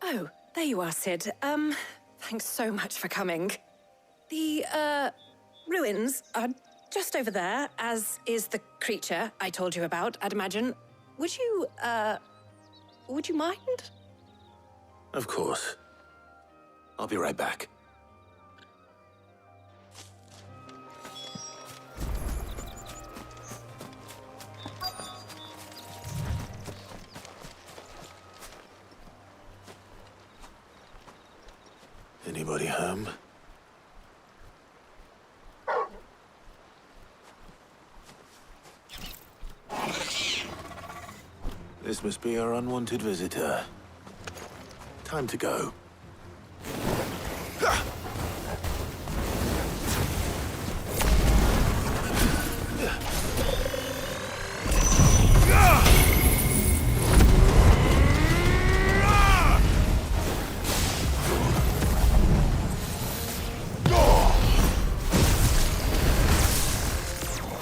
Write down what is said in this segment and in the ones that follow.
Oh, there you are, Cid. Thanks so much for coming. The, ruins are just over there, as is the creature I told you about, I'd imagine. Would you mind? Of course. I'll be right back. Anybody home? This must be our unwanted visitor. Time to go.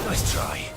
Nice try.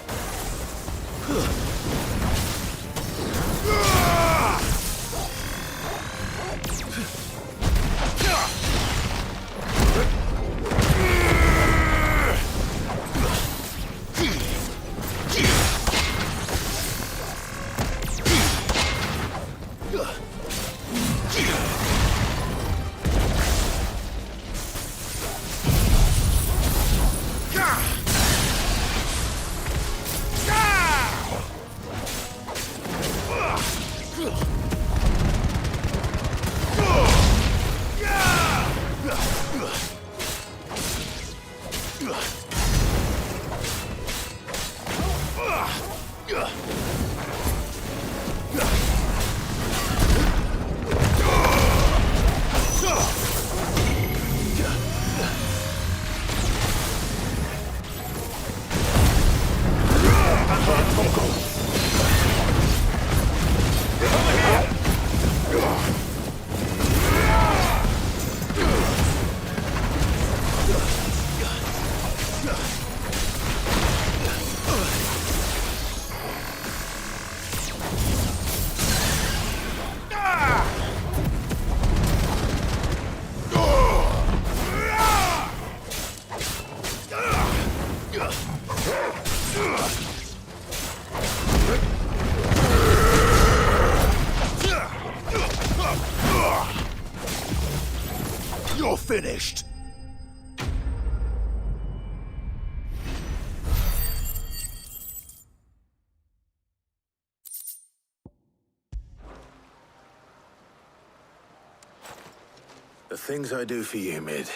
You're finished! The things I do for you, Mid.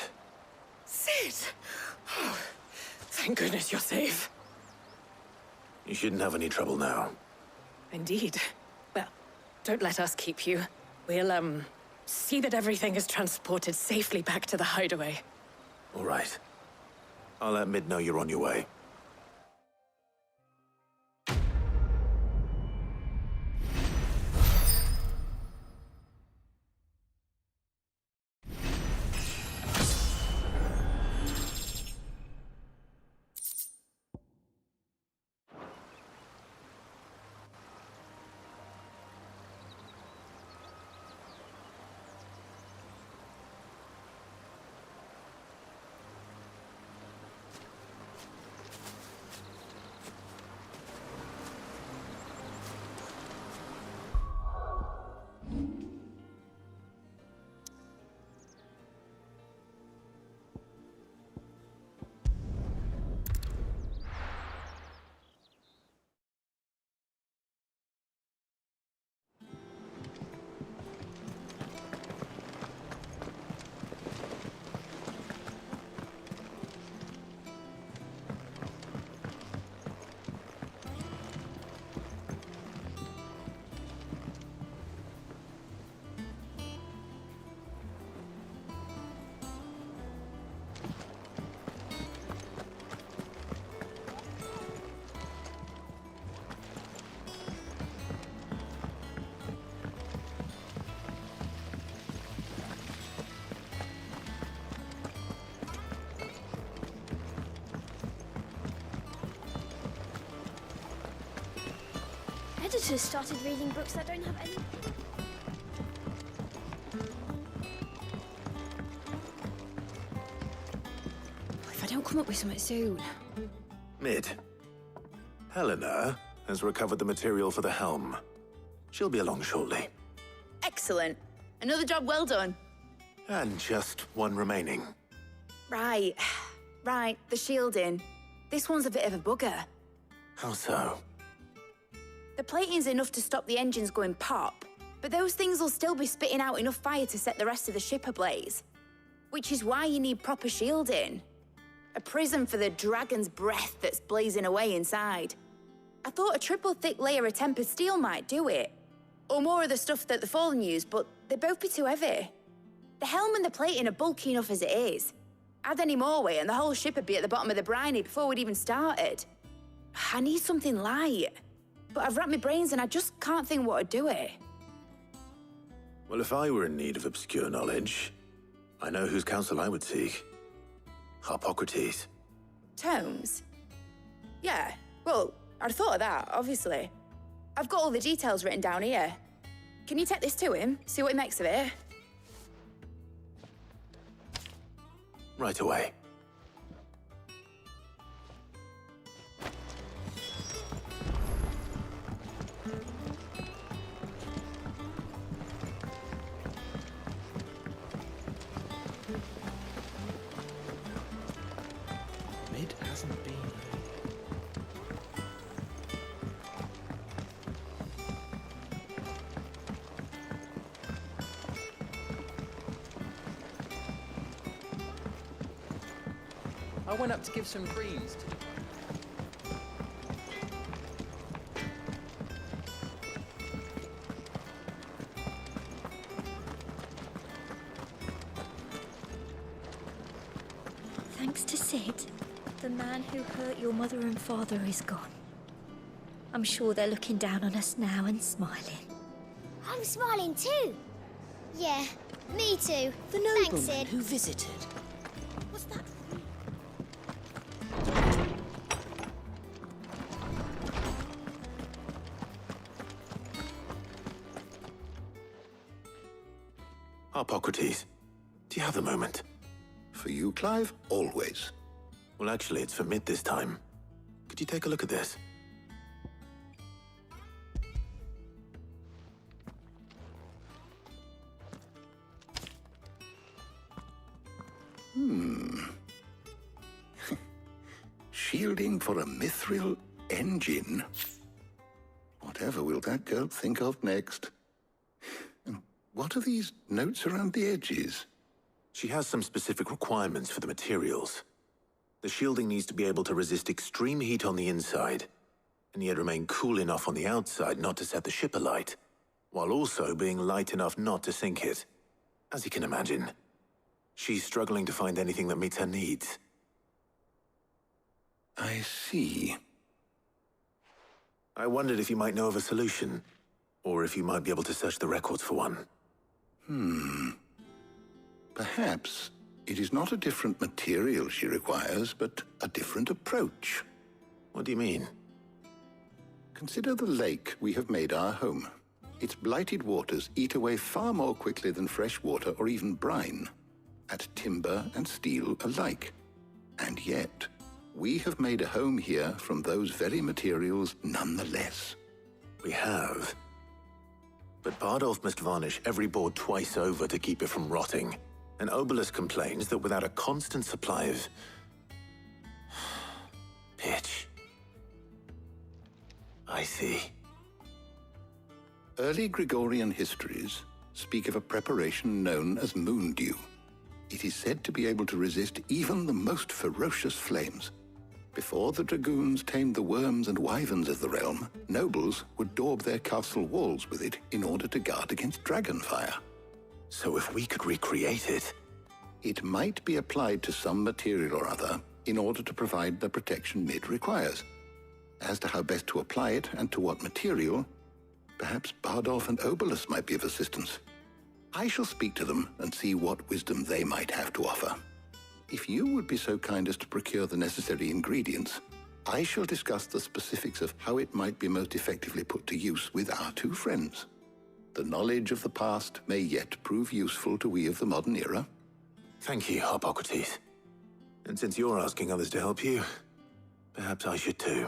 Cid! Oh, thank goodness you're safe. You shouldn't have any trouble now. Indeed. Well, don't let us keep you. We'll, see that everything is transported safely back to the hideaway. All right. I'll let Mid know you're on your way. editors started reading books that don't have any... If I don't come up with something soon. Mid. Helena has recovered the material for the helm. She'll be along shortly. Excellent. Another job well done. And just one remaining. Right. Right, the shielding. This one's a bit of a bugger. How so? The plating's enough to stop the engines going pop, but those things will still be spitting out enough fire to set the rest of the ship ablaze. Which is why you need proper shielding. A prism for the dragon's breath that's blazing away inside. I thought a triple thick layer of tempered steel might do it. Or more of the stuff that the Fallen use, but they'd both be too heavy. The helm and the plating are bulky enough as it is. Add any more weight and the whole ship would be at the bottom of the briny before we'd even started. I need something light. But I've racked my brains and I just can't think what would do it. Well, if I were in need of obscure knowledge, I know whose counsel I would seek. Harpocrates. Tomes? Yeah, well, I'd thought of that, obviously. I've got all the details written down here. Can you take this to him, see what he makes of it? Right away. Mid hasn't been. I went up to give some greens to... Thanks to Sid, the man who hurt your mother and father is gone. I'm sure they're looking down on us now and smiling. I'm smiling too. Yeah, me too. The Thanks, nobleman Sid. who visited. Was that... Harpocrates, do you have a moment? For you, Clive, always. Well, actually, it's for Mid this time. Could you take a look at this? Shielding for a mithril engine? Whatever will that girl think of next? And what are these notes around the edges? She has some specific requirements for the materials. The shielding needs to be able to resist extreme heat on the inside, and yet remain cool enough on the outside not to set the ship alight, while also being light enough not to sink it. As you can imagine, she's struggling to find anything that meets her needs. I see. I wondered if you might know of a solution, or if you might be able to search the records for one. Perhaps it is not a different material she requires, but a different approach. What do you mean? Consider the lake we have made our home. Its blighted waters eat away far more quickly than fresh water or even brine, at timber and steel alike. And yet, we have made a home here from those very materials nonetheless. We have. But Bardolph must varnish every board twice over to keep it from rotting. And Obelus complains that without a constant supply of... pitch. I see. Early Gregorian histories speak of a preparation known as moondew. It is said to be able to resist even the most ferocious flames. Before the dragoons tamed the worms and wyverns of the realm, nobles would daub their castle walls with it in order to guard against dragonfire. So if we could recreate it... It might be applied to some material or other in order to provide the protection Mid requires. As to how best to apply it and to what material, perhaps Bardolph and Obelus might be of assistance. I shall speak to them and see what wisdom they might have to offer. If you would be so kind as to procure the necessary ingredients, I shall discuss the specifics of how it might be most effectively put to use with our two friends. The knowledge of the past may yet prove useful to we of the modern era. Thank you, Hippocrates. And since you're asking others to help you, perhaps I should too.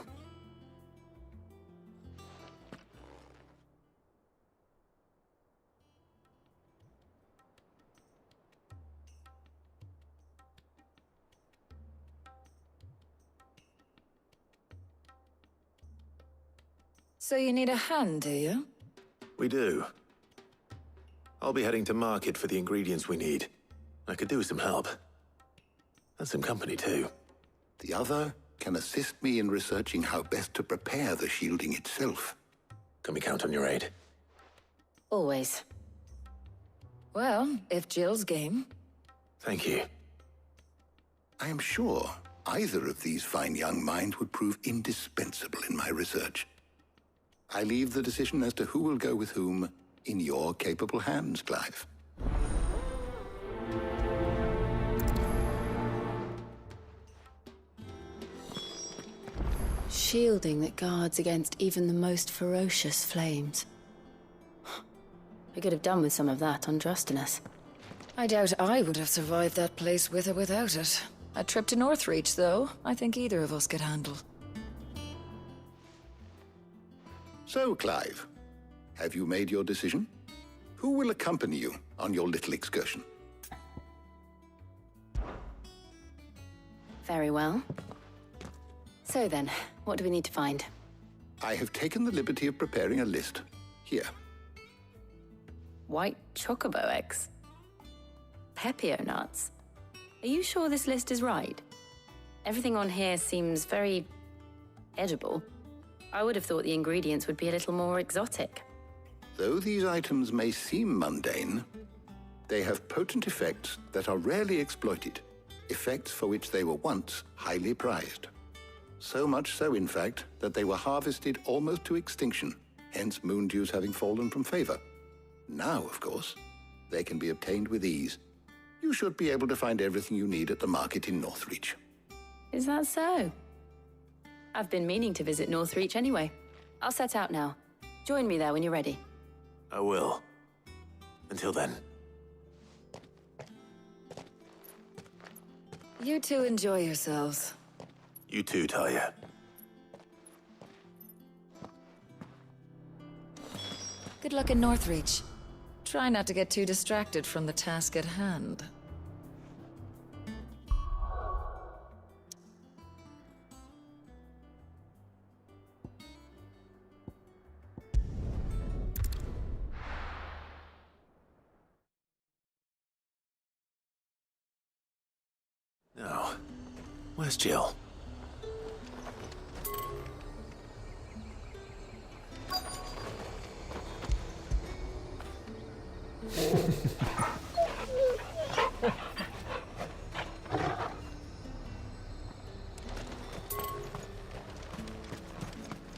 So you need a hand, do you? We do. I'll be heading to market for the ingredients we need. I could do with some help. And some company, too. The other can assist me in researching how best to prepare the shielding itself. Can we count on your aid? Always. Well, if Jill's game. Thank you. I am sure either of these fine young minds would prove indispensable in my research. I leave the decision as to who will go with whom in your capable hands, Clive. Shielding that guards against even the most ferocious flames. I could have done with some of on Drustinus. I doubt I would have survived that place with or without it. A trip to Northreach, though, I think either of us could handle. So, Clive, have you made your decision? Who will accompany you on your little excursion? Very well. So then, what do we need to find? I have taken the liberty of preparing a list. Here. White chocobo eggs. Pepio nuts. Are you sure this list is right? Everything on here seems very edible. I would have thought the ingredients would be a little more exotic. Though these items may seem mundane, they have potent effects that are rarely exploited, effects for which they were once highly prized. So much so, in fact, that they were harvested almost to extinction, hence moondews having fallen from favor. Now, of course, they can be obtained with ease. You should be able to find everything you need at the market in Northreach. Is that so? I've been meaning to visit Northreach anyway. I'll set out now. Join me there when you're ready. I will. Until then. You two enjoy yourselves. You too, Talia. Good luck in Northreach. Try not to get too distracted from the task at hand. Now, where's Jill?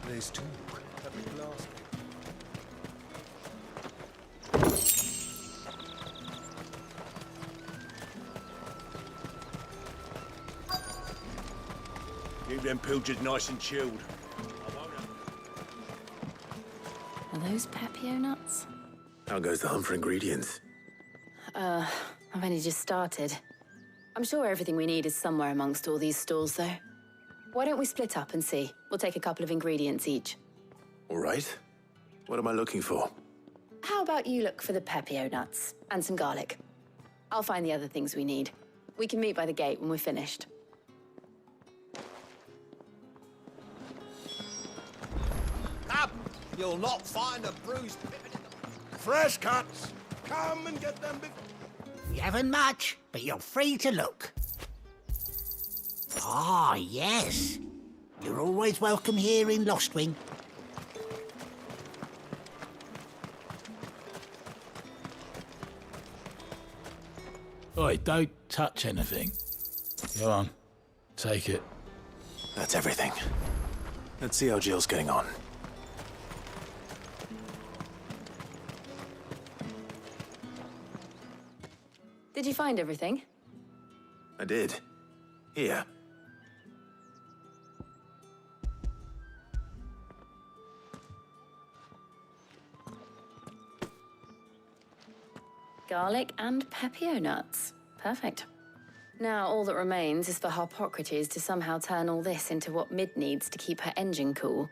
There's talk. Have a glass. Keep them pilgers nice and chilled. Are those Pepio nuts? How goes the hunt for ingredients? I've only just started. I'm sure everything we need is somewhere amongst all these stalls, though. Why don't we split up and see? We'll take a couple of ingredients each. All right. What am I looking for? How about you look for the Pepio nuts and some garlic? I'll find the other things we need. We can meet by the gate when we're finished. Up! You'll not find a bruised pippin in the... Fresh cuts! Come and get them before... We haven't much, but you're free to look. Ah, yes. You're always welcome here in Lostwing. Oi, don't touch anything. Go on, take it. That's everything. Let's see how Jill's getting on. Did you find everything? I did. Here. Garlic and pepio nuts. Perfect. Now all that remains is for Harpocrates to somehow turn all this into what Mid needs to keep her engine cool.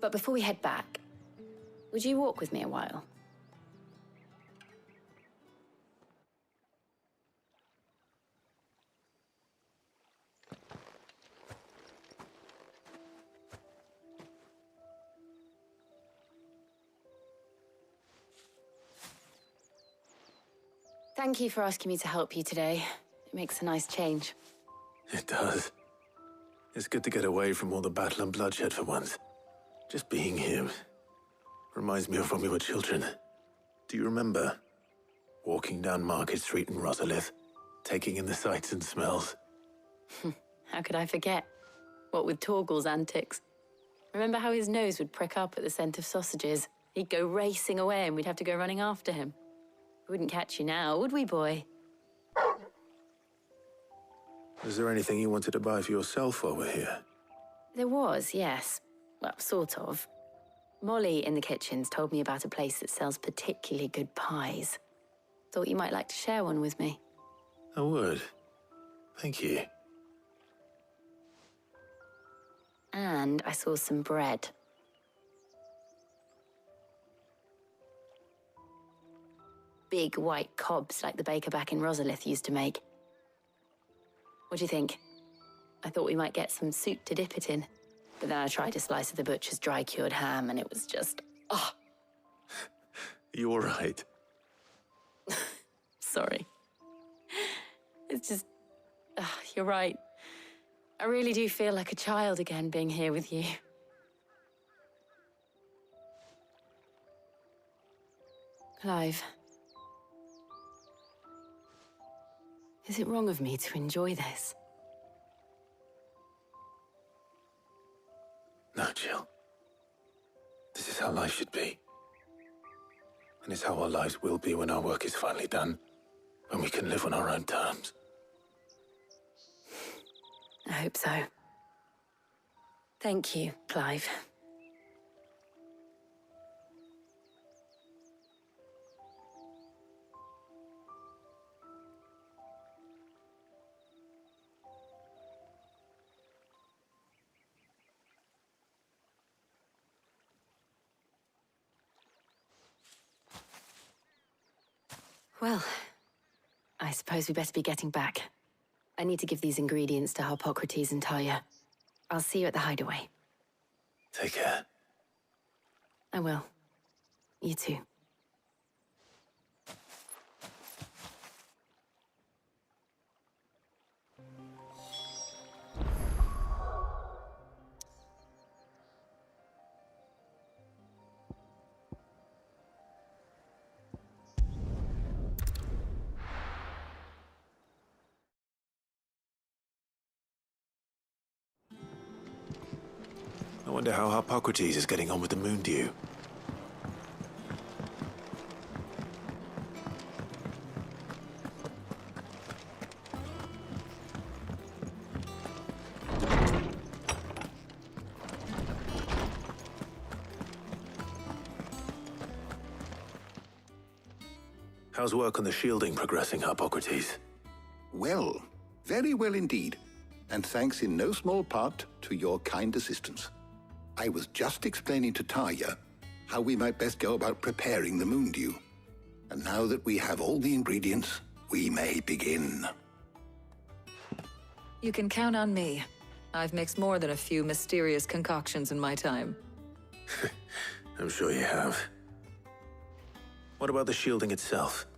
But before we head back, would you walk with me a while? Thank you for asking me to help you today. It makes a nice change. It does. It's good to get away from all the battle and bloodshed for once. Just being here reminds me of when we were children. Do you remember? Walking down Market Street in Rosalith, taking in the sights and smells. How could I forget? What with Torgal's antics. Remember how his nose would prick up at the scent of sausages? He'd go racing away and we'd have to go running after him. We wouldn't catch you now, would we, boy? Was there anything you wanted to buy for yourself while we're here? There was, yes. Well, sort of. Molly in the kitchens told me about a place that sells particularly good pies. Thought you might like to share one with me. I would. Thank you. And I saw some bread. Big white cobs like the baker back in Rosalith used to make. What do you think? I thought we might get some soup to dip it in. But then I tried a slice of the butcher's dry-cured ham and it was just... oh. You all right? Sorry. It's just... you're right. I really do feel like a child again being here with you. Clive. Is it wrong of me to enjoy this? No, Jill. This is how life should be. And it's how our lives will be when our work is finally done. When we can live on our own terms. I hope so. Thank you, Clive. Well, I suppose we better be getting back. I need to give these ingredients to Harpocrates and Talia. I'll see you at the hideaway. Take care. I will. You too. I wonder how Harpocrates is getting on with the Moondew. How's work on the shielding progressing, Harpocrates? Well, very well indeed. And thanks in no small part to your kind assistance. I was just explaining to Talia how we might best go about preparing the Moondew. And now that we have all the ingredients, we may begin. You can count on me. I've mixed more than a few mysterious concoctions in my time. I'm sure you have. What about the shielding itself?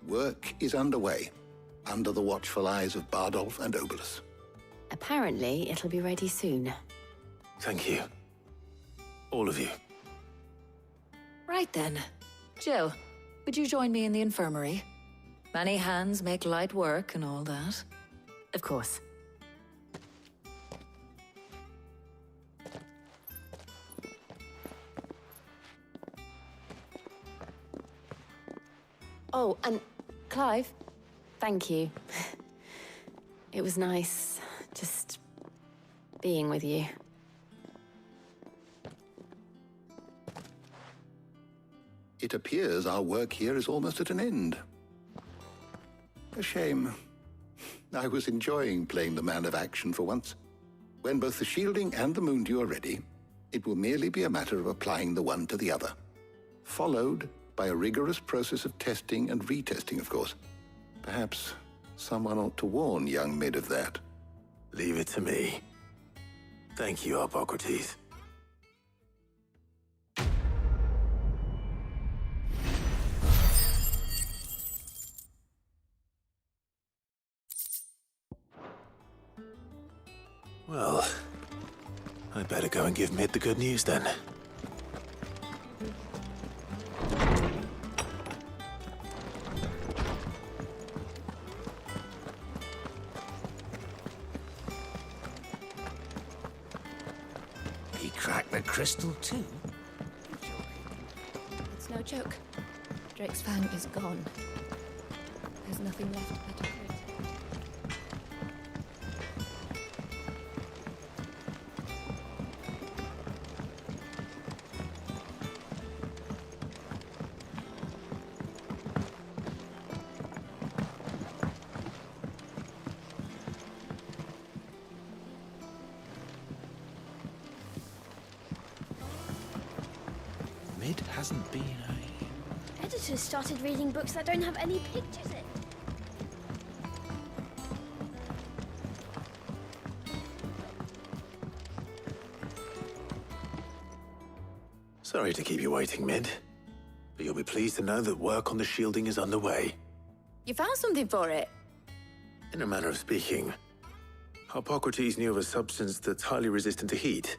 Work is underway, under the watchful eyes of Bardolph and Obolus. Apparently, it'll be ready soon. Thank you. All of you. Right then. Jill, would you join me in the infirmary? Many hands make light work and all that. Of course. Oh, and Clive, thank you. It was nice just being with you. It appears our work here is almost at an end. A shame. I was enjoying playing the man of action for once. When both the shielding and the Moondew are ready, it will merely be a matter of applying the one to the other. Followed by a rigorous process of testing and retesting, of course. Perhaps someone ought to warn young Mid of that. Leave it to me. Thank you, Hippocrates. Well, I better go and give Mid the good news then. He cracked the crystal too. It's no joke. Drake's fang is gone. There's nothing left but a grid. Mid hasn't been a... Editors started reading books that don't have any pictures in. Sorry to keep you waiting, Mid. But you'll be pleased to know that work on the shielding is underway. You found something for it? In a manner of speaking, Hippocrates knew of a substance that's highly resistant to heat.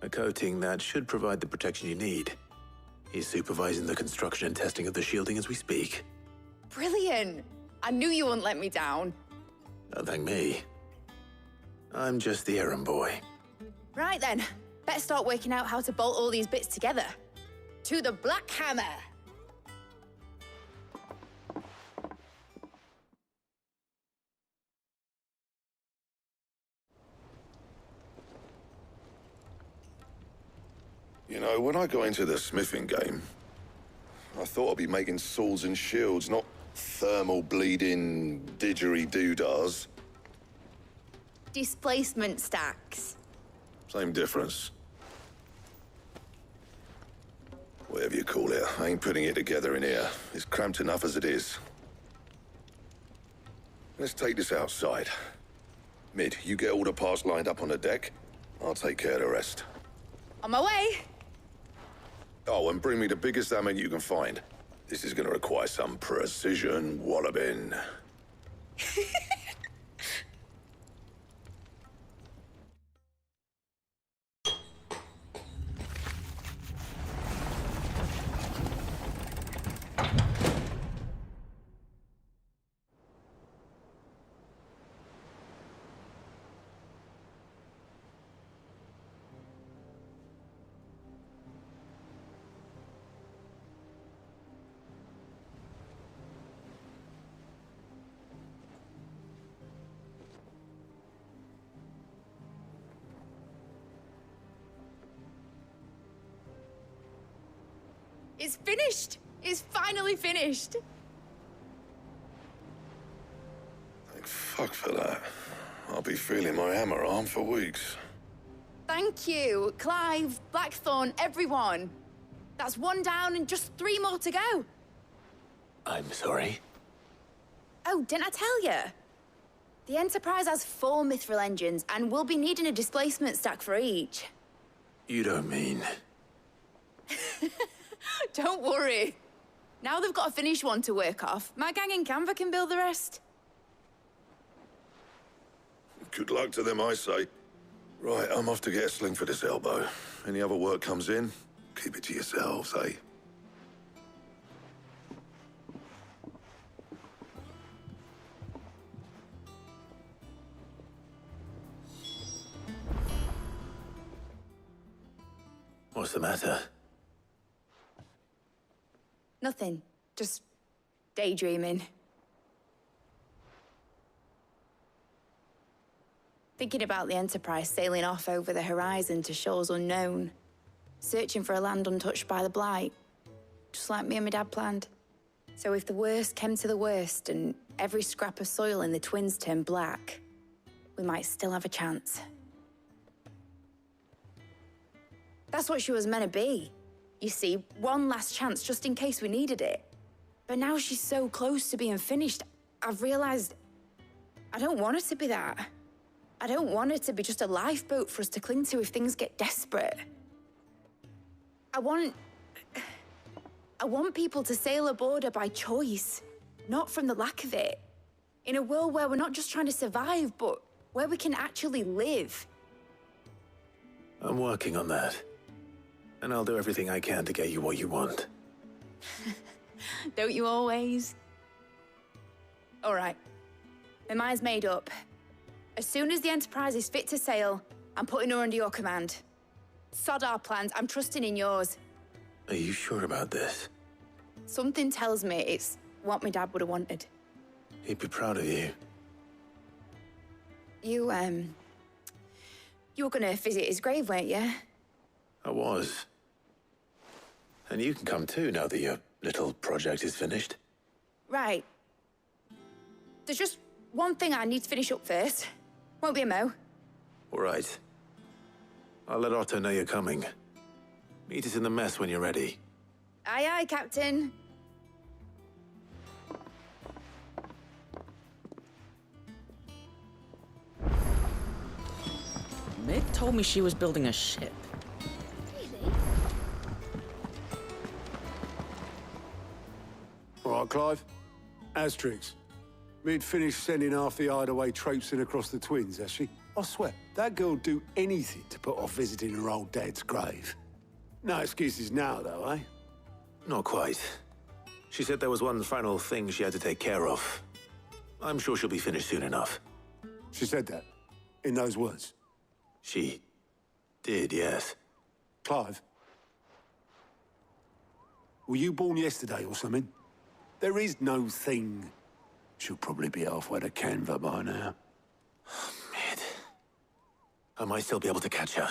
A coating that should provide the protection you need. He's supervising the construction and testing of the shielding as we speak. Brilliant! I knew you wouldn't let me down. Don't thank me. I'm just the errand boy. Right then, better start working out how to bolt all these bits together. To the Black Hammer! You know, when I got into the smithing game, I thought I'd be making swords and shields, not thermal bleeding didgeridoo-dahs. Displacement stacks. Same difference. Whatever you call it, I ain't putting it together in here. It's cramped enough as it is. Let's take this outside. Mid, you get all the parts lined up on the deck. I'll take care of the rest. On my way! Oh, and bring me the biggest hammer you can find. This is gonna require some precision walloping. It's finished! It's finally finished! Thank fuck for that. I'll be feeling my hammer arm for weeks. Thank you, Clive, Blackthorn, everyone. That's one down and just 3 more to go. I'm sorry. Oh, didn't I tell you? The Enterprise has 4 mithril engines, and we'll be needing a displacement stack for each. You don't mean... Don't worry. Now they've got a finished one to work off, my gang in Canva can build the rest. Good luck to them, I say. Right, I'm off to get a sling for this elbow. Any other work comes in, keep it to yourselves, eh? What's the matter? Nothing. Just daydreaming. Thinking about the Enterprise sailing off over the horizon to shores unknown, searching for a land untouched by the Blight. just like me and my dad planned. So if the worst came to the worst and every scrap of soil in the twins turned black, we might still have a chance. That's what she was meant to be. You see, one last chance just in case we needed it. But now she's so close to being finished, I've realized I don't want her to be that. I don't want her to be just a lifeboat for us to cling to if things get desperate. I want people to sail aboard her by choice, not from the lack of it. In a world where we're not just trying to survive, but where we can actually live. I'm working on that. And I'll do everything I can to get you what you want. Don't you always? All right. My mind's made up. As soon as the Enterprise is fit to sail, I'm putting her under your command. Sod our plans, I'm trusting in yours. Are you sure about this? Something tells me it's what my dad would have wanted. He'd be proud of you. You were gonna visit his grave, weren't you? I was. And you can come too now that your little project is finished. Right. There's just one thing I need to finish up first. Won't be a mo. All right. I'll let Otto know you're coming. Meet us in the mess when you're ready. Aye, aye, Captain. Meg told me she was building a ship. All right, Clive. Asterix. Mid finished sending half the hideaway traipsing across the twins, has she? I swear, that girl'd do anything to put off visiting her old dad's grave. No excuses now, though, eh? Not quite. She said there was one final thing she had to take care of. I'm sure she'll be finished soon enough. She said that? In those words? She did, yes. Clive? Were you born yesterday or something? There is no thing. She'll probably be halfway to Canva by now. Mid. I might still be able to catch her.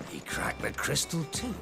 He cracked the crystal too.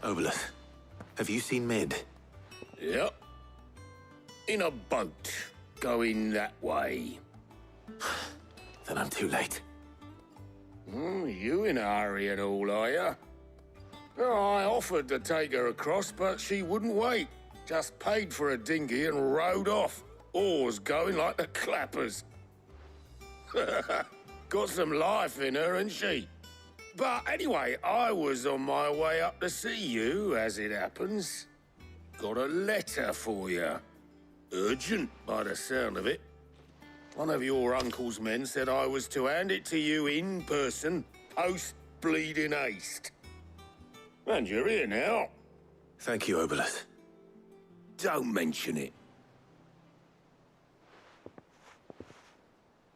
Obolus, have you seen Mid? Yep. In a boat, going that way. Then I'm too late. You in a hurry and all, are you? Oh, I offered to take her across, but she wouldn't wait. Just paid for a dinghy and rowed off. Oars going like the clappers. Got some life in her, ain't she? But anyway, I was on my way up to see you, as it happens. Got a letter for you. Urgent, by the sound of it. One of your uncle's men said I was to hand it to you in person, post-bleeding haste. And you're here now. Thank you, Obolus. Don't mention it.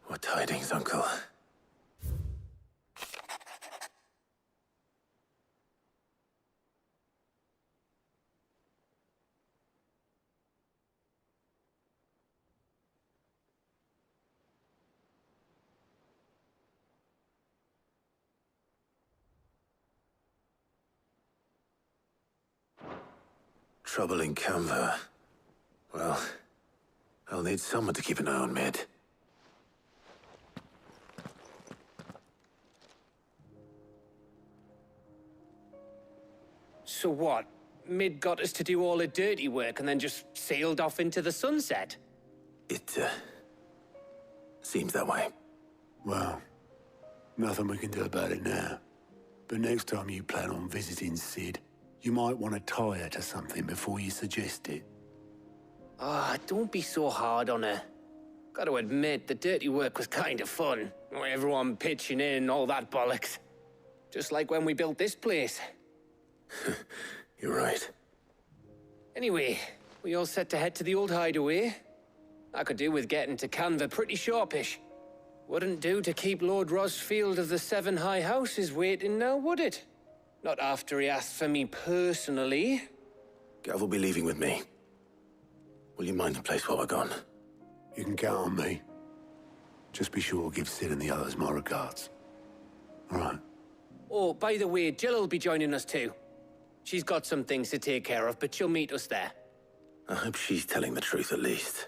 What tidings, Uncle? Trouble in Canva. Well, I'll need someone to keep an eye on Mid. So what? Mid got us to do all the dirty work and then just sailed off into the sunset? It, seems that way. Well, nothing we can do about it now. But next time you plan on visiting Sid, you might want to tie her to something before you suggest it. Ah, don't be so hard on her. Gotta admit, the dirty work was kind of fun. Everyone pitching in, all that bollocks. Just like when we built this place. You're right. Anyway, we all set to head to the old hideaway. I could do with getting to Canva pretty sharpish. Wouldn't do to keep Lord Rosfield of the Seven High Houses waiting now, would it? Not after he asked for me personally. Gav will be leaving with me. Will you mind the place while we're gone? You can count on me. Just be sure to give Sid and the others my regards. All right. Oh, by the way, Jill will be joining us too. She's got some things to take care of, but she'll meet us there. I hope she's telling the truth at least.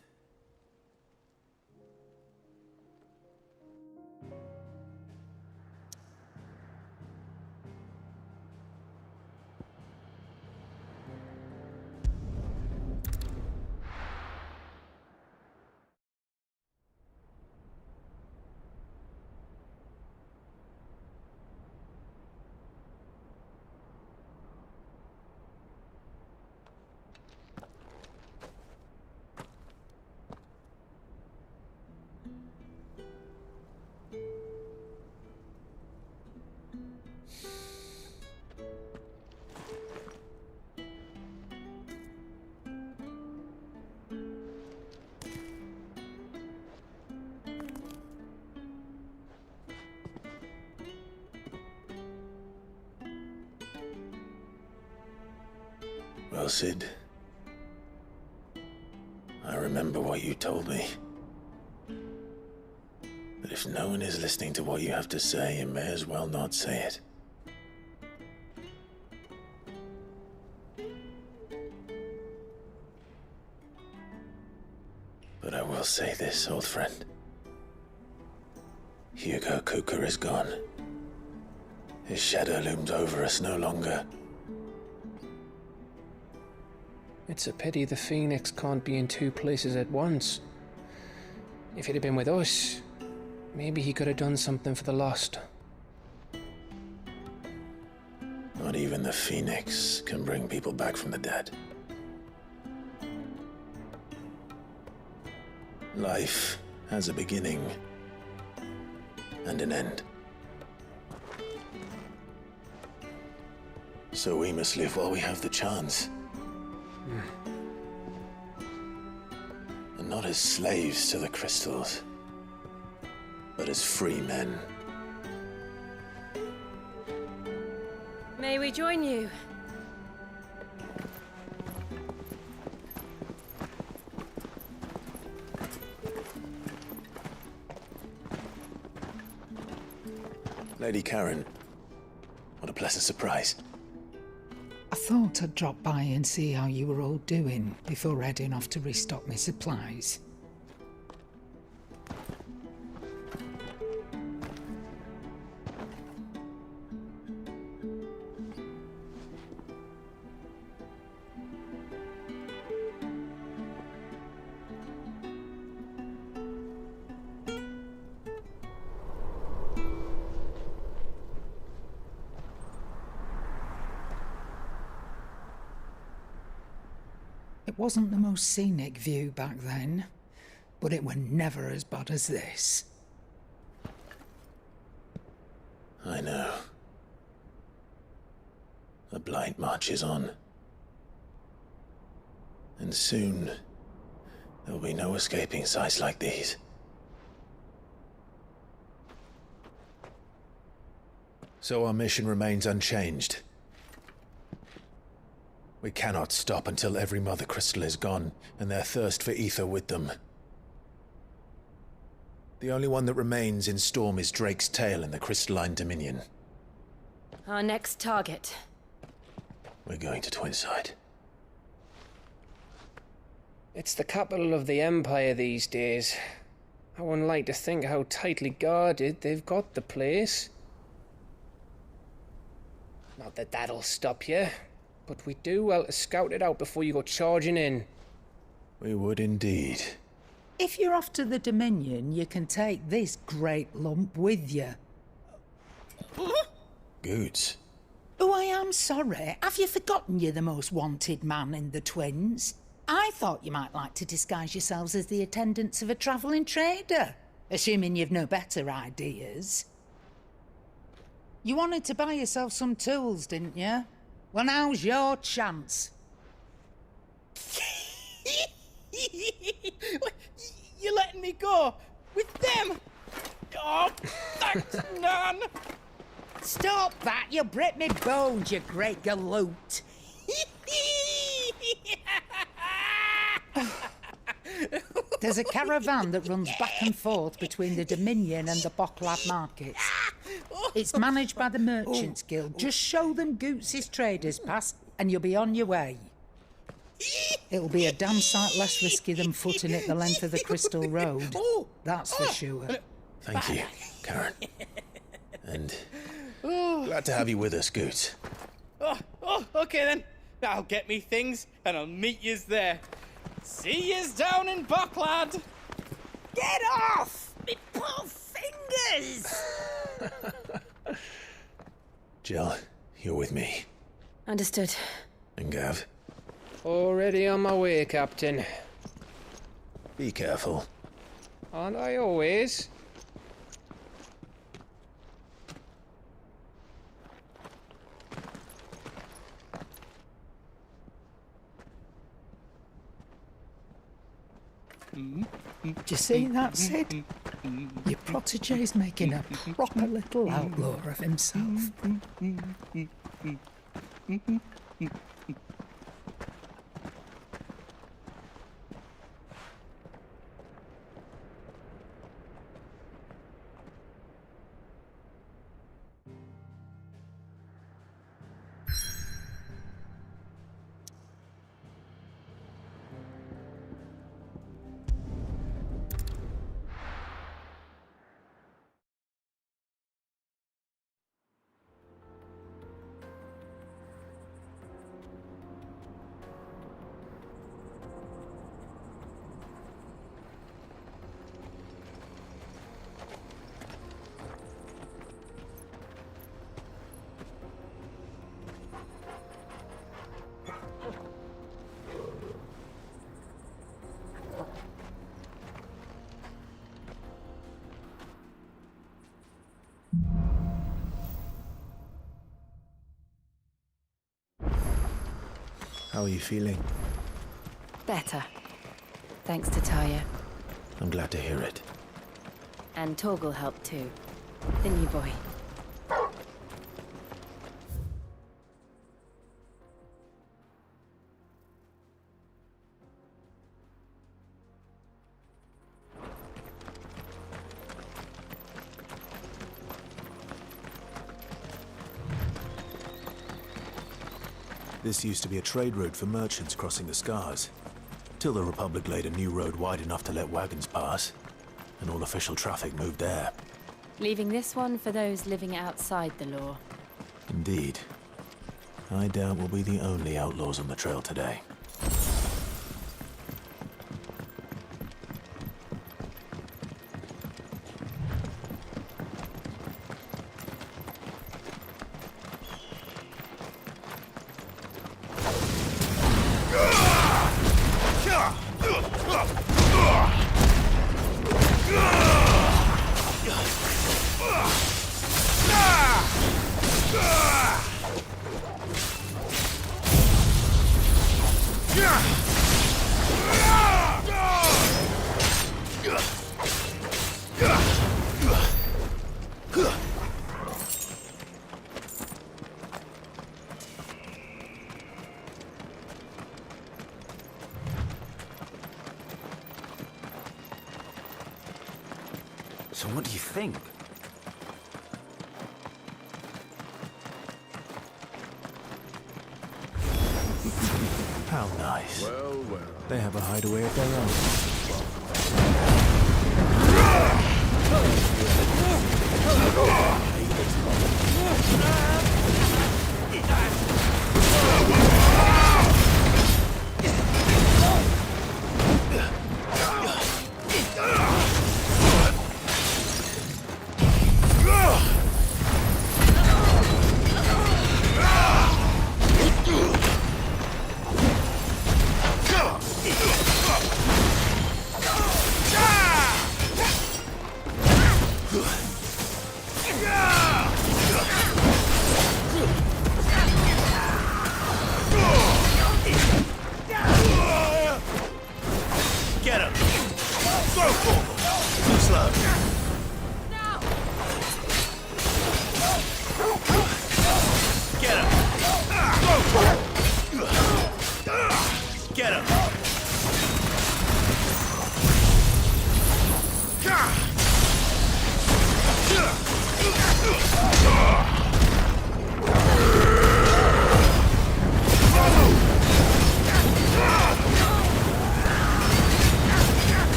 Well, Sid, I remember what you told me. That if no one is listening to what you have to say, you may as well not say it. But I will say this, old friend. Hugo Kuka is gone. His shadow looms over us no longer. It's a pity the Phoenix can't be in two places at once. If it had been with us, maybe he could have done something for the Lost. Not even the Phoenix can bring people back from the dead. Life has a beginning and an end. So we must live while we have the chance. And not as slaves to the crystals, but as free men. May we join you? Lady Karen, what a pleasant surprise. I thought I'd drop by and see how you were all doing before heading off to restock my supplies. It wasn't the most scenic view back then, but it were never as bad as this. I know. The Blight marches on. And soon, there'll be no escaping sights like these. So our mission remains unchanged. We cannot stop until every Mother Crystal is gone, and their thirst for ether with them. The only one that remains in Storm is Drake's Tail in the Crystalline Dominion. Our next target. We're going to Twinside. It's the capital of the Empire these days. I wouldn't like to think how tightly guarded they've got the place. Not that that'll stop you, but we do well to scout it out before you go charging in. We would indeed. If you're off to the Dominion, you can take this great lump with you. Goods. Oh, I am sorry. Have you forgotten you're the most wanted man in the Twins? I thought you might like to disguise yourselves as the attendants of a travelling trader, assuming you've no better ideas. You wanted to buy yourself some tools, didn't you? Well, now's your chance. You're letting me go? With them? Oh, thanks, Nan! Stop that! You'll break me bones, you great galoot! There's a caravan that runs back and forth between the Dominion and the Bocklad markets. It's managed by the Merchants Guild. Just show them Goots' traders pass and you'll be on your way. It'll be a damn sight less risky than footing it the length of the Crystal Road. That's for sure. Thank you, Karen. And glad to have you with us, Goots. Okay then. I'll get me things and I'll meet yous there. See yous down in Bocklad. Get off! Me poor fingers! Jill, you're with me. Understood. And Gav. Already on my way, Captain. Be careful. Aren't I always? Do you see that, Sid? Your protege's making a proper little outlaw of himself. How are you feeling? Better. Thanks to Taya. I'm glad to hear it. And Torgal helped too. The new boy. This used to be a trade route for merchants crossing the Scars, till the Republic laid a new road wide enough to let wagons pass, and all official traffic moved there. Leaving this one for those living outside the law. Indeed. I doubt we'll be the only outlaws on the trail today. So what do you think? How nice. Well, well. They have a hideaway of their own. Get him! Go for him! Too slow. Get him! Go for him! Get him!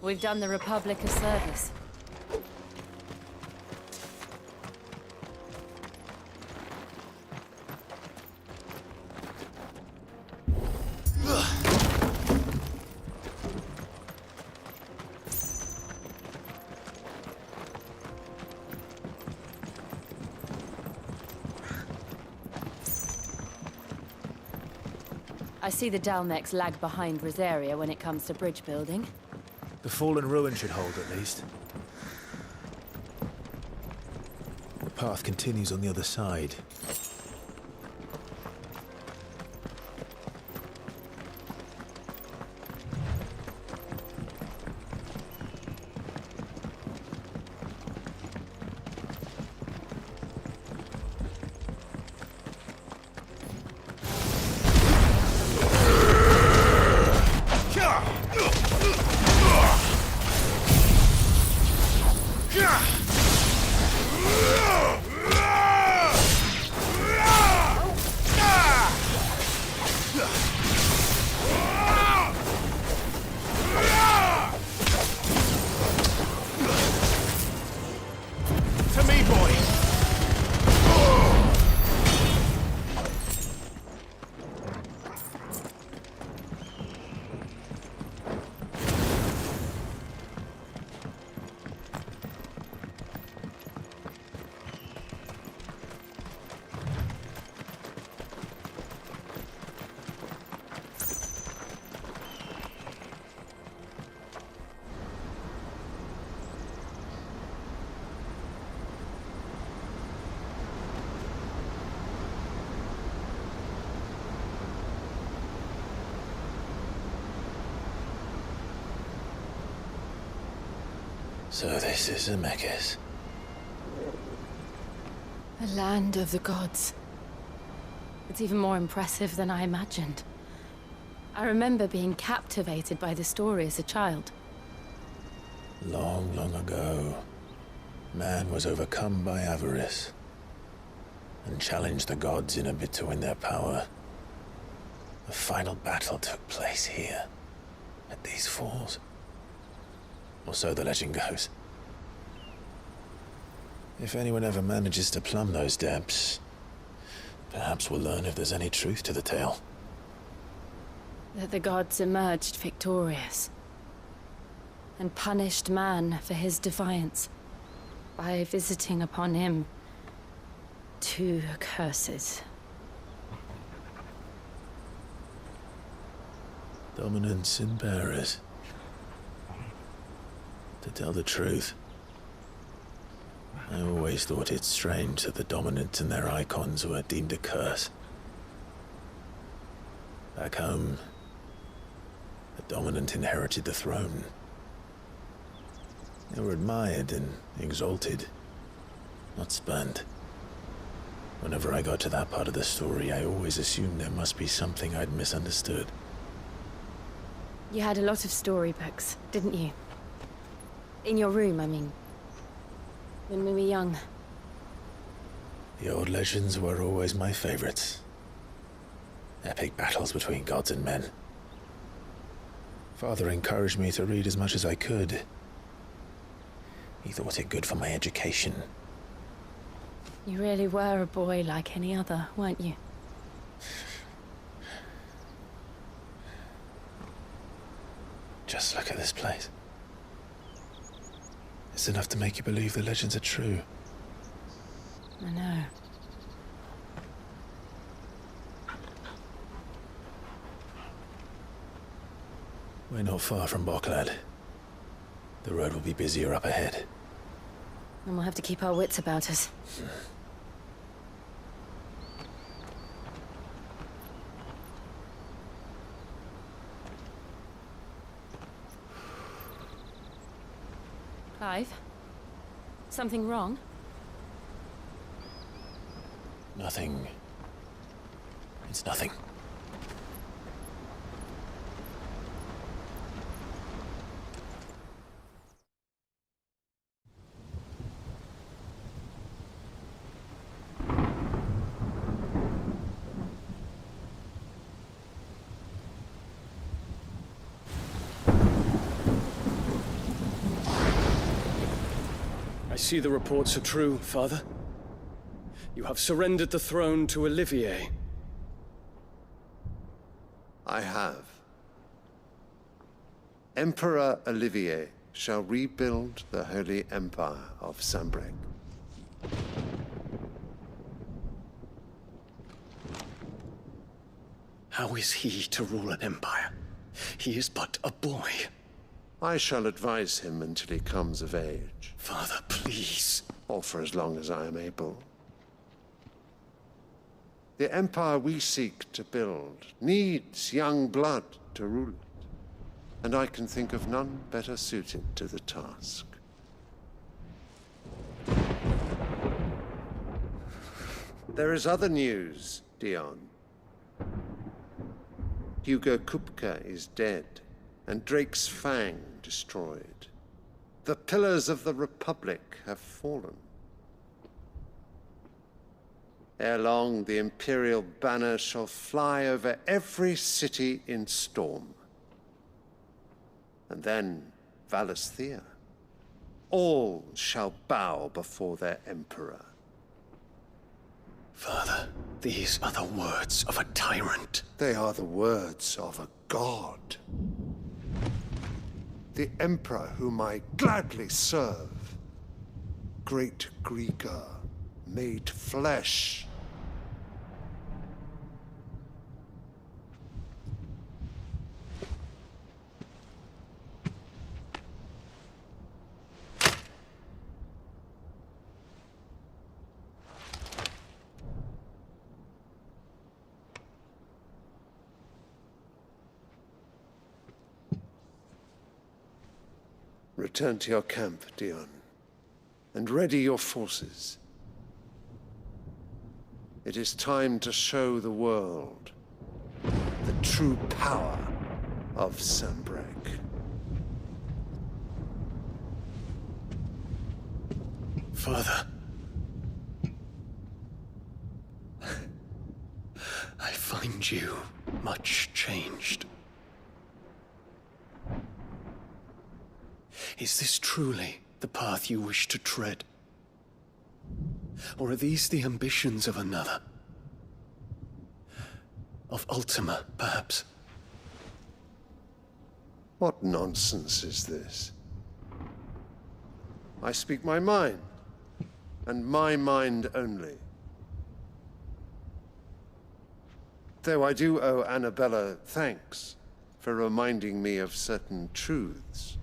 We've done the Republic a service. I see the Dalmex lag behind Rosaria when it comes to bridge building. The fallen ruin should hold, at least. The path continues on the other side. So this is Zemeckis. The land of the gods. It's even more impressive than I imagined. I remember being captivated by the story as a child. Long, long ago, man was overcome by avarice and challenged the gods in a bid to win their power. The final battle took place here, at these falls. Or so the legend goes. If anyone ever manages to plumb those depths, perhaps we'll learn if there's any truth to the tale. That the gods emerged victorious and punished man for his defiance by visiting upon him two curses. Dominants and bearers. To tell the truth, I always thought it strange that the Dominant and their icons were deemed a curse. Back home, the Dominant inherited the throne. They were admired and exalted, not spurned. Whenever I got to that part of the story, I always assumed there must be something I'd misunderstood. You had a lot of storybooks, didn't you? In your room, I mean. When we were young. The old legends were always my favorites. Epic battles between gods and men. Father encouraged me to read as much as I could. He thought it good for my education. You really were a boy like any other, weren't you? Just look at this place. It's enough to make you believe the legends are true. I know. We're not far from Boklad. The road will be busier up ahead. And we'll have to keep our wits about us. Clive? Something wrong? Nothing. It's nothing. I see the reports are true, Father. You have surrendered the throne to Olivier. I have. Emperor Olivier shall rebuild the Holy Empire of Sanbreque. How is he to rule an empire? He is but a boy. I shall advise him until he comes of age. Father, please. Or for as long as I am able. The empire we seek to build needs young blood to rule it, and I can think of none better suited to the task. There is other news, Dion. Hugo Kupka is dead, and Drake's Fang destroyed. The pillars of the Republic have fallen. Ere long, the Imperial banner shall fly over every city in Storm. And then Valisthea. All shall bow before their Emperor. Father, these are the words of a tyrant. They are the words of a god. The Emperor whom I gladly serve. Great Greagor, made flesh. Return to your camp, Dion, and ready your forces. It is time to show the world the true power of Sanbreque. Father. I find you much changed. Is this truly the path you wish to tread? Or are these the ambitions of another? Of Ultima, perhaps? What nonsense is this? I speak my mind, and my mind only. Though I do owe Annabella thanks for reminding me of certain truths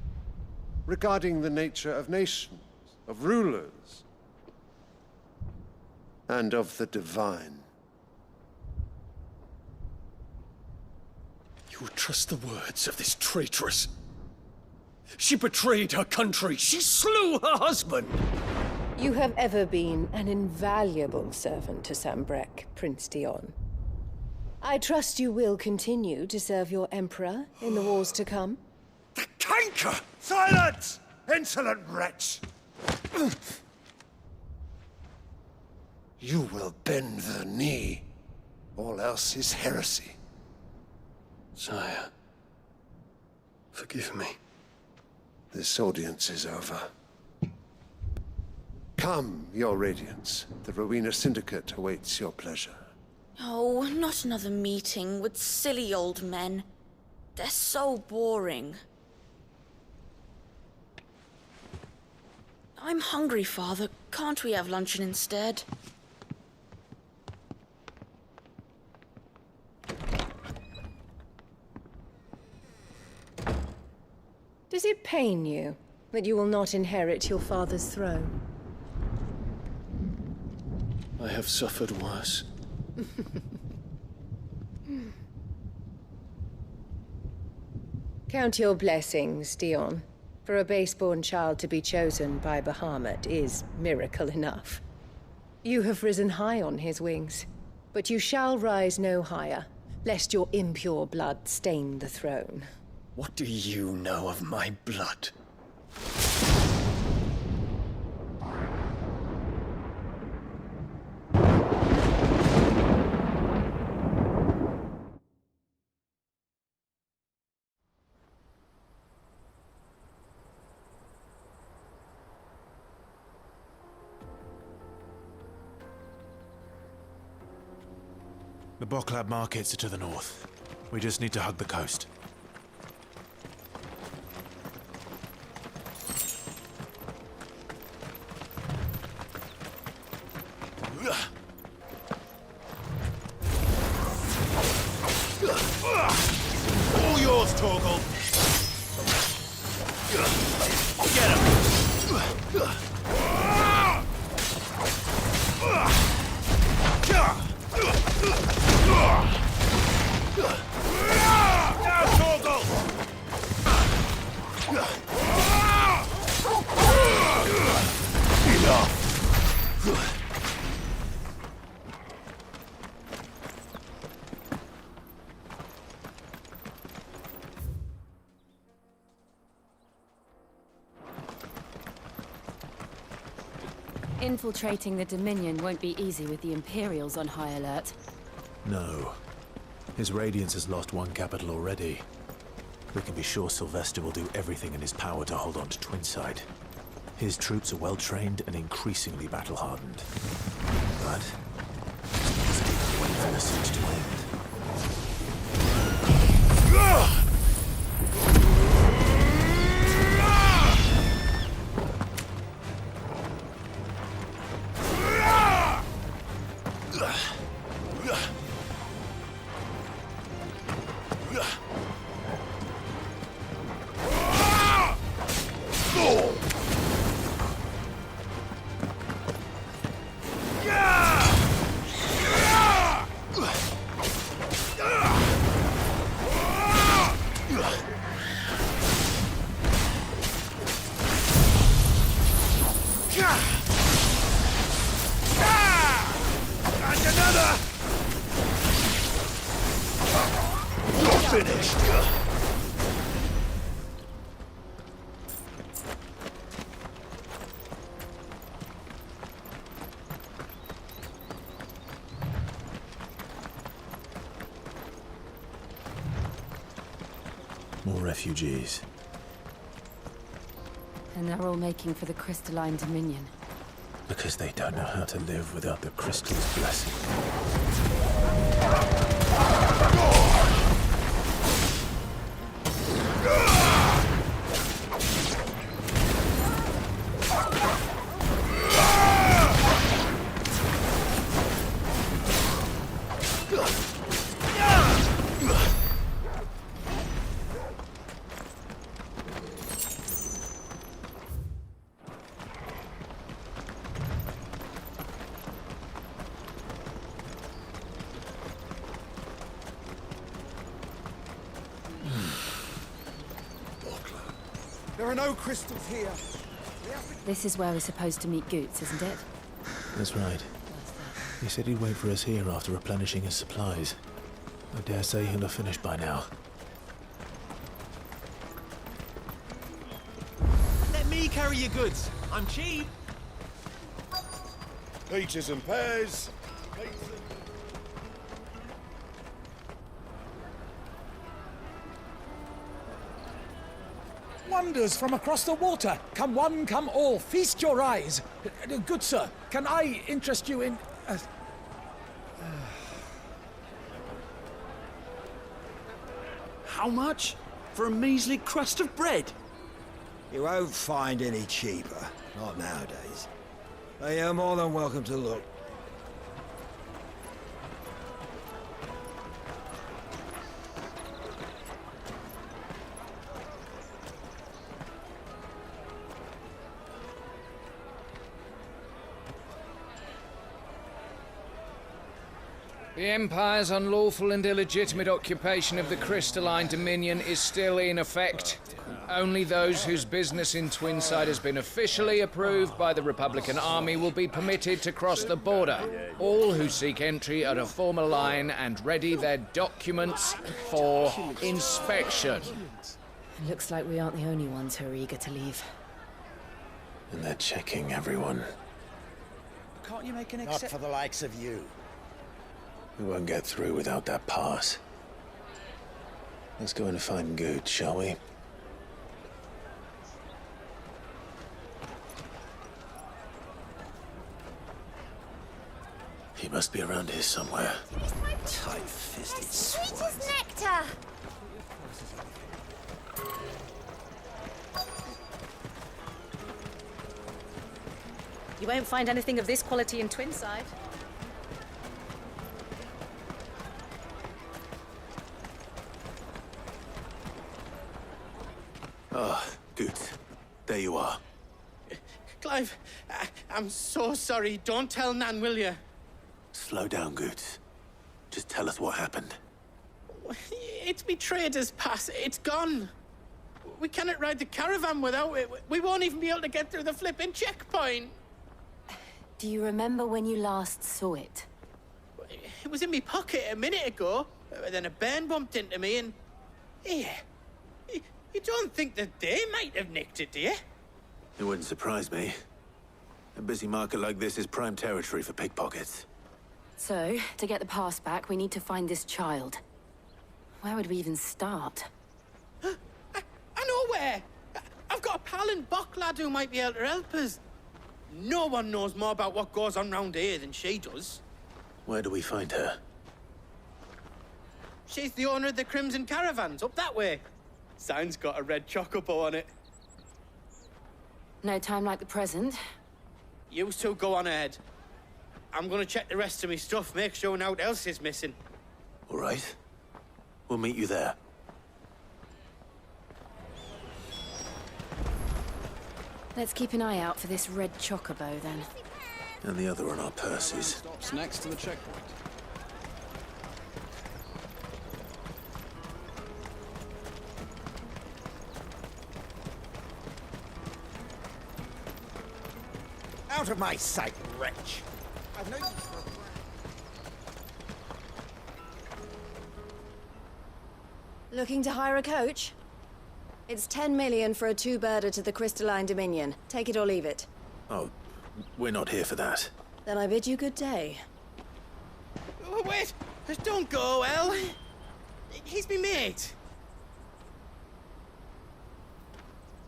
regarding the nature of nations, of rulers, and of the divine. You would trust the words of this traitress? She betrayed her country. She slew her husband. You have ever been an invaluable servant to Sanbreque, Prince Dion. I trust you will continue to serve your Emperor in the wars to come. The canker! Silence! Insolent wretch! You will bend the knee. All else is heresy. Sire, forgive me. This audience is over. Come, Your Radiance. The Rowena Syndicate awaits your pleasure. Oh, not another meeting with silly old men. They're so boring. I'm hungry, Father. Can't we have luncheon instead? Does it pain you that you will not inherit your father's throne? I have suffered worse. Count your blessings, Dion. For a base-born child to be chosen by Bahamut is miracle enough. You have risen high on his wings, but you shall rise no higher, lest your impure blood stain the throne. What do you know of my blood? The Boklab markets are to the north. We just need to hug the coast. All yours, Torgal! Get him! Now, Torgal! Enough! Infiltrating the Dominion won't be easy with the Imperials on high alert. No. His Radiance has lost one capital already. We can be sure Sylvester will do everything in his power to hold on to Twinside. His troops are well-trained and increasingly battle-hardened. But let's keep waiting for the siege to end. More refugees. And they're all making for the Crystalline Dominion. Because they don't know how to live without the Crystal's blessing. There are no crystals here. This is where we're supposed to meet Goots, isn't it? That's right. He said he'd wait for us here after replenishing his supplies. I dare say he'll have finished by now. Let me carry your goods. I'm cheap. Peaches and pears. Wonders from across the water. Come one, come all. Feast your eyes. Good sir, can I interest you in... How much? For a measly crust of bread? You won't find any cheaper. Not nowadays. But you're more than welcome to look. The Empire's unlawful and illegitimate occupation of the Crystalline Dominion is still in effect. Only those whose business in Twinside has been officially approved by the Republican Army will be permitted to cross the border. All who seek entry are to form a line and ready their documents for inspection. Looks like we aren't the only ones who are eager to leave. And they're checking everyone. Can't you make an Not for the likes of you. We won't get through without that pass. Let's go and find Good, shall we? He must be around here somewhere. Tight-fisted Sweet swine. as nectar. You won't find anything of this quality in Twinside. Ah, Good. There you are. Clive, I'm so sorry. Don't tell Nan, will you? Slow down, Good. Just tell us what happened. It's me trader's pass. It's gone. We cannot ride the caravan without it. We won't even be able to get through the flipping checkpoint. Do you remember when you last saw it? It was in my pocket a minute ago. Then a bairn bumped into me and... Yeah. You don't think that they might have nicked it, do you? It wouldn't surprise me. A busy market like this is prime territory for pickpockets. So, to get the pass back, we need to find this child. Where would we even start? I know where! I've got a pal in Bocklad who might be able to help us. No one knows more about what goes on round here than she does. Where do we find her? She's the owner of the Crimson Caravans, up that way. Sign's got a red chocobo on it. No time like the present. You two go on ahead. I'm gonna check the rest of my stuff, make sure naught else is missing. All right. We'll meet you there. Let's keep an eye out for this red chocobo, then. And the other on our purses. Stops next to the checkpoint. Out of my sight, wretch! I've no use for a... Looking to hire a coach? It's 10 million for a two-birder to the Crystalline Dominion. Take it or leave it. Oh, we're not here for that. Then I bid you good day. Oh, wait! Don't go, El! He's me mate.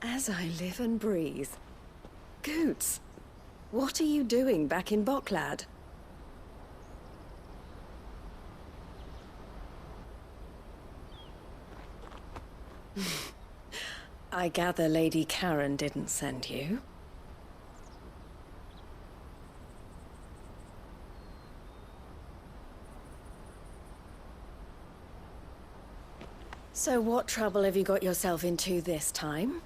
As I live and breathe. Goots, what are you doing back in Bocklad? I gather Lady Karen didn't send you. So what trouble have you got yourself into this time?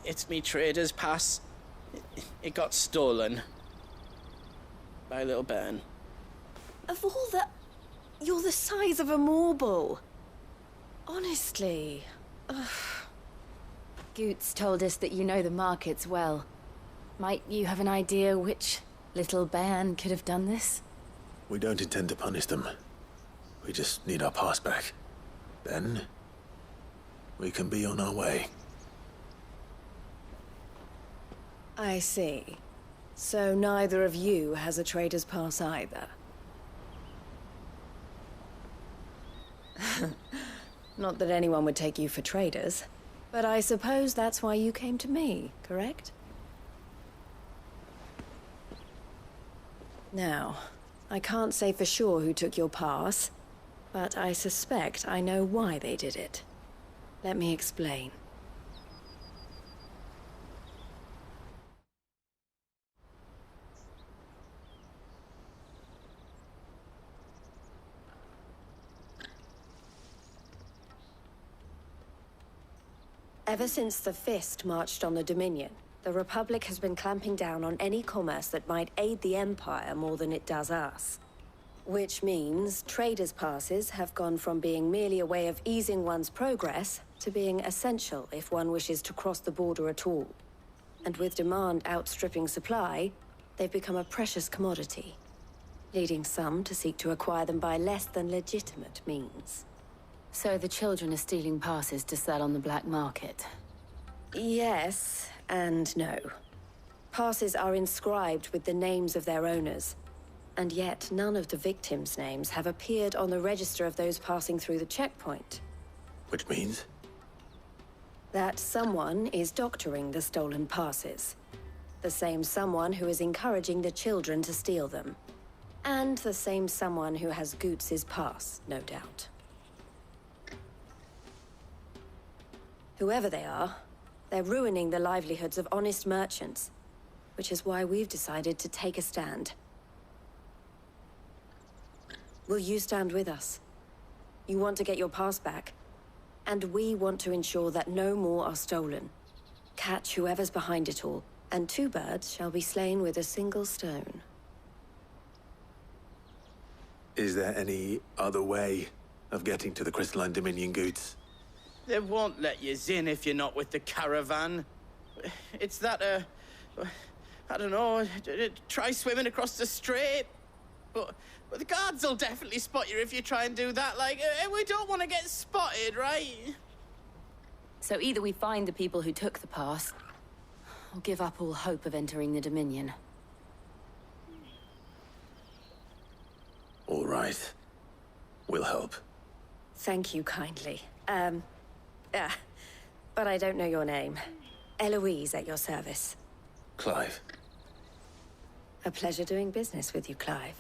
It's me trader's pass. It got stolen. By a little bairn. Of all the... You're the size of a marble. Honestly. Ugh. Goots told us that you know the markets well. Might you have an idea which little band could have done this? We don't intend to punish them. We just need our pass back. Then, we can be on our way. I see. So neither of you has a trader's pass either. Not that anyone would take you for traders, but I suppose that's why you came to me, correct? Now, I can't say for sure who took your pass, but I suspect I know why they did it. Let me explain. Ever since the Fist marched on the Dominion, the Republic has been clamping down on any commerce that might aid the Empire more than it does us. Which means traders' passes have gone from being merely a way of easing one's progress to being essential if one wishes to cross the border at all. And with demand outstripping supply, they've become a precious commodity, leading some to seek to acquire them by less than legitimate means. So the children are stealing passes to sell on the black market? Yes, and no. Passes are inscribed with the names of their owners, and yet none of the victims' names have appeared on the register of those passing through the checkpoint. Which means? That someone is doctoring the stolen passes. The same someone who is encouraging the children to steal them. And the same someone who has Goots' pass, no doubt. Whoever they are, they're ruining the livelihoods of honest merchants, which is why we've decided to take a stand. Will you stand with us? You want to get your pass back, and we want to ensure that no more are stolen. Catch whoever's behind it all, and 2 birds shall be slain with a single stone. Is there any other way of getting to the Crystalline Dominion, Goots? They won't let you in if you're not with the caravan. It's that, I don't know, try swimming across the strait. But the guards will definitely spot you if you try and do that. Like, we don't want to get spotted, right? So either we find the people who took the pass, or give up all hope of entering the Dominion. All right. We'll help. Thank you kindly. But I don't know your name. Eloise at your service. Clive. A pleasure doing business with you, Clive.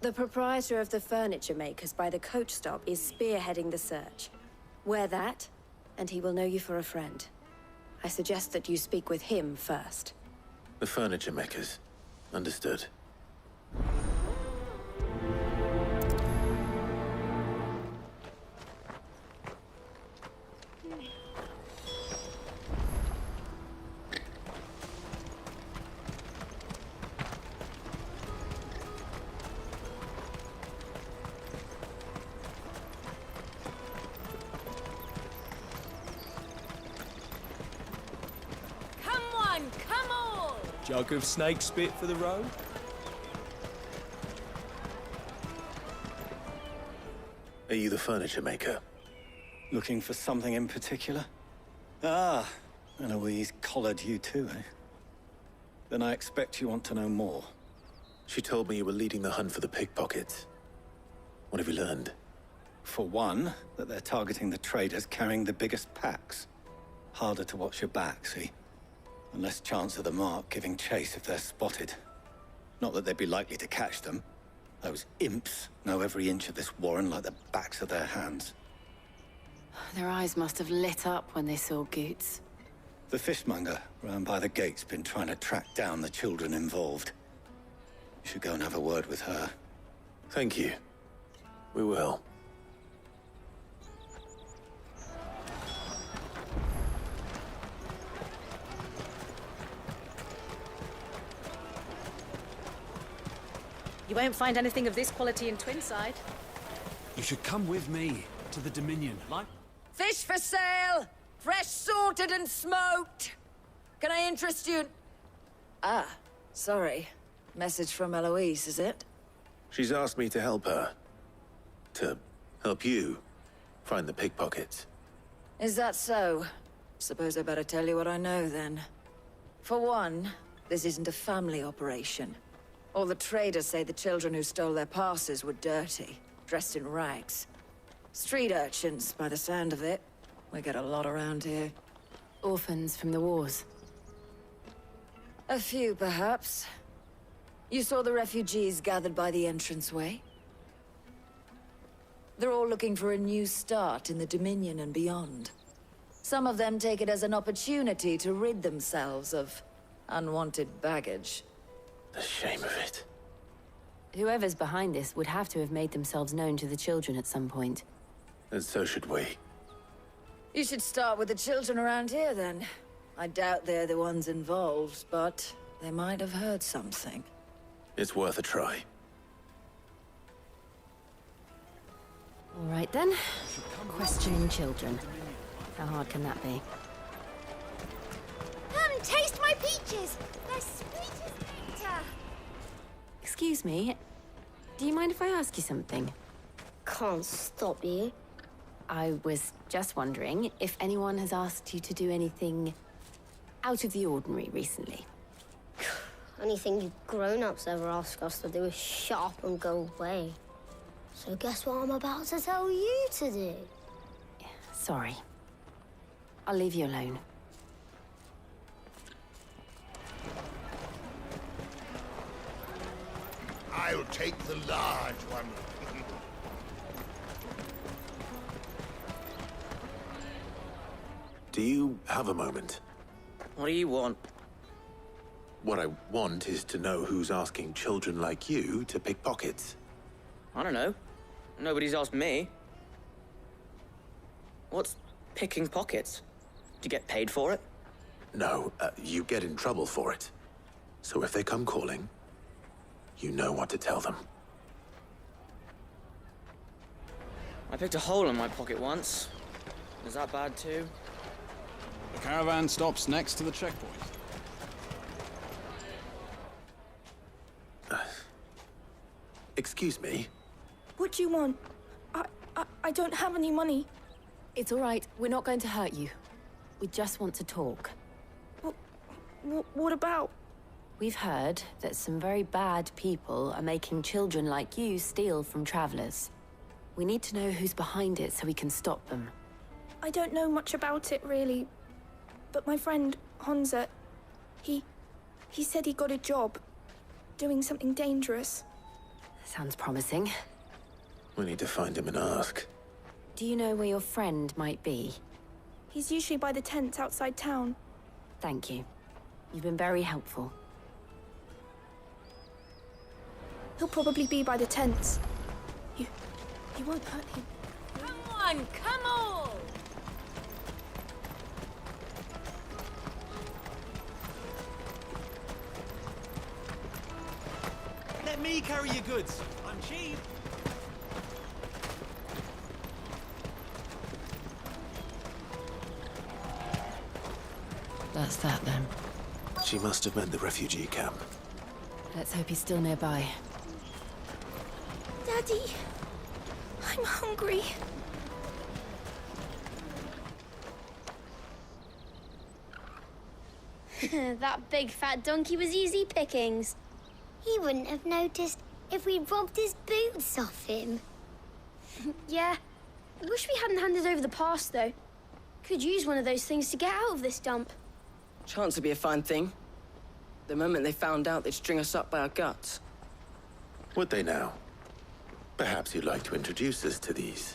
The proprietor of the furniture makers by the coach stop is spearheading the search. Wear that, and he will know you for a friend. I suggest that you speak with him first. The furniture makers. Understood. Jug of snake spit for the road? Are you the furniture maker? Looking for something in particular? Ah, Eloise collared you too, eh? Then I expect you want to know more. She told me you were leading the hunt for the pickpockets. What have you learned? For one, that they're targeting the traders carrying the biggest packs. Harder to watch your back, see? And less chance of the mark giving chase if they're spotted. Not that they'd be likely to catch them. Those imps know every inch of this warren like the backs of their hands. Their eyes must have lit up when they saw Goots. The fishmonger round by the gate's been trying to track down the children involved. You should go and have a word with her. Thank you. We will. You won't find anything of this quality in Twinside. You should come with me to the Dominion. Like? Fish for sale! Fresh salted and smoked! Can I interest you? Ah, sorry. Message from Eloise, is it? She's asked me to help her. To help you find the pickpockets. Is that so? Suppose I better tell you what I know, then. For one, this isn't a family operation. All the traders say the children who stole their passes were dirty, dressed in rags. Street urchins, by the sound of it. We get a lot around here. Orphans from the wars. A few, perhaps. You saw the refugees gathered by the entranceway? They're all looking for a new start in the Dominion and beyond. Some of them take it as an opportunity to rid themselves of unwanted baggage. The shame of it. Whoever's behind this would have to have made themselves known to the children at some point. And so should we. You should start with the children around here, then. I doubt they're the ones involved, but they might have heard something. It's worth a try. All right, then. Questioning children. How hard can that be? Come, taste my peaches! They're sweet as nectar! Excuse me. Do you mind if I ask you something? Can't stop you. I was just wondering if anyone has asked you to do anything out of the ordinary recently. Anything you grown-ups ever ask us to do is shut up and go away. So guess what I'm about to tell you to do? Sorry. I'll leave you alone. I'll take the large one. Do you have a moment? What do you want? What I want is to know who's asking children like you to pick pockets. I don't know. Nobody's asked me. What's picking pockets? Do you get paid for it? No, you get in trouble for it. So if they come calling, you know what to tell them. I picked a hole in my pocket once. Is that bad too? The caravan stops next to the checkpoint. Excuse me? What do you want? I don't have any money. It's all right. We're not going to hurt you. We just want to talk. What about? We've heard that some very bad people are making children like you steal from travelers. We need to know who's behind it so we can stop them. I don't know much about it, really. But my friend, Honza, he said he got a job doing something dangerous. Sounds promising. We need to find him and ask. Do you know where your friend might be? He's usually by the tents outside town. Thank you. You've been very helpful. He'll probably be by the tents. You won't hurt him. Come on, come on! Let me carry your goods. I'm cheap. That's that, then. She must have meant the refugee camp. Let's hope he's still nearby. Daddy, I'm hungry. That big fat donkey was easy pickings. He wouldn't have noticed if we'd robbed his boots off him. Yeah. I wish we hadn't handed over the pass, though. Could use one of those things to get out of this dump. Chance would be a fine thing. The moment they found out, they'd string us up by our guts. Would they now? Perhaps you'd like to introduce us to these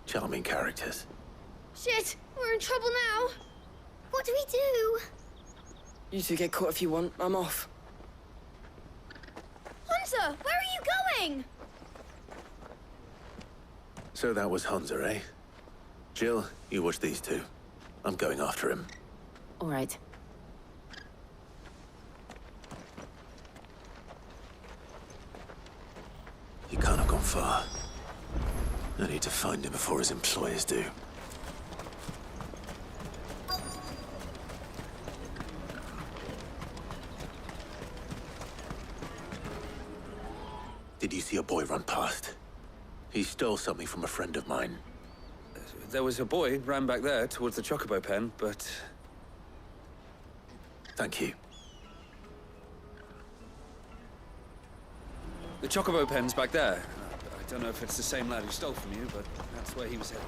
charming characters. Shit, we're in trouble now. What do we do? You two get caught if you want. I'm off. Hunter, where are you going? So that was Hunter, eh? Jill, you watch these two. I'm going after him. All right. far. I need to find him before his employers do. Did you see a boy run past? He stole something from a friend of mine. There was a boy ran back there towards the Chocobo pen, but... Thank you. The Chocobo pen's back there. I don't know if it's the same lad who stole from you, but that's where he was headed.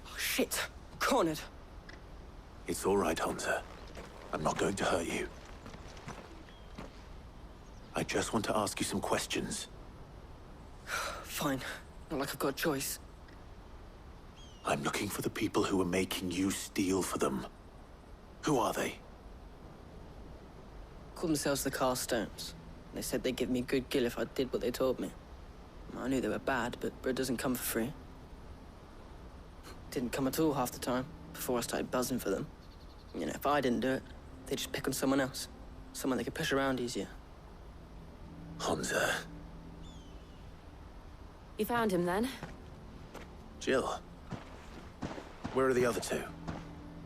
Oh, shit. Cornered. It's all right, Hansa. I'm not going to hurt you. I just want to ask you some questions. Fine. Not like I've got a choice. I'm looking for the people who are making you steal for them. Who are they? Called themselves the Carstones. They said they'd give me good gill if I did what they told me. I knew they were bad, but bread doesn't come for free. Didn't come at all half the time, before I started buzzing for them. You know, if I didn't do it, they'd just pick on someone else. Someone they could push around easier. Hansa. You found him then? Jill. Where are the other two?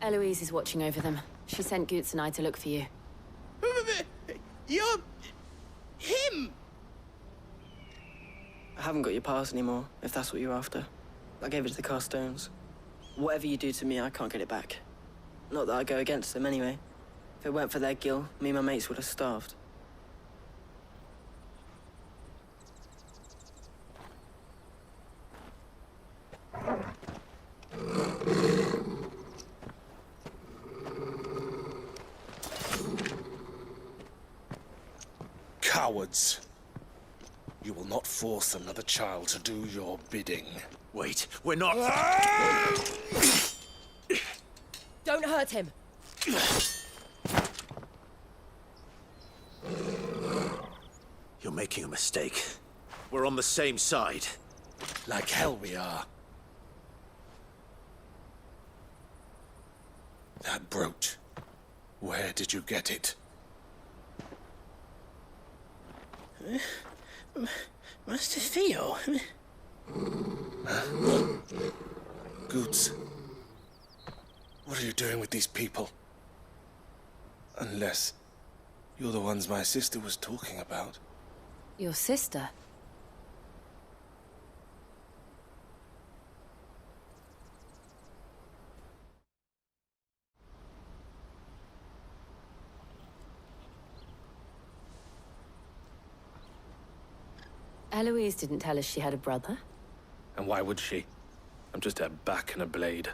Eloise is watching over them. She sent Goots and I to look for you. You're... him! I haven't got your pass anymore, if that's what you're after. I gave it to the Carstones. Whatever you do to me, I can't get it back. Not that I go against them anyway. If it weren't for their gill, me and my mates would have starved. Cowards. You will not force another child to do your bidding. Wait, we're not... Don't hurt him. You're making a mistake. We're on the same side. Like hell we are. That brooch. Where did you get it? Master Theo. Goots. What are you doing with these people? Unless you're the ones my sister was talking about. Your sister? Eloise didn't tell us she had a brother. And why would she? I'm just her back and a blade.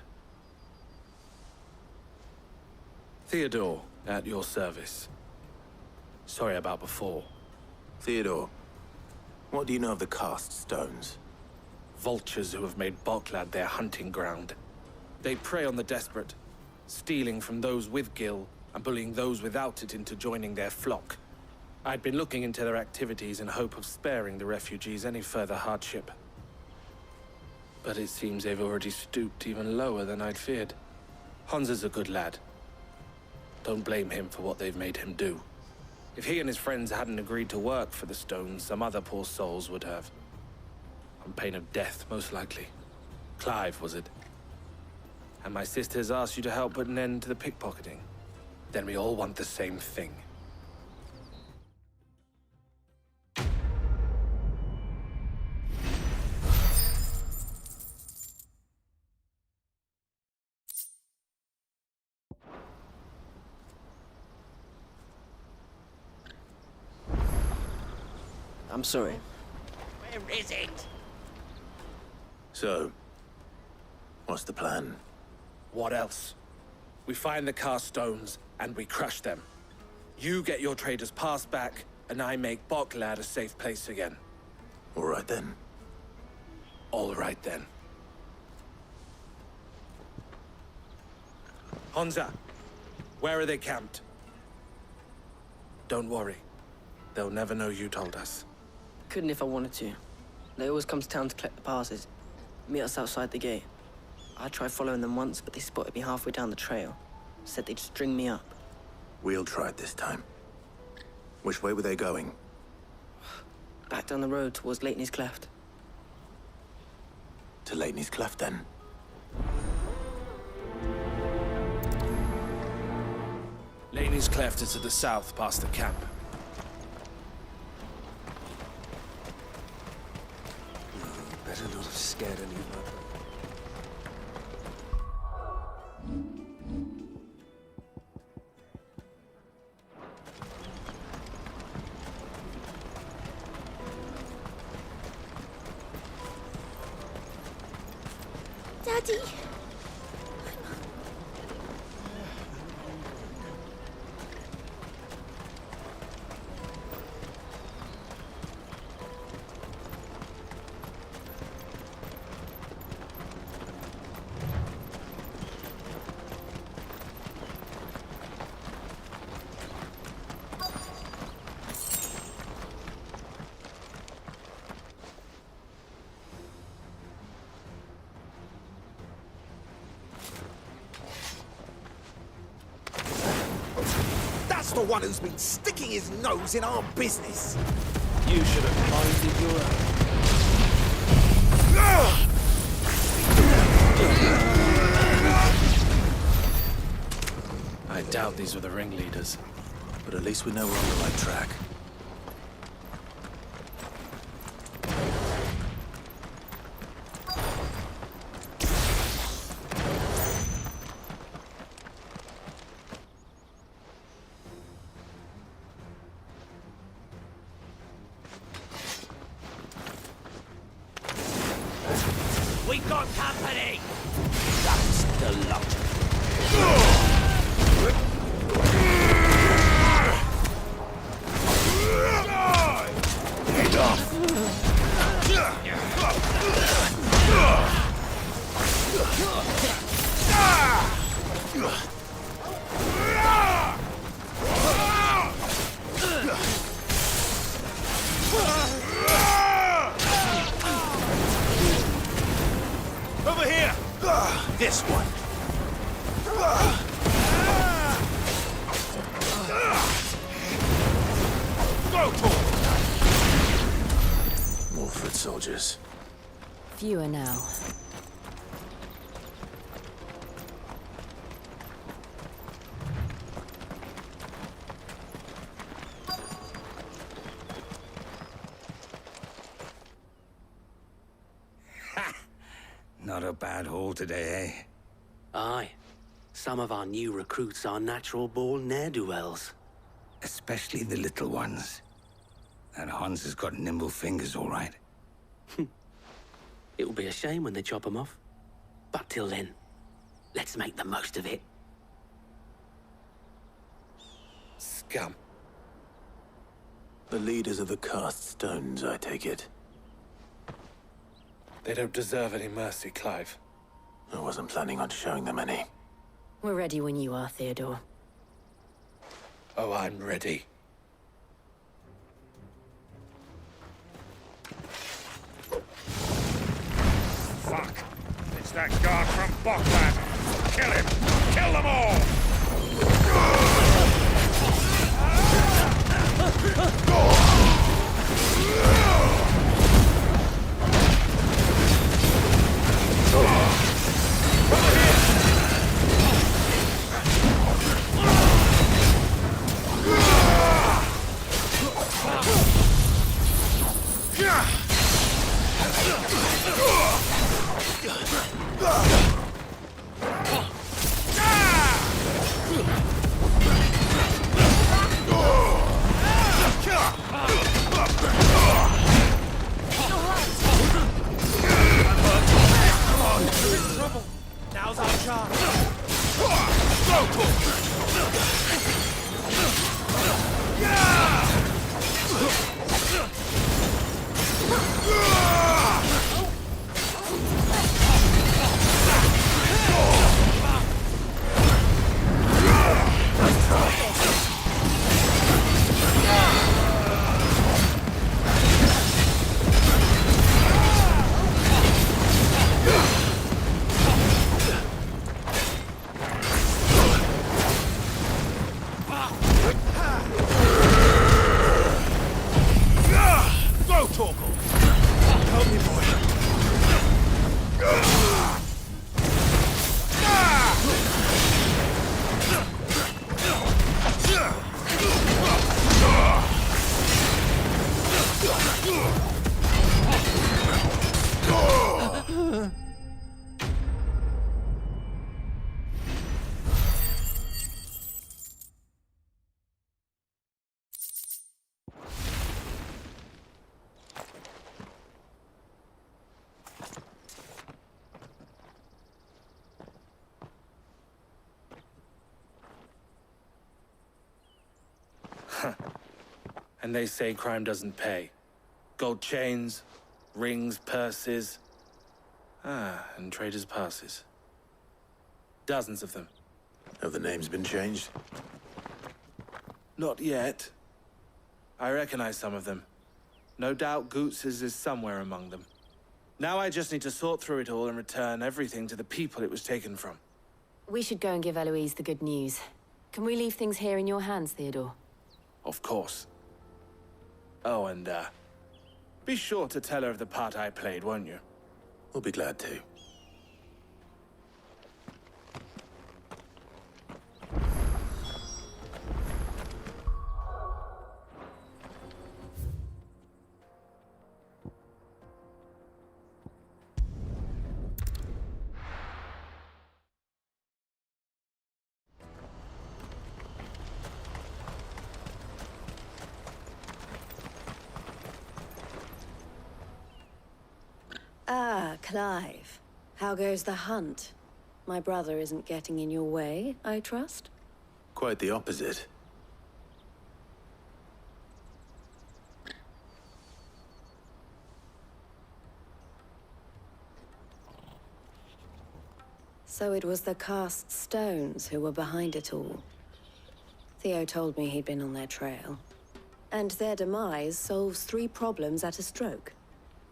Theodore, at your service. Sorry about before. Theodore, what do you know of the Cast Stones? Vultures who have made Boklad their hunting ground. They prey on the desperate, stealing from those with gill and bullying those without it into joining their flock. I'd been looking into their activities in hope of sparing the refugees any further hardship. But it seems they've already stooped even lower than I'd feared. Hansa's a good lad. Don't blame him for what they've made him do. If he and his friends hadn't agreed to work for the Stones, some other poor souls would have. On pain of death, most likely. Clive, was it? And my sisters asked you to help put an end to the pickpocketing. Then we all want the same thing. I'm sorry. Where is it? So, what's the plan? What else? We find the Carstones, and we crush them. You get your trader's pass back, and I make Boklad a safe place again. All right then. All right then. Hansa, where are they camped? Don't worry. They'll never know you told us. Couldn't if I wanted to. They always come to town to collect the passes. Meet us outside the gate. I tried following them once, but they spotted me halfway down the trail. Said they'd string me up. We'll try it this time. Which way were they going? Back down the road towards Leitney's Cleft. To Leitney's Cleft, then. Laney's Cleft is to the south, past the camp. Better not have scared any of my... Daddy! That's the one who's been sticking his nose in our business. You should have minded your own. I doubt these were the ringleaders. But at least we know we're on the right track. We got company! That's the lot. Head off! Over here! This one. Go for it! More foot soldiers. Fewer now. Not a bad haul today, eh? Aye. Some of our new recruits are natural-born ne'er-do-wells. Especially the little ones. That Hans has got nimble fingers, all right. It will be a shame when they chop them off. But till then, let's make the most of it. Scum. The leaders of the cast stones, I take it. They don't deserve any mercy, Clive. I wasn't planning on showing them any. We're ready when you are, Theodore. Oh, I'm ready. Fuck! It's that guard from Bockland! Kill him! Kill them all! And they say crime doesn't pay. Gold chains, rings, purses. And traders' passes. Dozens of them. Have the names been changed? Not yet. I recognize some of them. No doubt Goots's is somewhere among them. Now I just need to sort through it all and return everything to the people it was taken from. We should go and give Eloise the good news. Can we leave things here in your hands, Theodore? Of course. Oh, and, be sure to tell her of the part I played, won't you? We'll be glad to. Ah, Clive. How goes the hunt? My brother isn't getting in your way, I trust? Quite the opposite. So it was the cast stones who were behind it all. Theo told me he'd been on their trail. And their demise solves 3 problems at a stroke.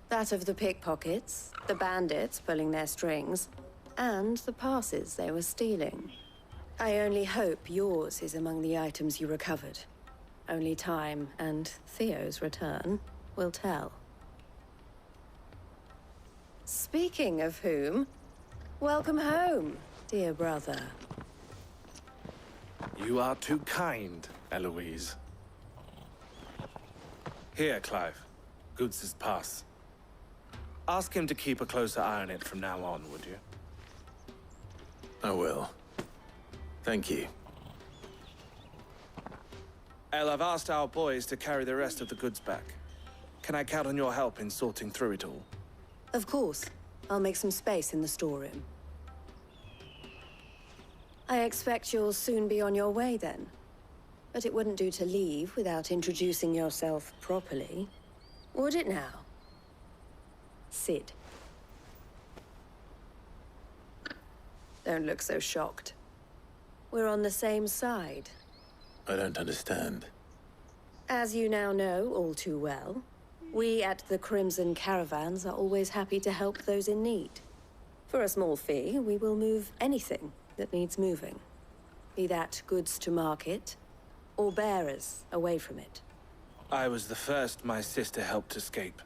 That of the pickpockets, the bandits pulling their strings, and the passes they were stealing. I only hope yours is among the items you recovered. Only time and Theo's return will tell. Speaking of whom, welcome home, dear brother. You are too kind, Eloise. Here, Clive. Goots's pass. Ask him to keep a closer eye on it from now on, would you? I will. Thank you. El, I've asked our boys to carry the rest of the goods back. Can I count on your help in sorting through it all? Of course. I'll make some space in the storeroom. I expect you'll soon be on your way then. But it wouldn't do to leave without introducing yourself properly. Would it now? Sid. Don't look so shocked. We're on the same side. I don't understand. As you now know all too well, we at the Crimson Caravans are always happy to help those in need. For a small fee, we will move anything that needs moving. Be that goods to market, or bearers away from it. I was the first my sister helped escape.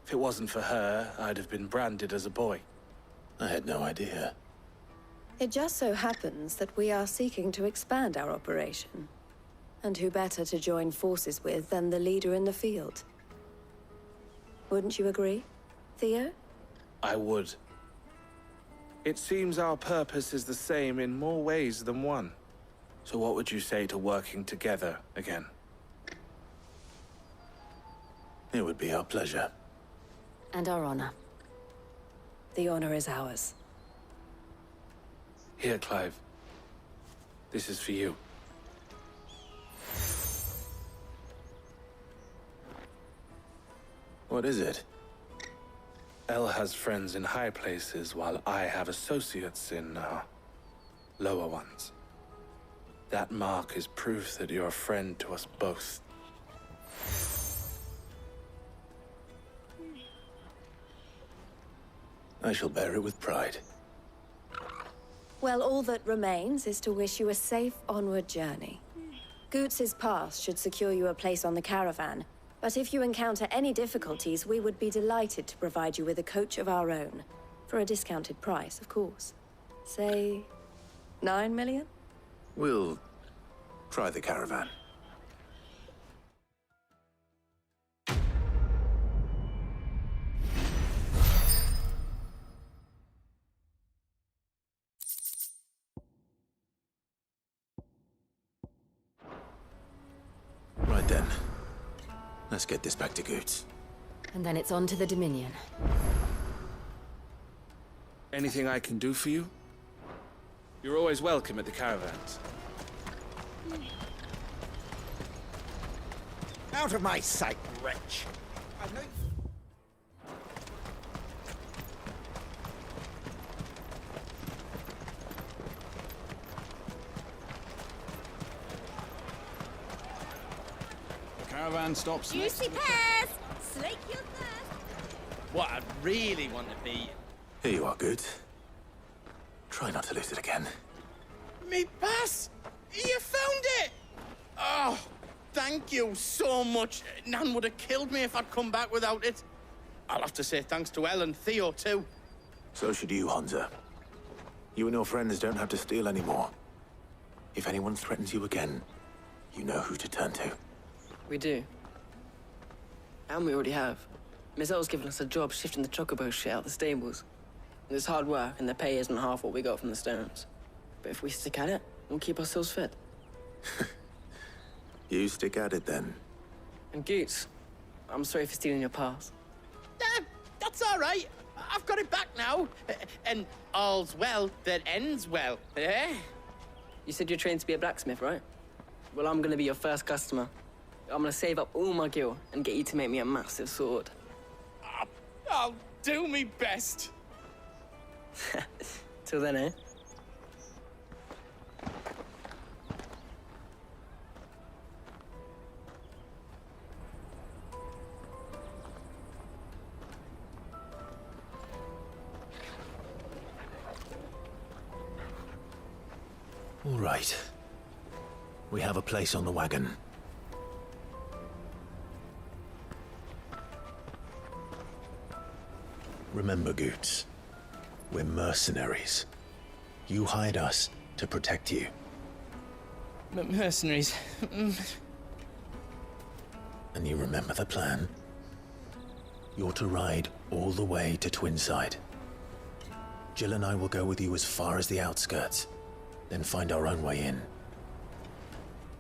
If it wasn't for her, I'd have been branded as a boy. I had no idea. It just so happens that we are seeking to expand our operation. And who better to join forces with than the leader in the field? Wouldn't you agree, Theo? I would. It seems our purpose is the same in more ways than one. So what would you say to working together again? It would be our pleasure. And our honor. The honor is ours. Here, Clive. This is for you. What is it? El has friends in high places, while I have associates in, lower ones. That mark is proof that you're a friend to us both. I shall bear it with pride. Well, all that remains is to wish you a safe onward journey. Goots's pass should secure you a place on the caravan, but if you encounter any difficulties, we would be delighted to provide you with a coach of our own. For a discounted price, of course. Say, 9 million? We'll try the caravan. Right then. Let's get this back to Goots. And then it's on to the Dominion. Anything I can do for you? You're always welcome at the caravans. Out of my sight, wretch! I've no... The caravan stops next Juicy to the... pears! Slake your thirst! What I really want to be... Here you are, Goods. Try not to lose it again. Me pass! You found it! Oh, thank you so much. Nan would have killed me if I'd come back without it. I'll have to say thanks to Elle and Theo, too. So should you, Hansa. You and your friends don't have to steal anymore. If anyone threatens you again, you know who to turn to. We do. And we already have. Miss Elle's given us a job shifting the chocobo shit out the stables. It's hard work, and the pay isn't half what we got from the Stones. But if we stick at it, we'll keep ourselves fit. You stick at it, then. And Goots, I'm sorry for stealing your pass. That's all right. I've got it back now. And all's well that ends well, eh? You said you're trained to be a blacksmith, right? Well, I'm gonna be your first customer. I'm gonna save up all my gil and get you to make me a massive sword. I'll do me best. Till then, eh? All right. We have a place on the wagon. Remember, Goots, we're mercenaries. You hired us to protect you. Mercenaries. And you remember the plan? You're to ride all the way to Twinside. Jill and I will go with you as far as the outskirts, then find our own way in.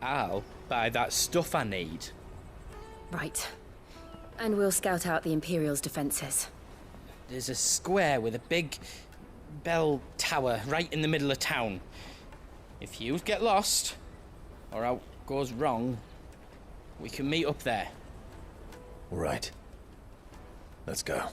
I'll buy that stuff I need. Right. And we'll scout out the Imperial's defenses. There's a square with a big bell tower right in the middle of town. If you get lost, or out goes wrong, we can meet up there. All right. Let's go.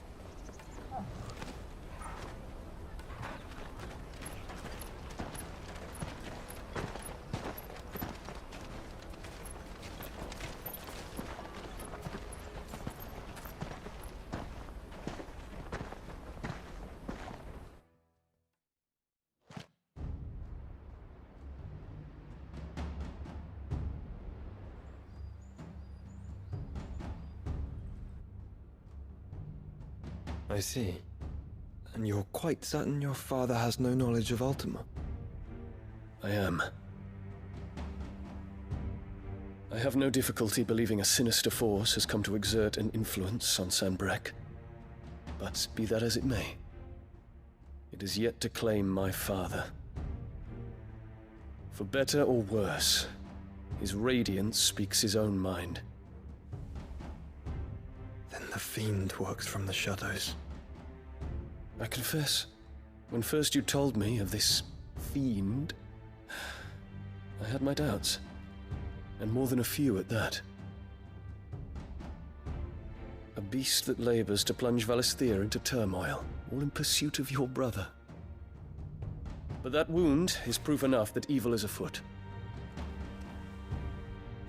I see. And you're quite certain your father has no knowledge of Ultima? I am. I have no difficulty believing a sinister force has come to exert an influence on Sanbreque. But be that as it may, it is yet to claim my father. For better or worse, his radiance speaks his own mind. Then the Fiend works from the shadows. I confess, when first you told me of this Fiend, I had my doubts. And more than a few at that. A beast that labors to plunge Valisthea into turmoil, all in pursuit of your brother. But that wound is proof enough that evil is afoot.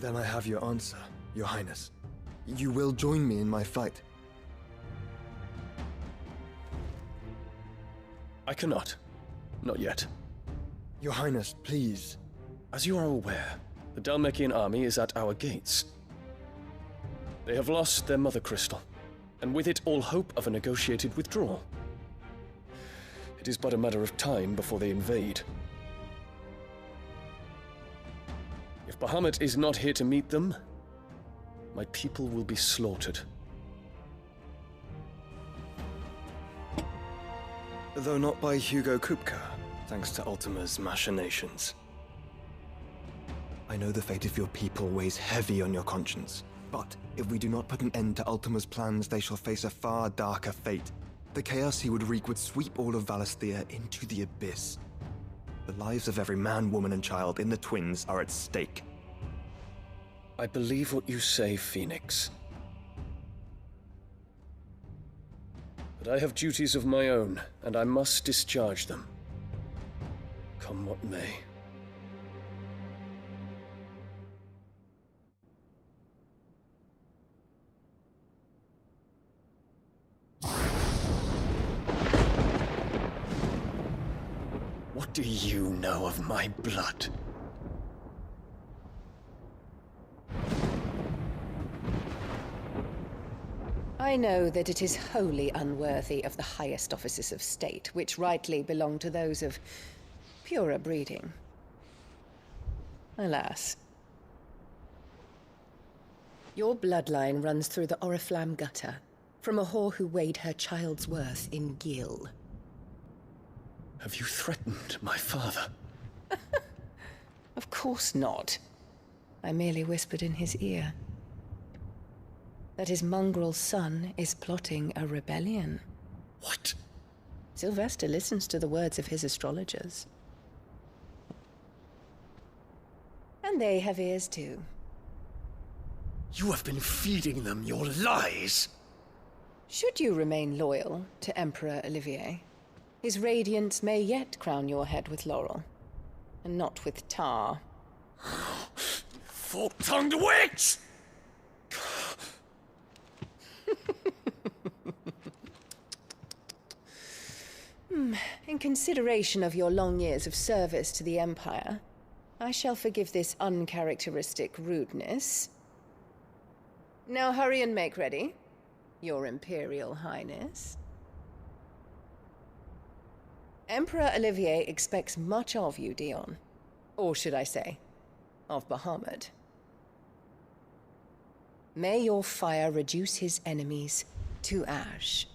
Then I have your answer, Your Highness. You will join me in my fight. I cannot. Not yet. Your Highness, please. As you are aware, the Dhalmekian army is at our gates. They have lost their mother crystal, and with it all hope of a negotiated withdrawal. It is but a matter of time before they invade. If Bahamut is not here to meet them, my people will be slaughtered. Though not by Hugo Kupka, thanks to Ultima's machinations. I know the fate of your people weighs heavy on your conscience, but if we do not put an end to Ultima's plans, they shall face a far darker fate. The chaos he would wreak would sweep all of Valisthea into the abyss. The lives of every man, woman, and child in the Twins are at stake. I believe what you say, Phoenix. But I have duties of my own, and I must discharge them. Come what may. What do you know of my blood? I know that it is wholly unworthy of the highest offices of state, which rightly belong to those of purer breeding. Alas. Your bloodline runs through the Oriflamme gutter, from a whore who weighed her child's worth in gil. Have you threatened my father? Of course not. I merely whispered in his ear that his mongrel son is plotting a rebellion. What? Sylvester listens to the words of his astrologers. And they have ears too. You have been feeding them your lies! Should you remain loyal to Emperor Olivier, his radiance may yet crown your head with laurel, and not with tar. Fork-tongued witch! In consideration of your long years of service to the Empire, I shall forgive this uncharacteristic rudeness. Now hurry and make ready, Your Imperial Highness. Emperor Olivier expects much of you, Dion. Or should I say, of Bahamut. May your fire reduce his enemies to ash,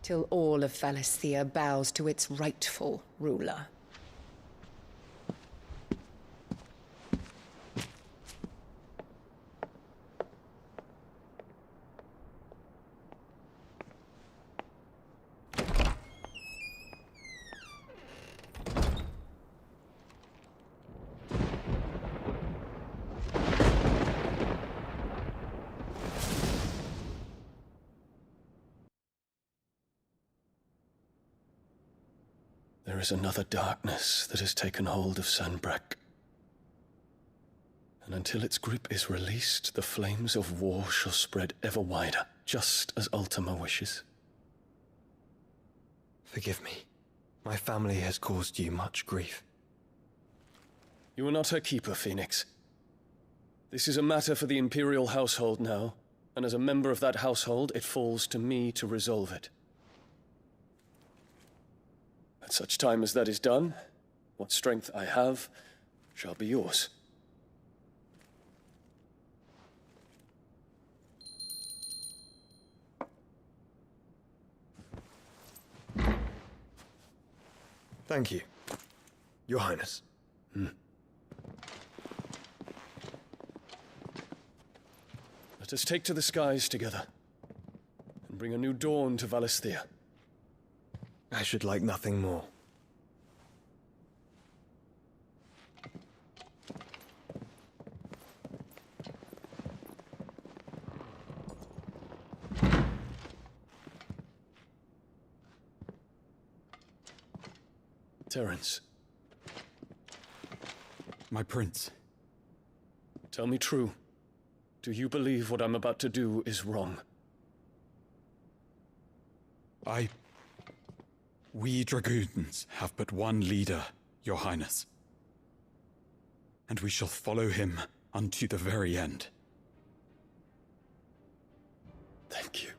till all of Valisthea bows to its rightful ruler. There is another darkness that has taken hold of Sanbreque. And until its grip is released, the flames of war shall spread ever wider, just as Ultima wishes. Forgive me. My family has caused you much grief. You are not her keeper, Phoenix. This is a matter for the Imperial household now, and as a member of that household, it falls to me to resolve it. At such time as that is done, what strength I have shall be yours. Thank you, Your Highness. Let us take to the skies together, and bring a new dawn to Valisthea. I should like nothing more. Terence. My prince. Tell me true. Do you believe what I'm about to do is wrong? We dragoons have but one leader, Your Highness. And we shall follow him unto the very end. Thank you.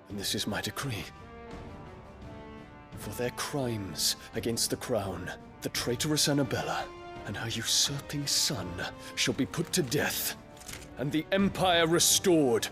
And this is my decree. For their crimes against the crown, the traitorous Annabella and her usurping son shall be put to death, and the Empire restored.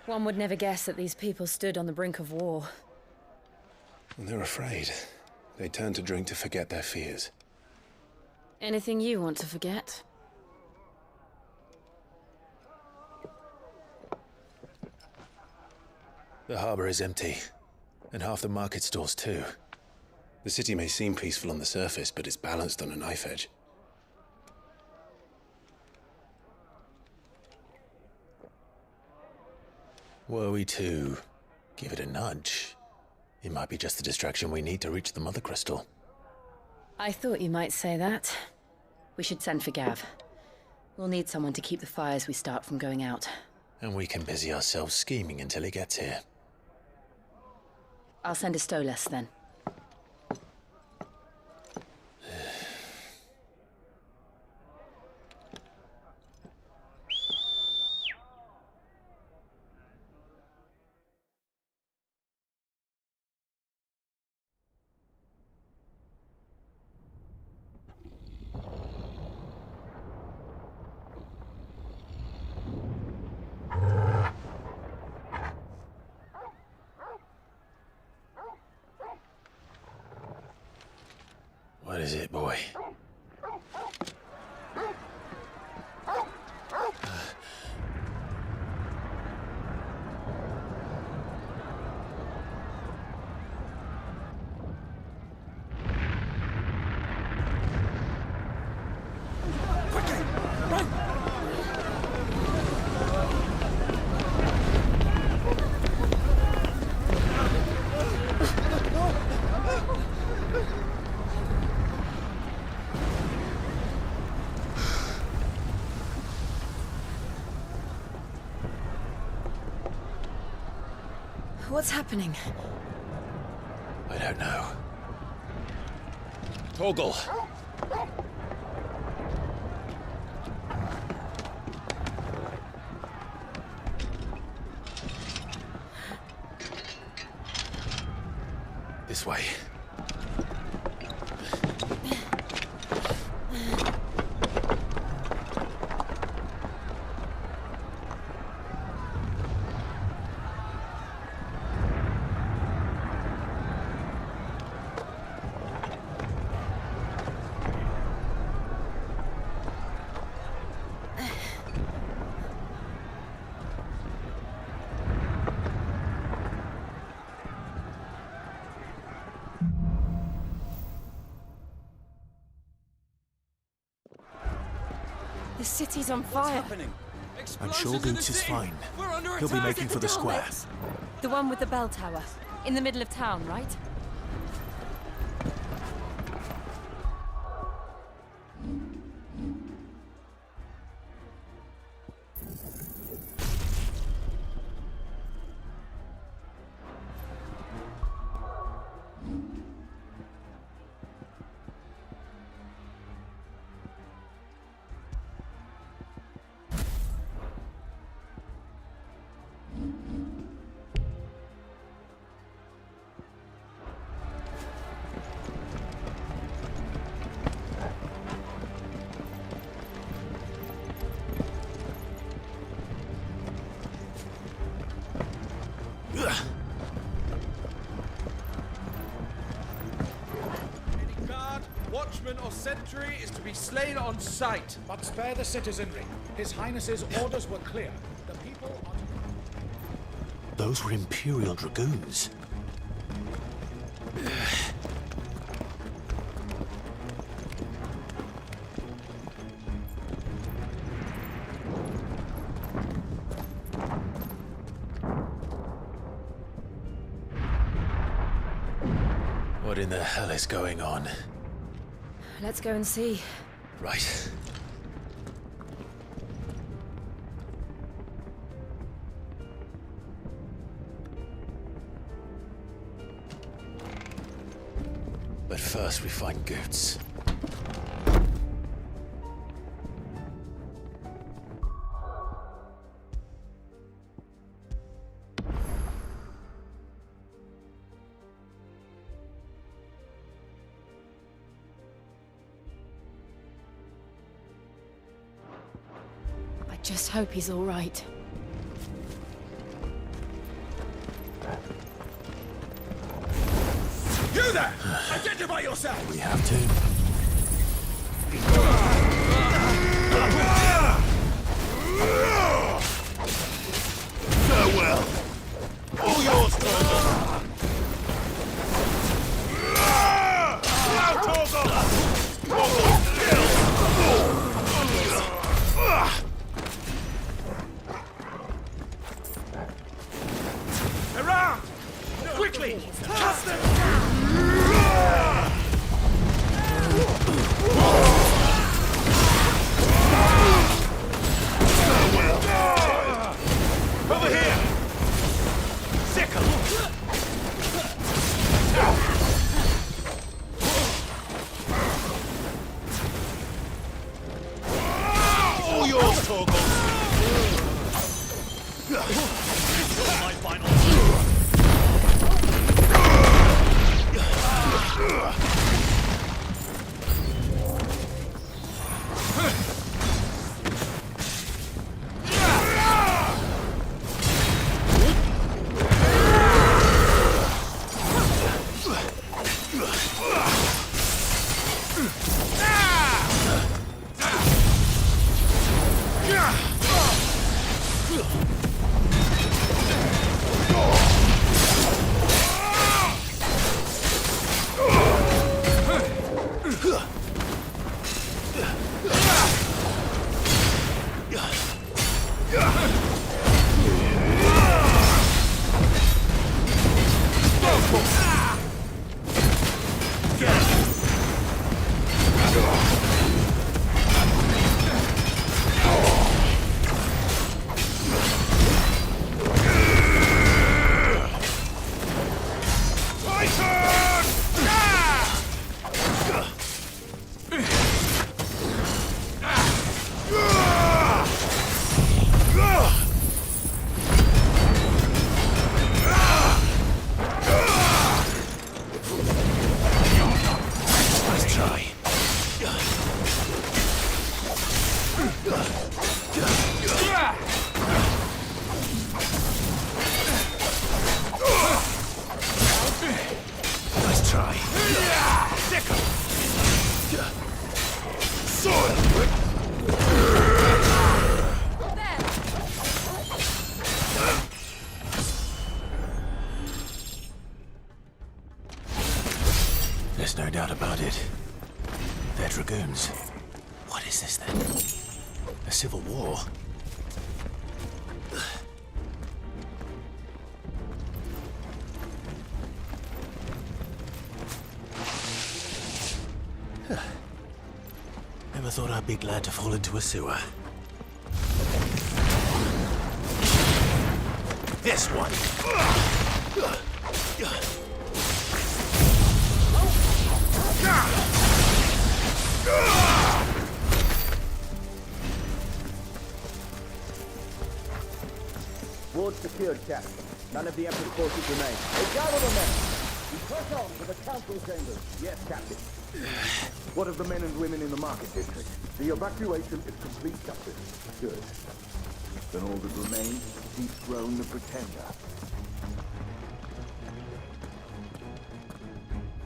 One would never guess that these people stood on the brink of war. And they're afraid. They turn to drink to forget their fears. Anything you want to forget? The harbor is empty, and half the market stalls too. The city may seem peaceful on the surface, but it's balanced on a knife edge. Were we to give it a nudge, it might be just the distraction we need to reach the Mother Crystal. I thought you might say that. We should send for Gav. We'll need someone to keep the fires we start from going out. And we can busy ourselves scheming until he gets here. I'll send a Stolas then. What is it, boy? What's happening? I don't know. Torgal! This way. The city's on fire. I'm sure Goots is fine. He'll be making for the square. The one with the bell tower. In the middle of town, right? Any guard, watchman, or sentry is to be slain on sight. But spare the citizenry. His Highness's orders were clear. The people are to... Those were Imperial Dragoons. What in the hell is going on? Let's go and see. Right. But first we find Goots. I just hope he's all right. You there! Identify yourself! We have to. Farewell! All yours, Torgal! Now, Torgal! Torgal, around! Quickly! Cast them! Over here! Sickle! All yours, Torgal! My final There's no doubt about it. They're dragoons. What is this then? A civil war? Never thought I'd be glad to fall into a sewer. This one! Ward secured, Captain. None of the Emperor's forces remain. Hey, gather the men! We press on to the council chambers. Yes, Captain. What of the men and women in the market district? The evacuation is complete, Captain. Good. Then all that remains is to dethrone the Pretender.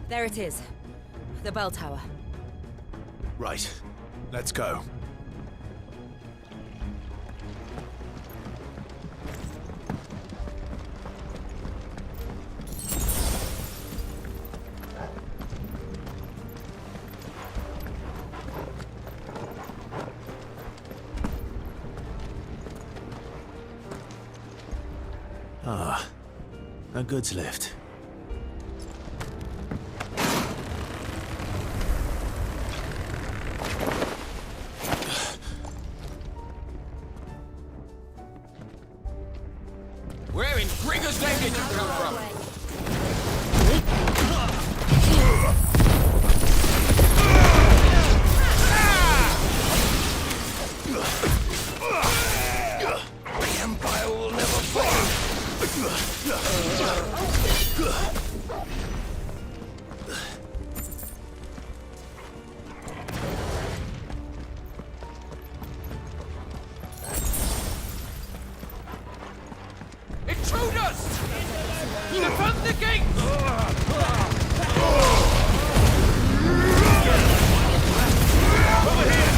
There it is. The bell tower. Right. Let's go. Ah, a goods lift. Where in Gringer's name did you come from? The Empire will never fall. Intruders! Defend the gate! Over here!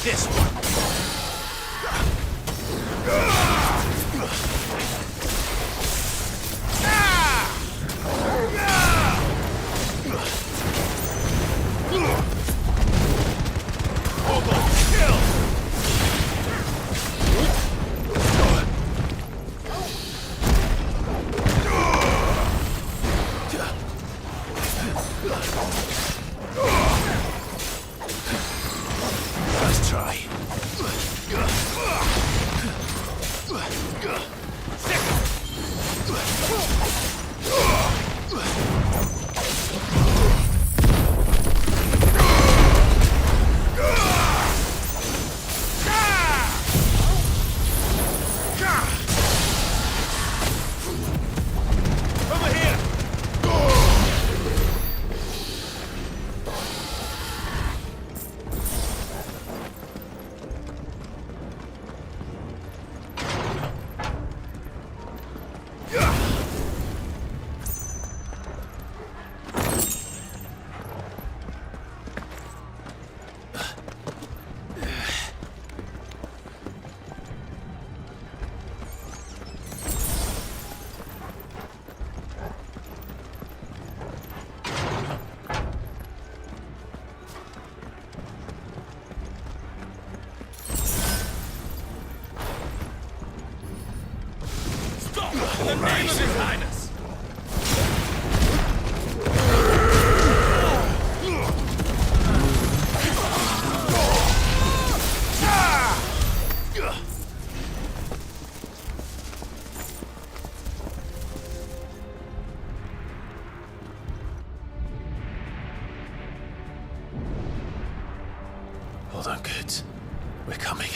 This one. Let's try. Over here! In the name of His Highness! Hold on, kids. We're coming.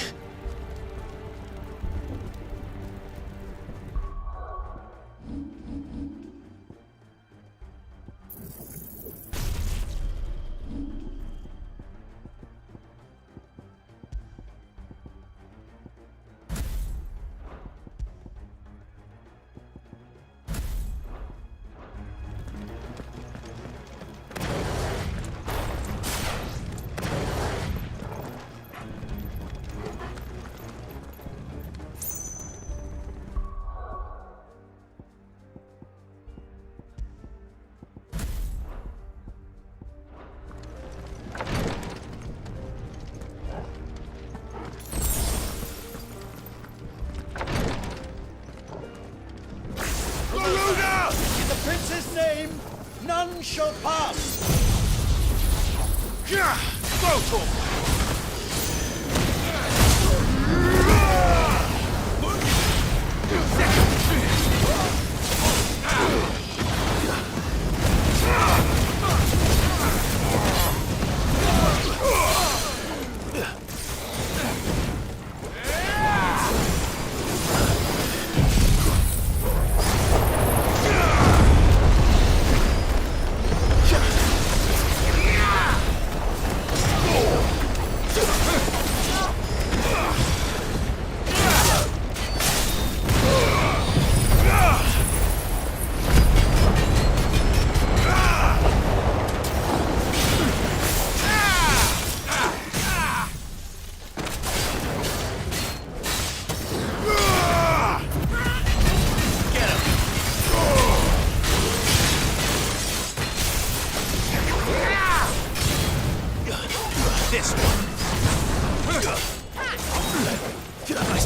In the prince's name, none shall pass.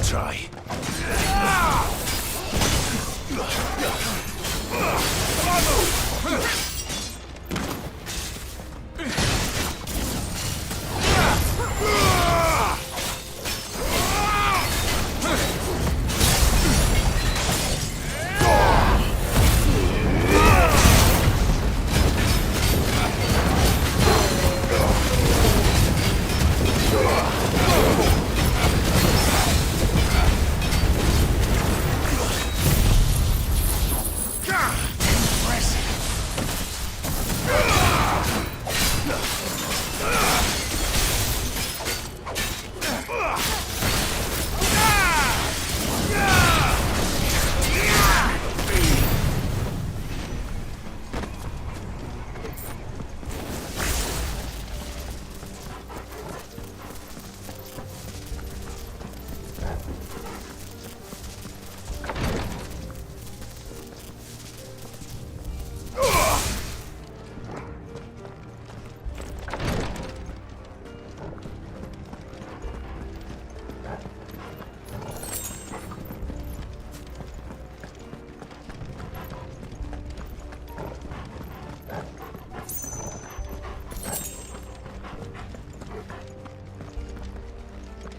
Nice try.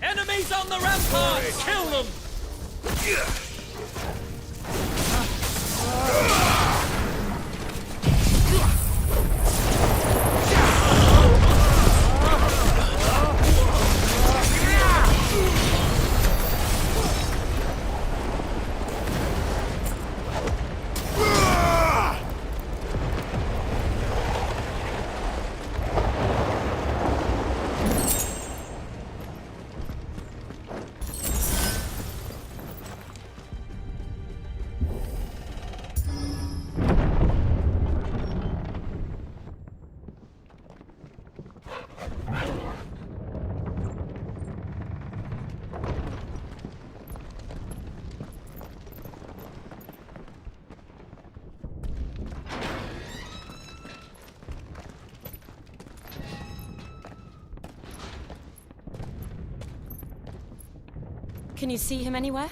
Enemies on the ramparts! Kill them! Can you see him anywhere?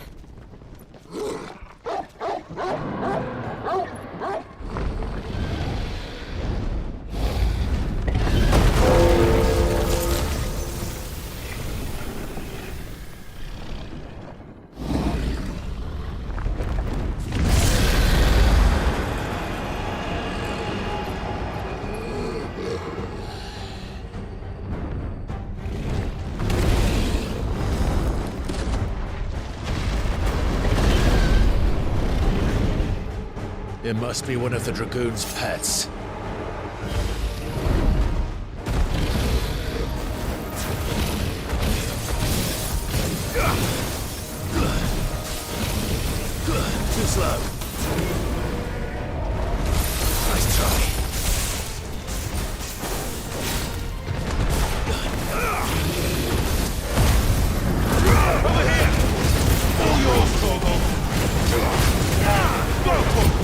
It must be one of the Dragoon's pets. Too slow. Nice try. Over here! All yours, Torgal! Go, Torgal!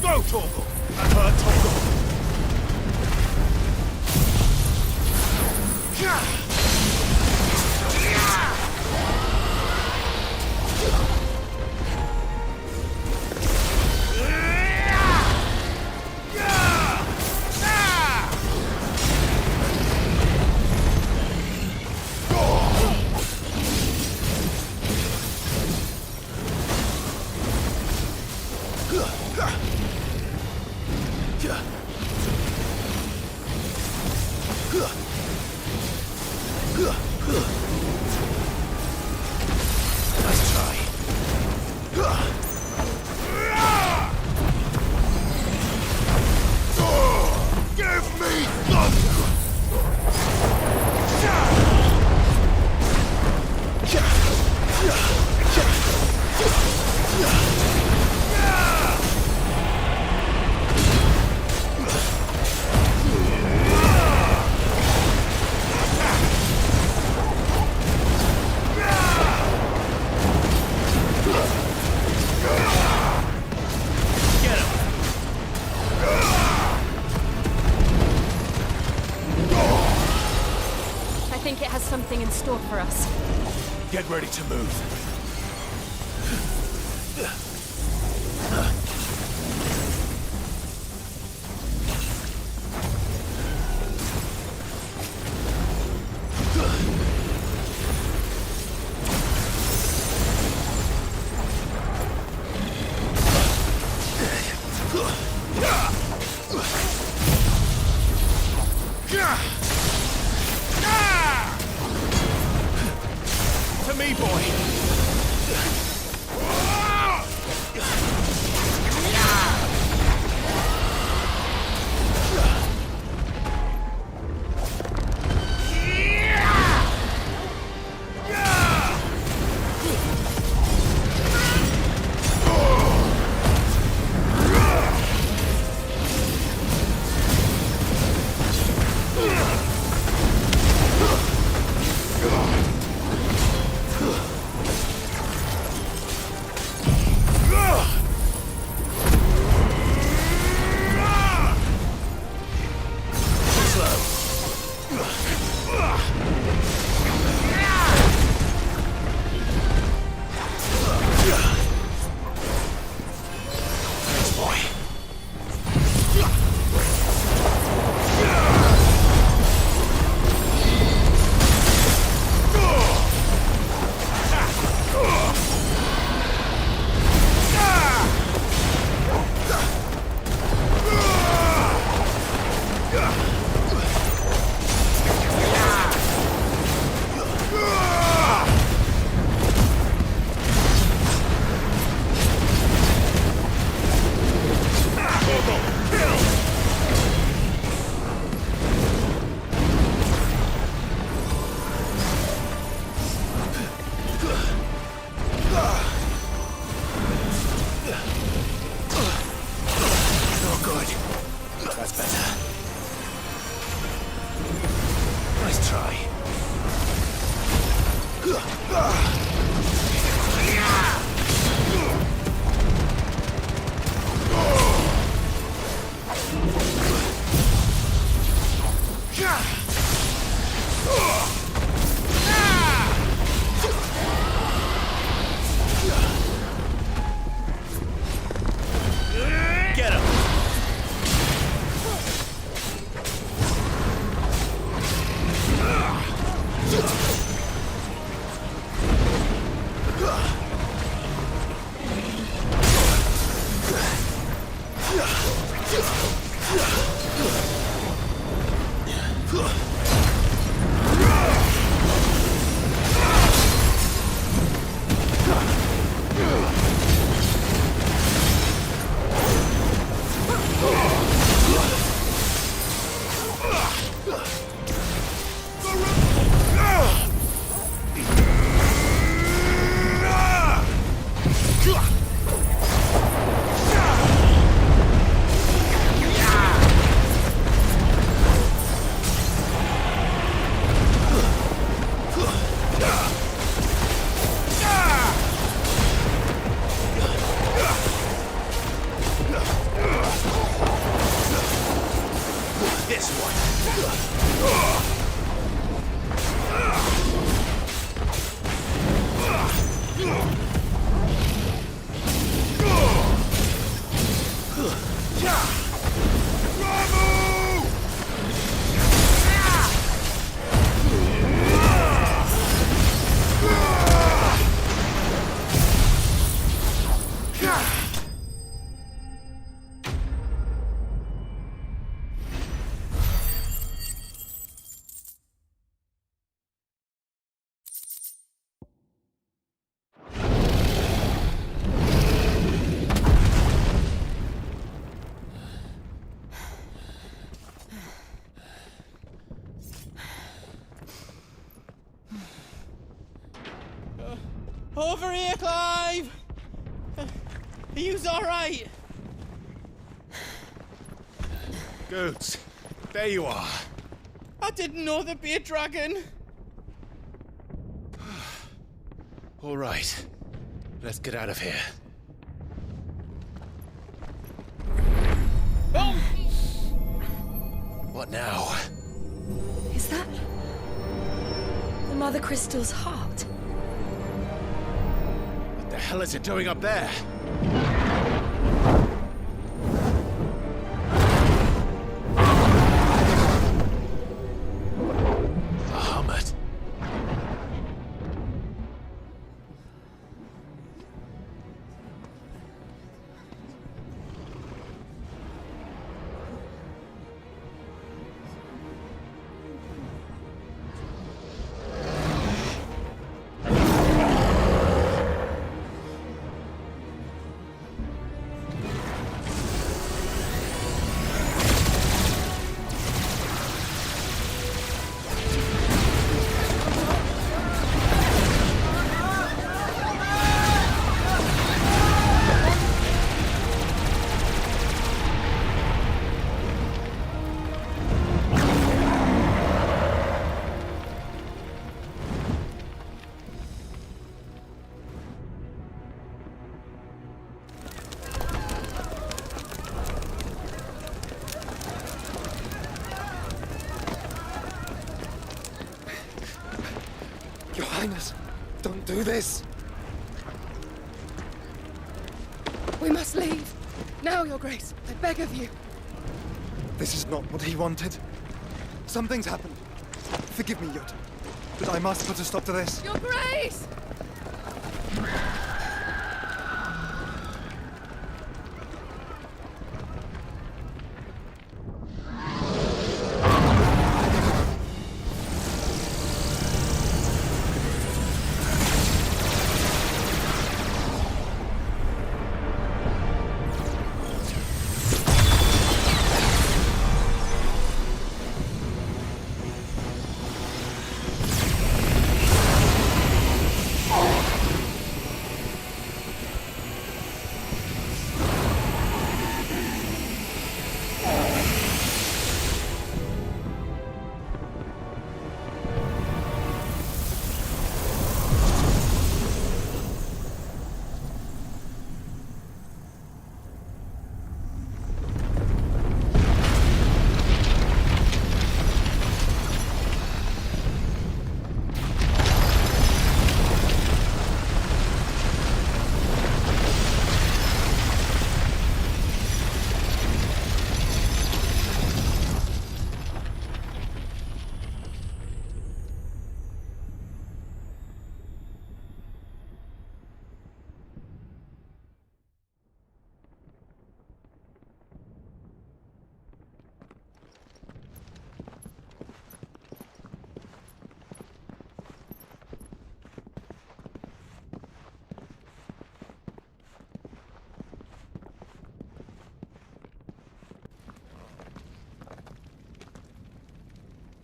Go, Torgal! That hurt, Torgal! in store for us. Get ready to move. To me, boy! Over here, Clive! Are you alright? Goats, there you are. I didn't know there'd be a dragon. All right, let's get out of here. Oh! What now? Is that the Mother Crystal's heart. What the hell is it doing up there? Bahamut. Your Highness, don't do this! We must leave. Now, Your Grace. I beg of you. This is not what he wanted. Something's happened. Forgive me, Yut, but I must put a stop to this. Your Grace!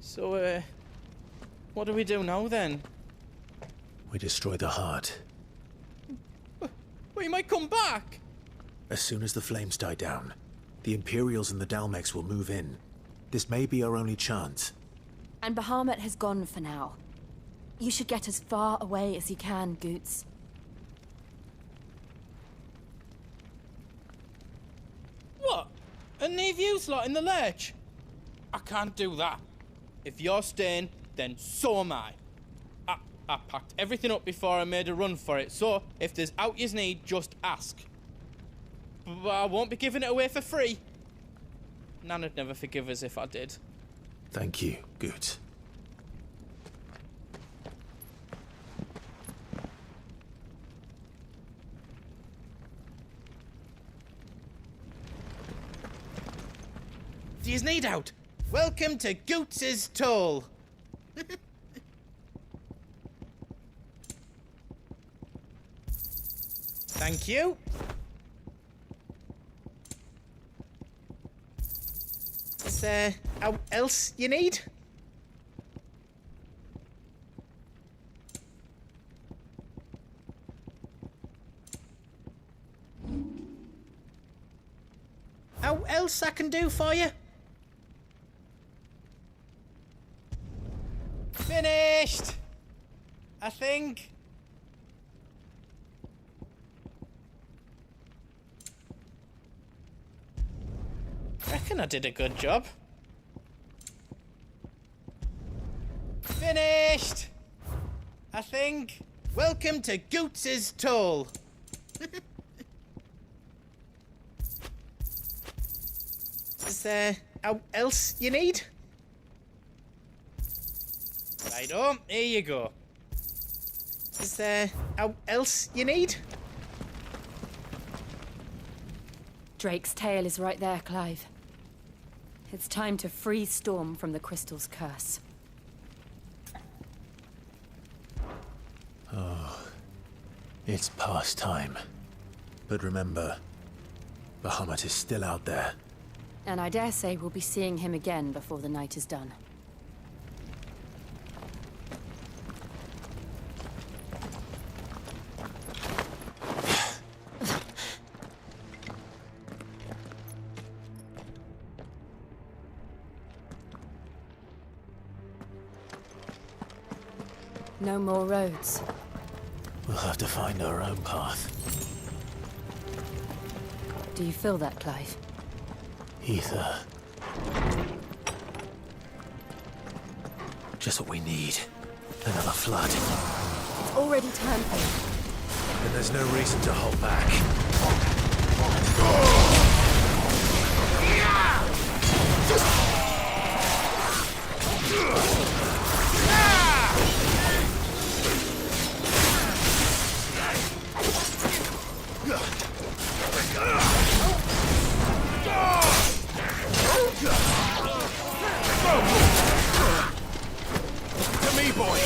So, what do we do now then? We destroy the heart. We might come back! As soon as the flames die down, the Imperials and the Dalmex will move in. This may be our only chance. And Bahamut has gone for now. You should get as far away as you can, Goots. What? And leave you lot in the lurch? I can't do that. If you're staying, then so am I. I packed everything up before I made a run for it, so if there's out you need, just ask. But I won't be giving it away for free. Nana'd never forgive us if I did. Thank you, Goots. Do you need out? Welcome to Goots's Toll. Thank you. Is there out else you need? Out else I can do for you? Finished! I think. Reckon I did a good job. Finished! Morning! Welcome to Goots's Toll. Is there else you need? Righto, here you go. Is there else you need? Drake's tail is right there, Clive. It's time to free Storm from the Crystal's curse. Oh, it's past time. But remember, Bahamut is still out there. And I dare say we'll be seeing him again before the night is done. No more roads. We'll have to find our own path. Do you feel that, Clive? Ether. Just what we need. Another flood. It's already turned pale. And there's no reason to hold back. To me, boy!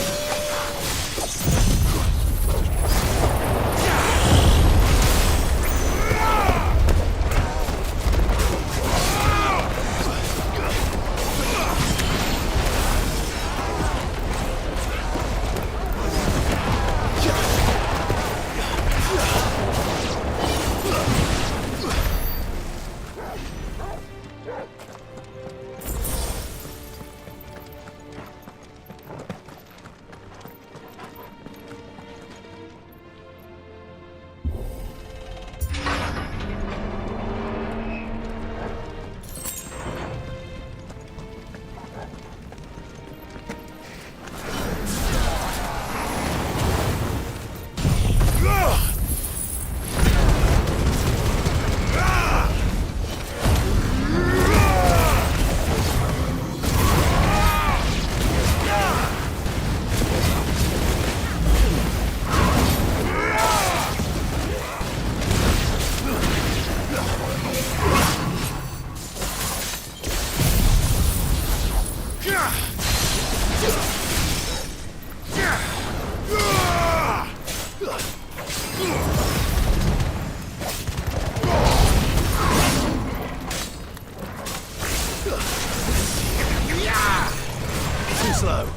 Too slow.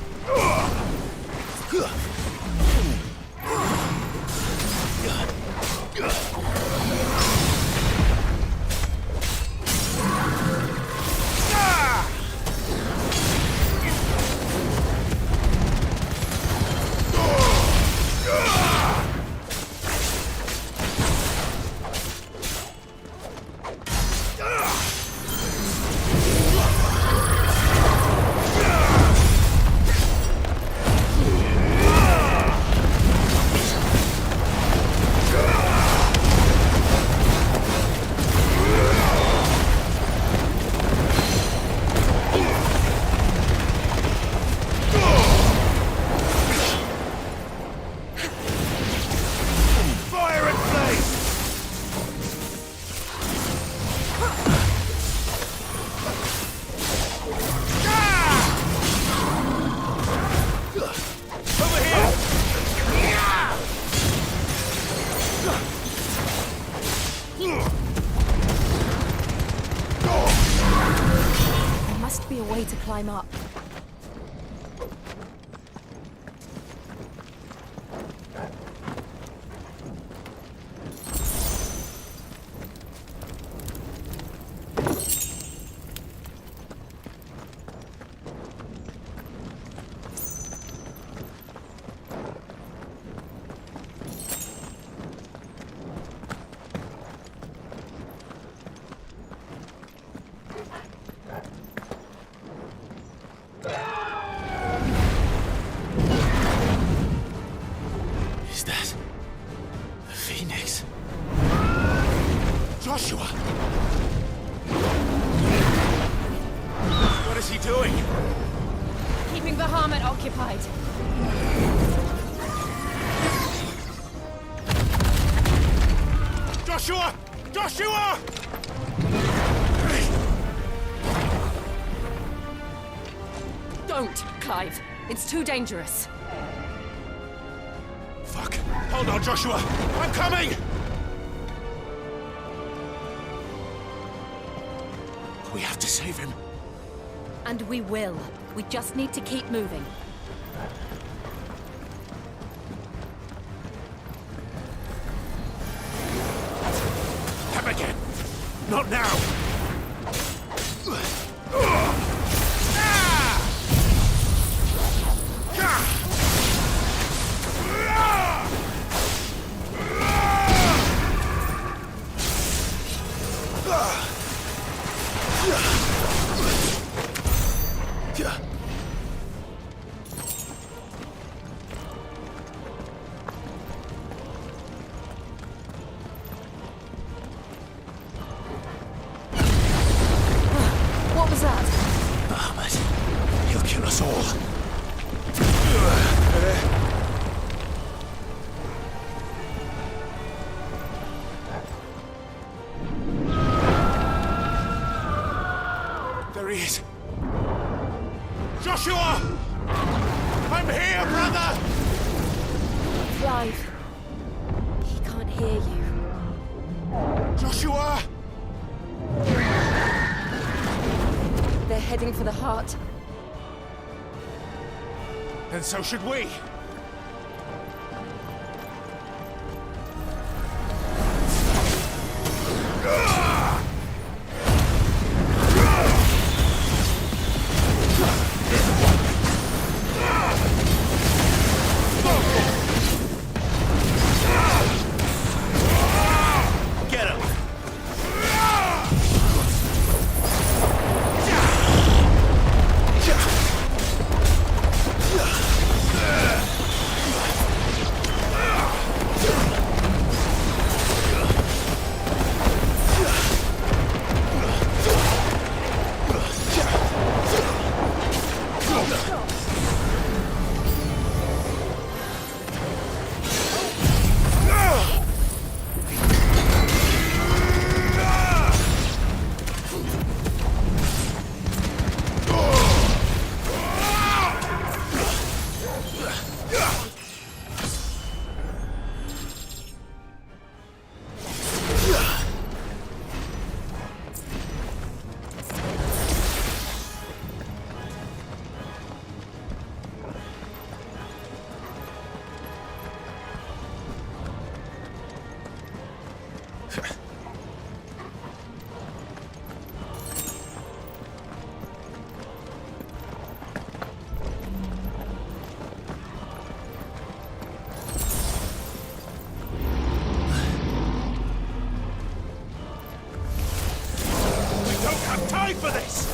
There must be a way to climb up. Joshua! What is he doing? Keeping Bahamut occupied. Joshua! Joshua! Don't, Clive. It's too dangerous. Fuck. Hold on, Joshua. I'm coming! We have to save him. And we will. We just need to keep moving. Come again. Not now. What was that? Bahamut. He'll kill us all. There he is. Joshua! I'm here, brother! Clive. He can't hear you. Joshua! They're heading for the heart. And so should we. Get him! Time for this!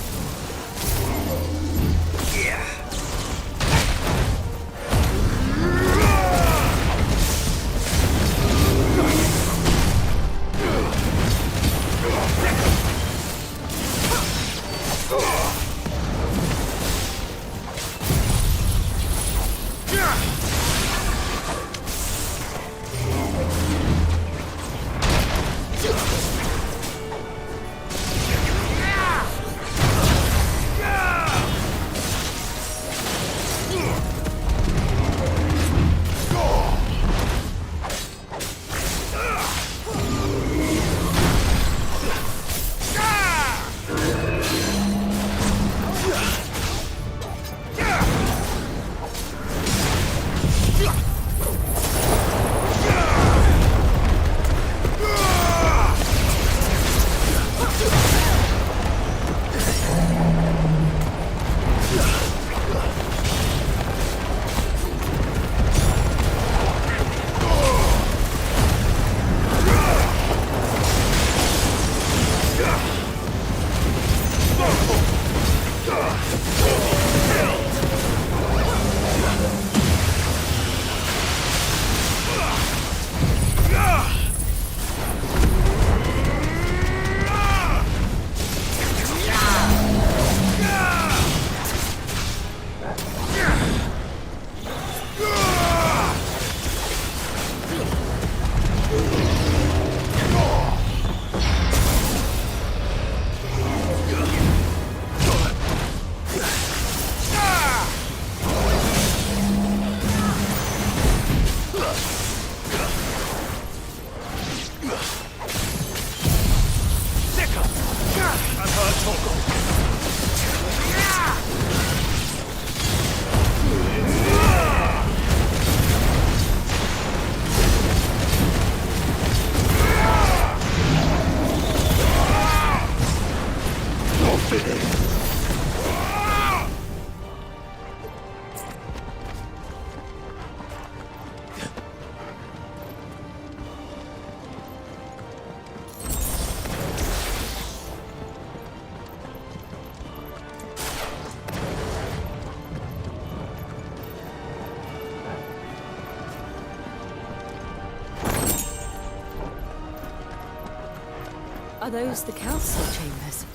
Are those the council chambers?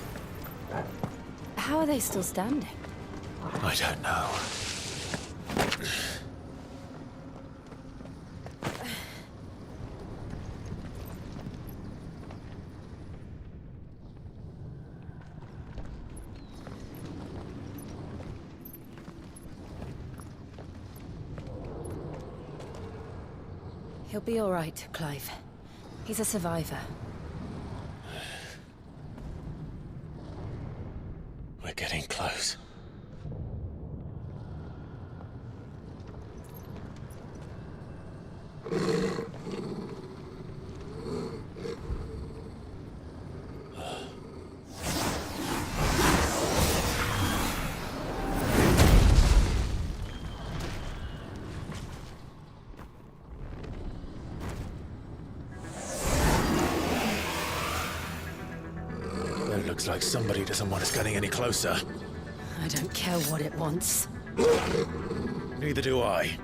How are they still standing? I don't know. He'll be all right, Clive. He's a survivor. We're getting close. It looks like somebody doesn't want us getting any closer. I don't care what it wants. Neither do I.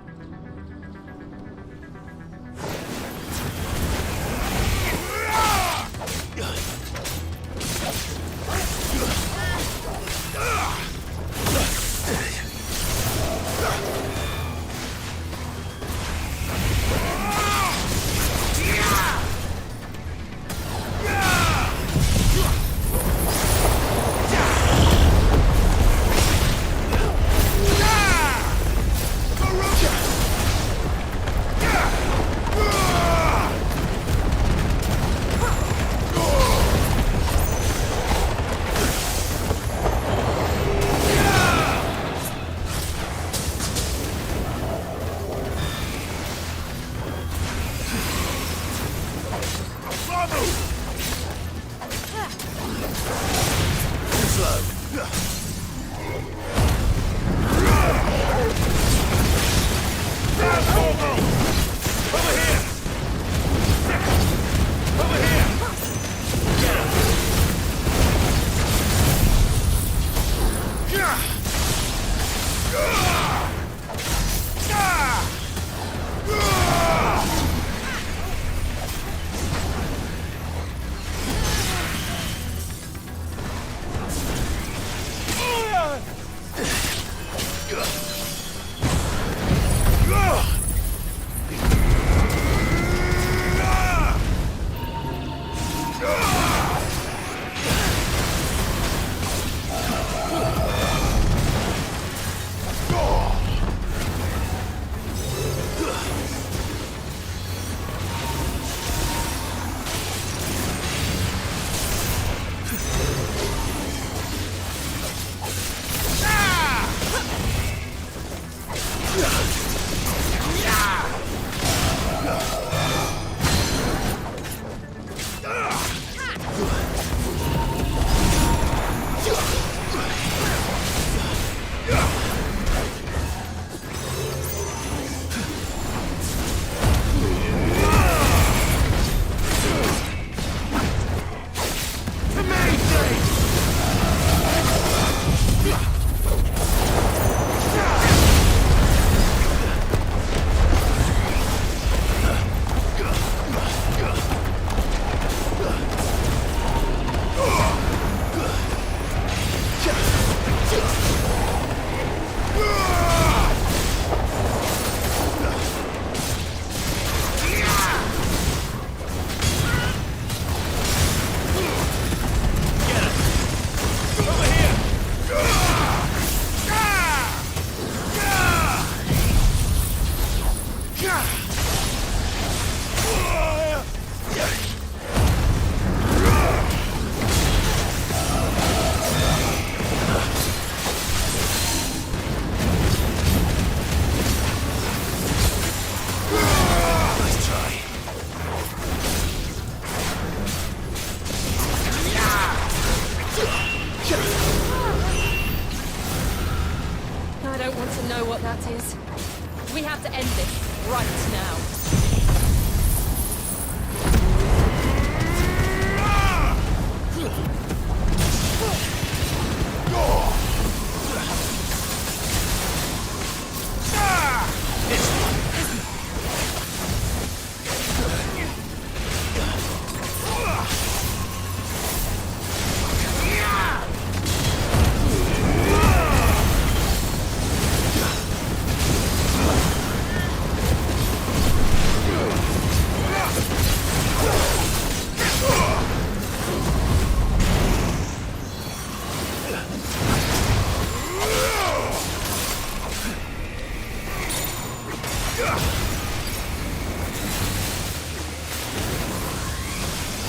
We have to end this right now.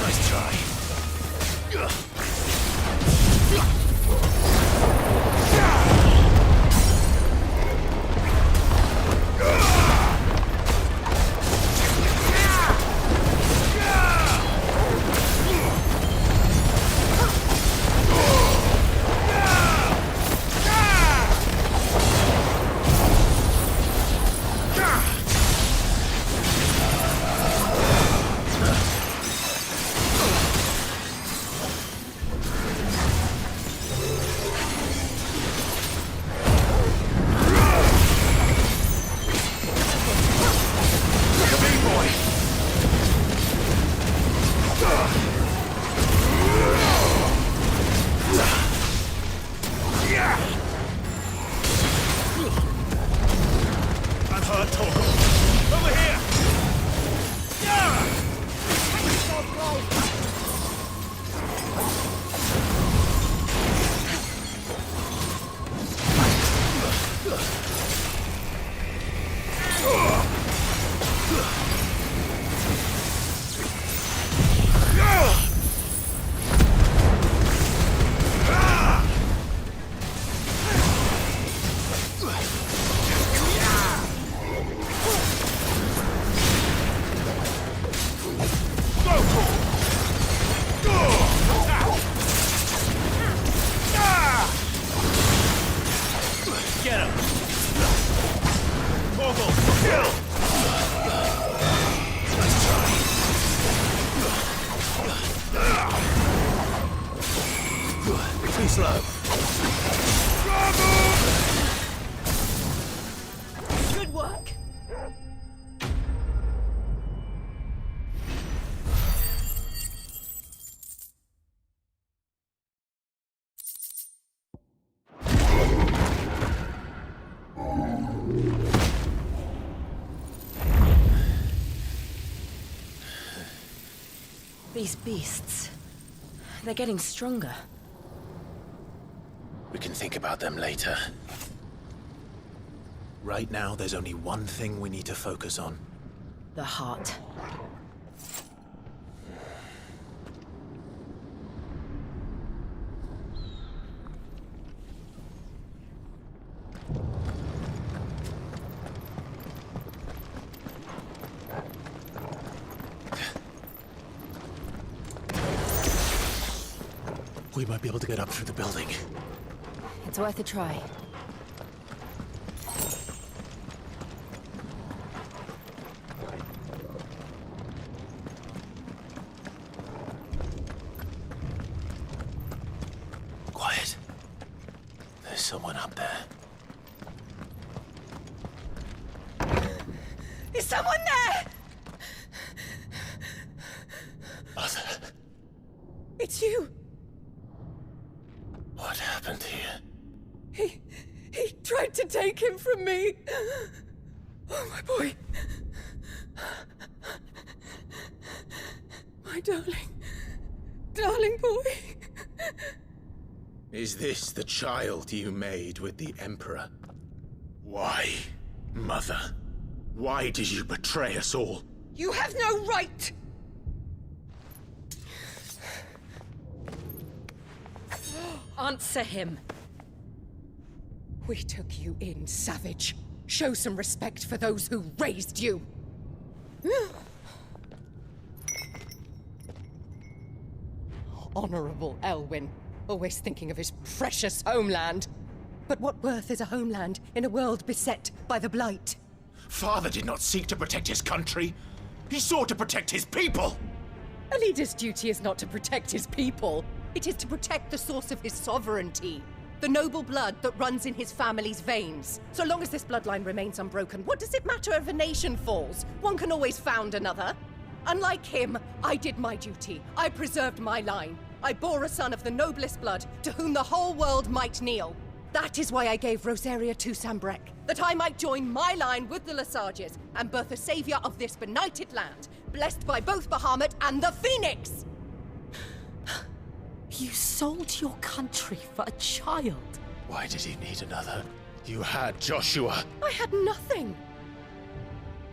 Nice try. Too slow. Good work. These beasts, they're getting stronger. We can think about them later. Right now, there's only one thing we need to focus on. The heart. We might be able to get up through the building. It's worth a try. Quiet. There's someone up there. Is someone there? Mother. It's you. What happened here? He tried to take him from me. Oh, my boy. My darling boy. Is this the child you made with the Emperor? Why, Mother? Why did you betray us all? You have no right! Answer him. We took you in, savage. Show some respect for those who raised you. Honorable Elwyn, always thinking of his precious homeland. But what worth is a homeland in a world beset by the Blight? Father did not seek to protect his country. He sought to protect his people. A leader's duty is not to protect his people. It is to protect the source of his sovereignty. The noble blood that runs in his family's veins. So long as this bloodline remains unbroken, what does it matter if a nation falls? One can always found another. Unlike him, I did my duty. I preserved my line. I bore a son of the noblest blood, to whom the whole world might kneel. That is why I gave Rosaria to Sambrek, that I might join my line with the Lesages and birth a savior of this benighted land, blessed by both Bahamut and the Phoenix! You sold your country for a child. Why did he need another? You had Joshua. I had nothing.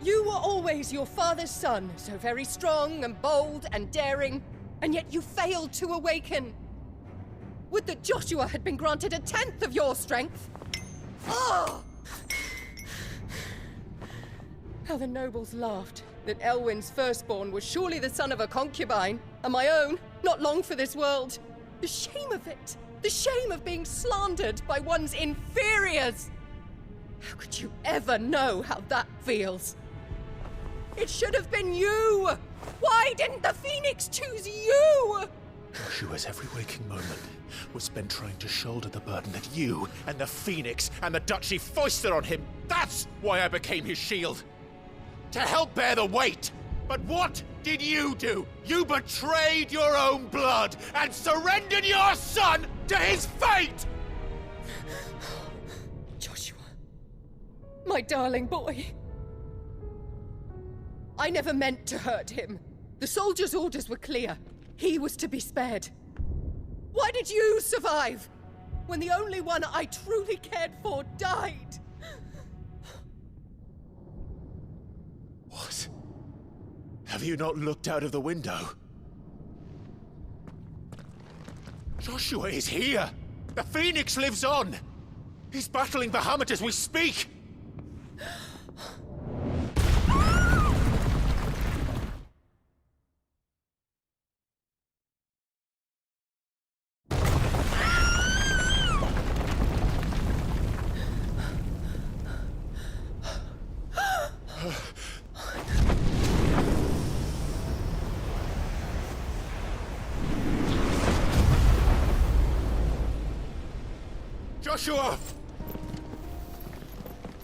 You were always your father's son, so very strong and bold and daring. And yet you failed to awaken. Would that Joshua had been granted 1/10 of your strength! Oh! How the nobles laughed that Elwyn's firstborn was surely the son of a concubine, and my own, not long for this world. The shame of it! The shame of being slandered by one's inferiors! How could you ever know how that feels? It should have been you! Why didn't the Phoenix choose you? Joshua's every waking moment was spent trying to shoulder the burden that you and the Phoenix and the Duchy foisted on him. That's why I became his shield. To help bear the weight. But what did you do? You betrayed your own blood and surrendered your son to his fate! Joshua. My darling boy. I never meant to hurt him. The soldiers' orders were clear. He was to be spared. Why did you survive? When the only one I truly cared for died? What? Have you not looked out of the window? Joshua is here! The Phoenix lives on! He's battling Bahamut as we speak! Joshua!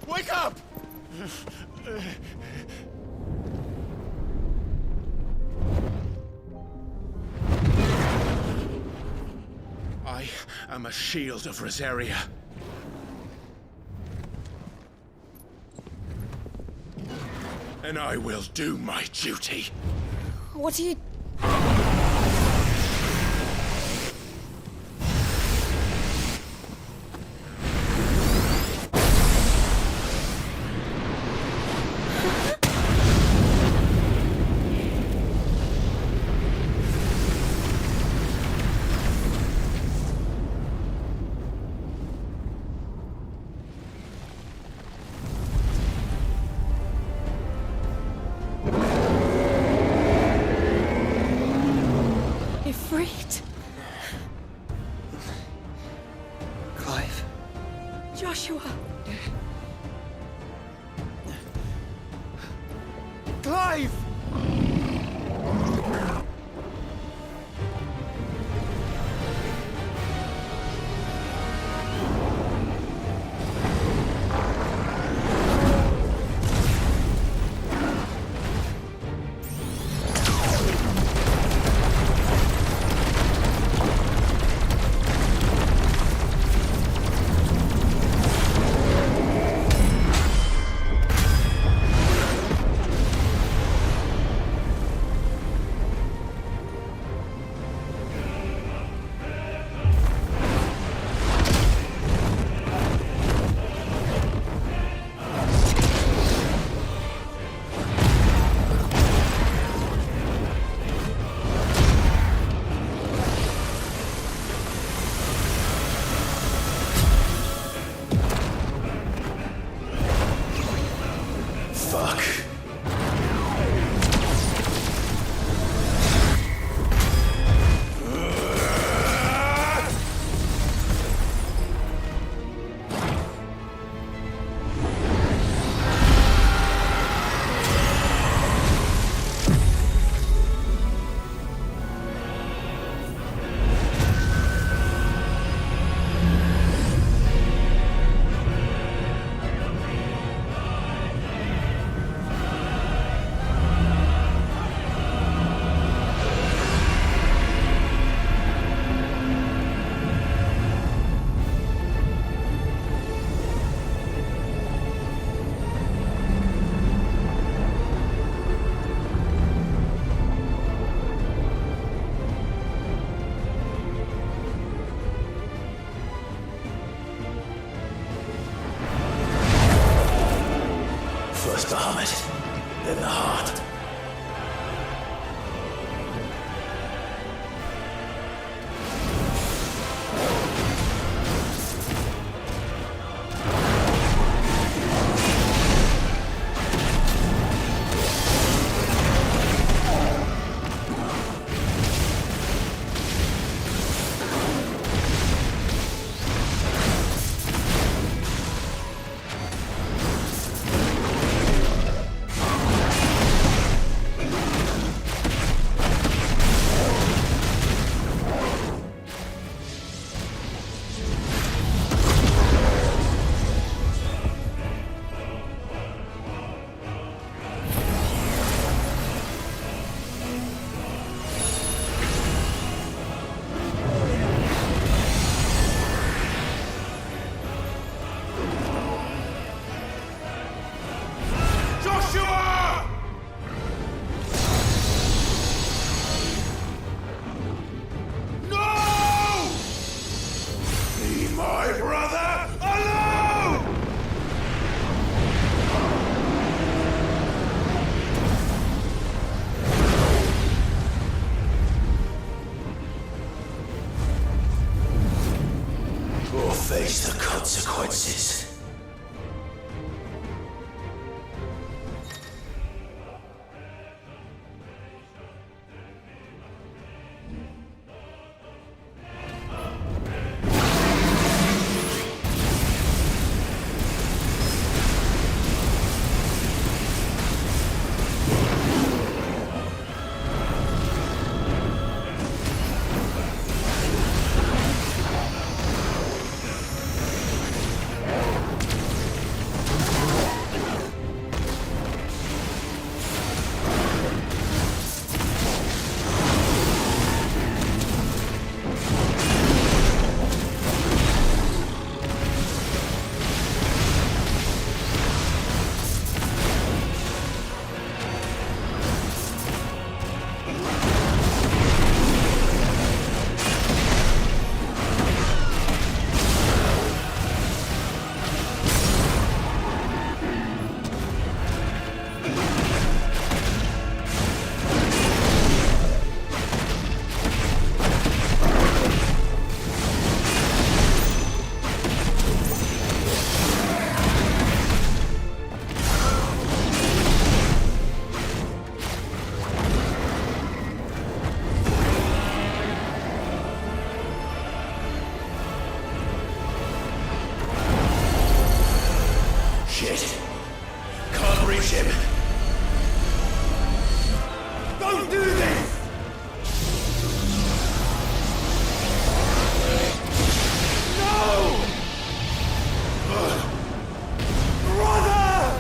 Wake up! I am a shield of Rosaria. And I will do my duty. What are you... Joshua! Clive! face the consequences. Shit. Can't reach him. Don't do this! No! Brother!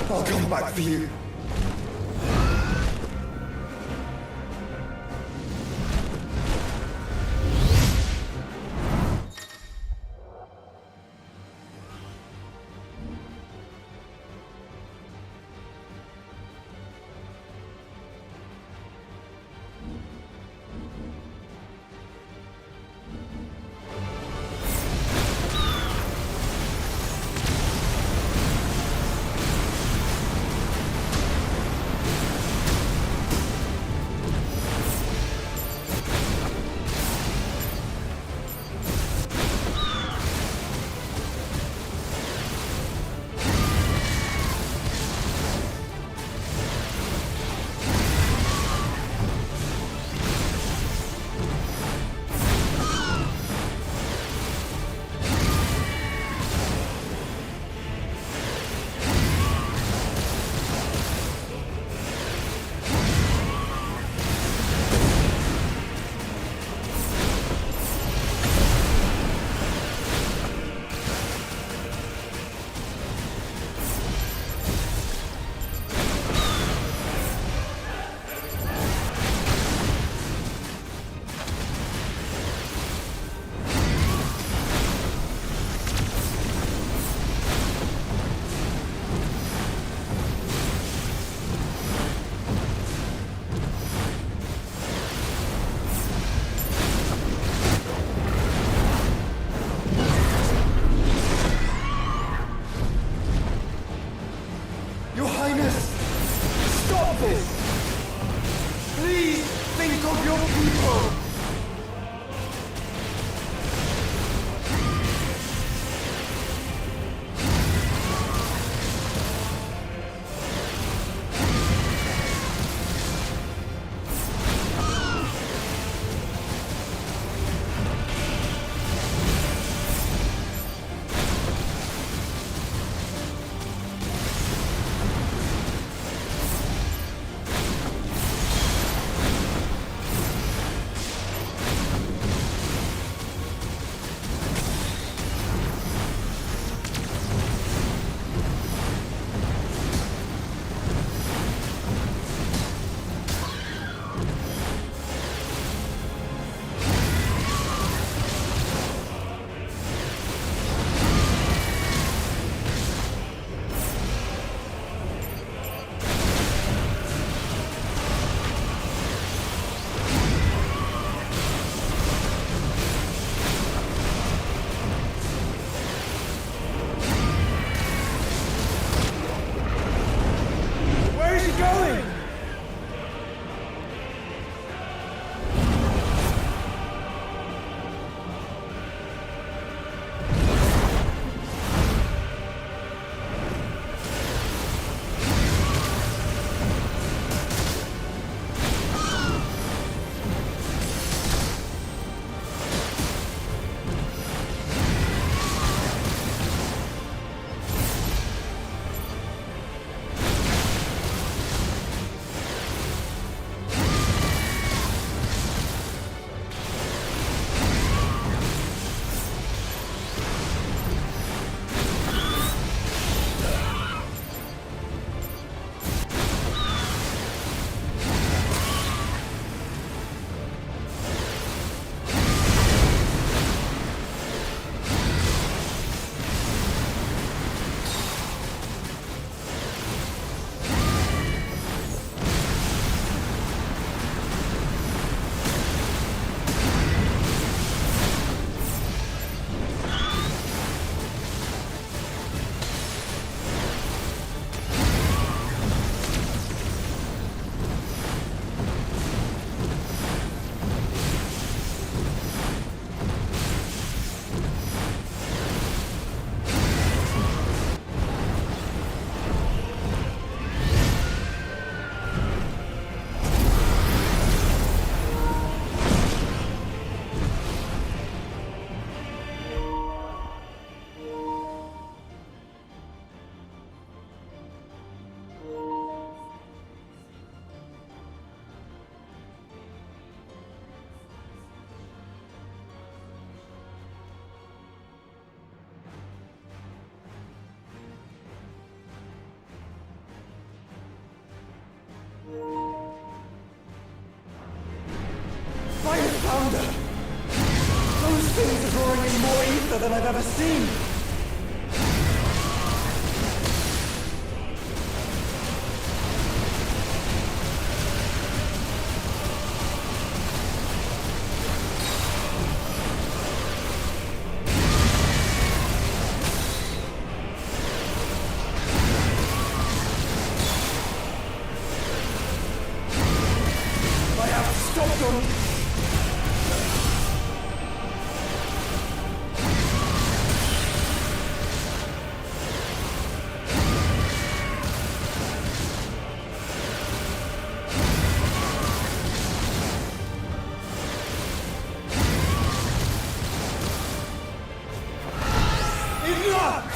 I'll come back for you. These things are drawing in more ether than I've ever seen! I have stopped them! Enough!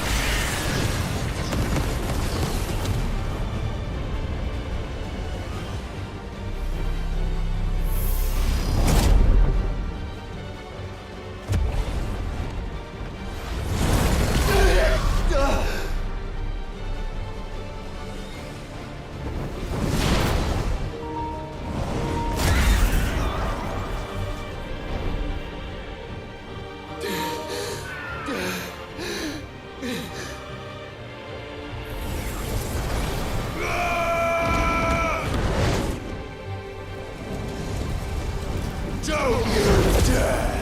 Don't you dare!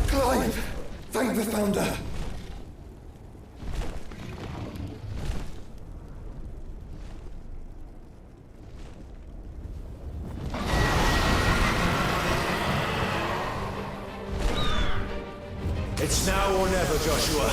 Clive! Thank the Founder! It's now or never, Joshua.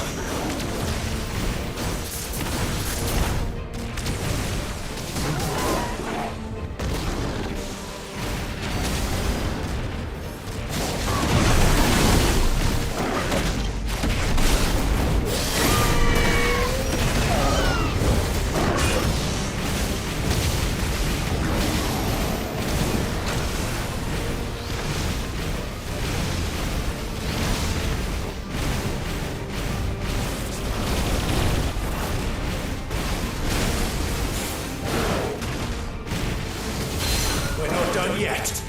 We're not done yet.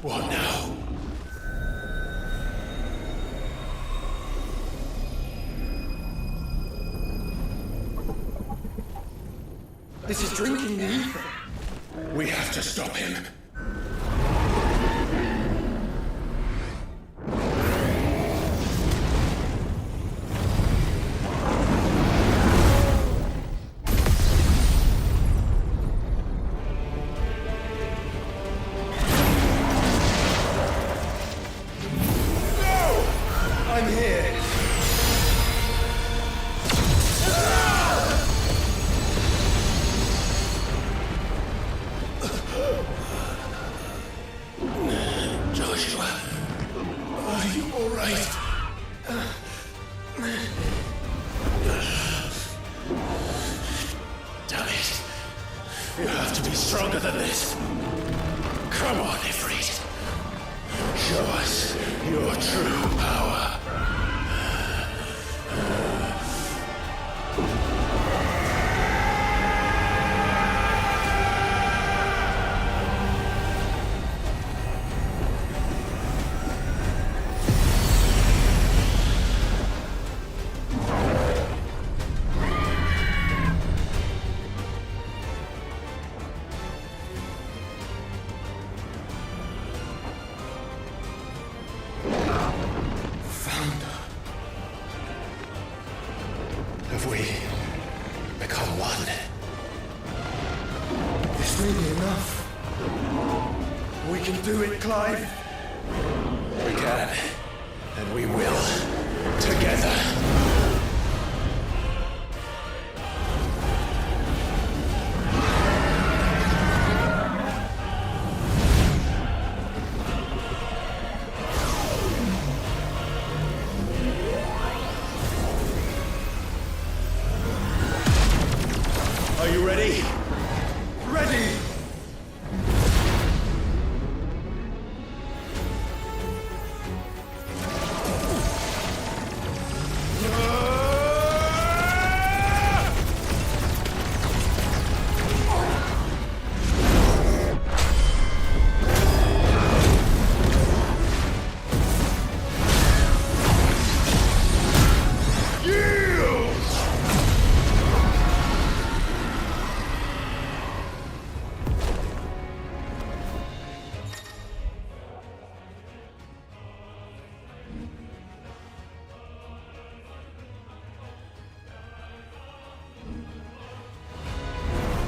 What now? This is drinking the ether. We have to stop him. I'm here. Joshua, are you all right? Damn it. You have to be stronger than this. Come on, Ifrit. Show us your true power. Have we become one? This may be enough. We can do it, Clive. We can, and we will, together. Are you ready? Ready!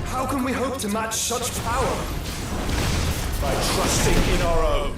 How can we hope to match such power? By trusting in our own.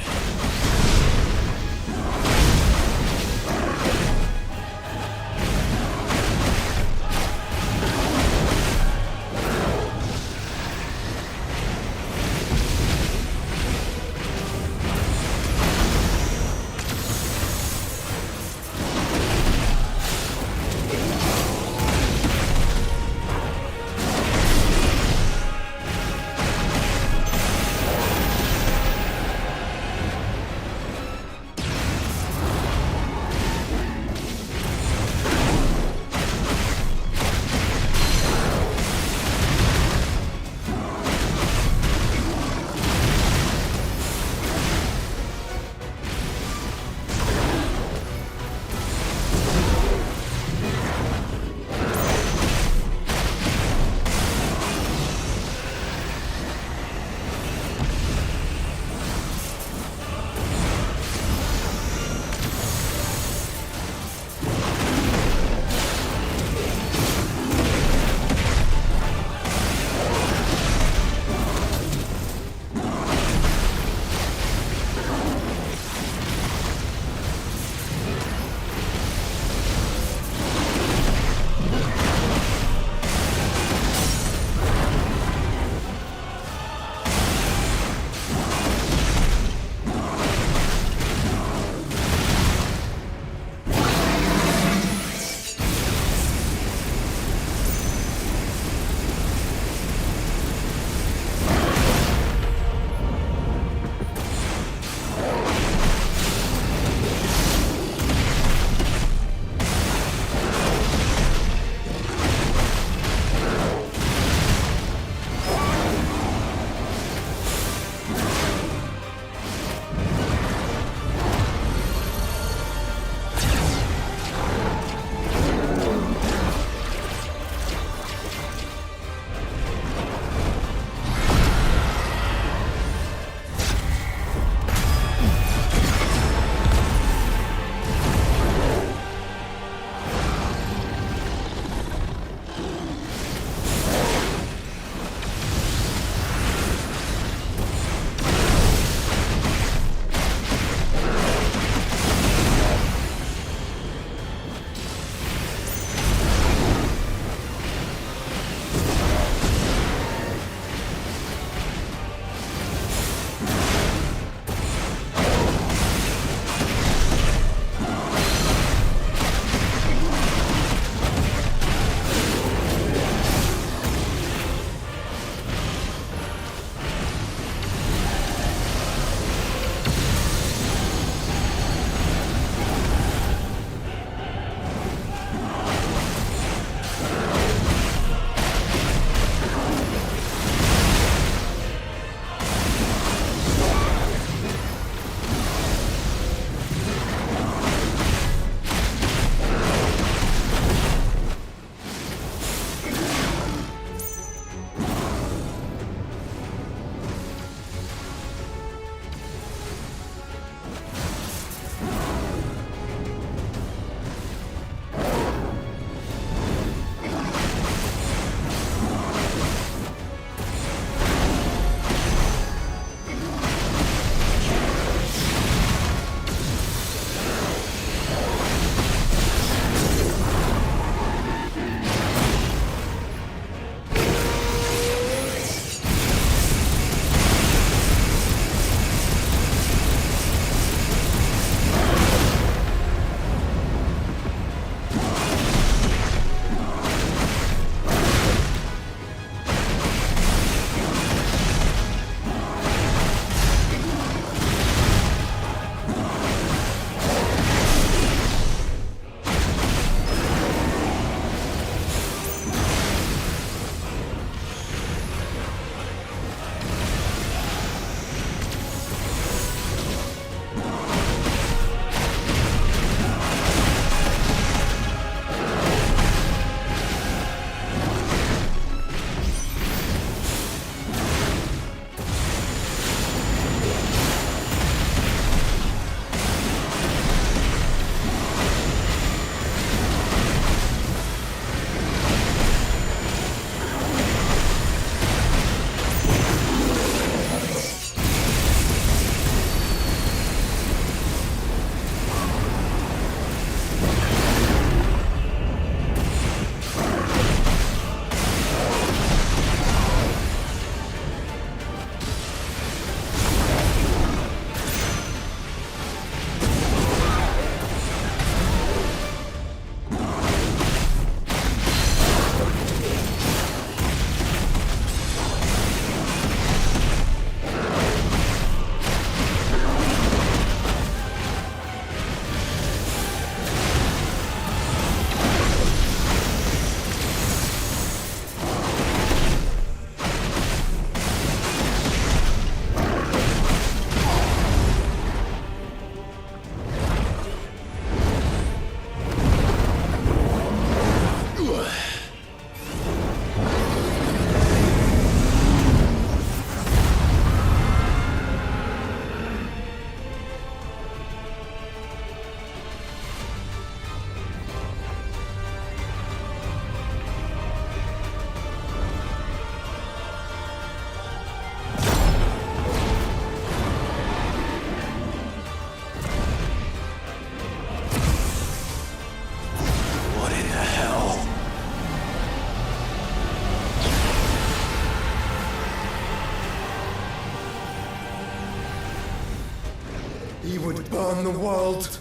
he would burn the world.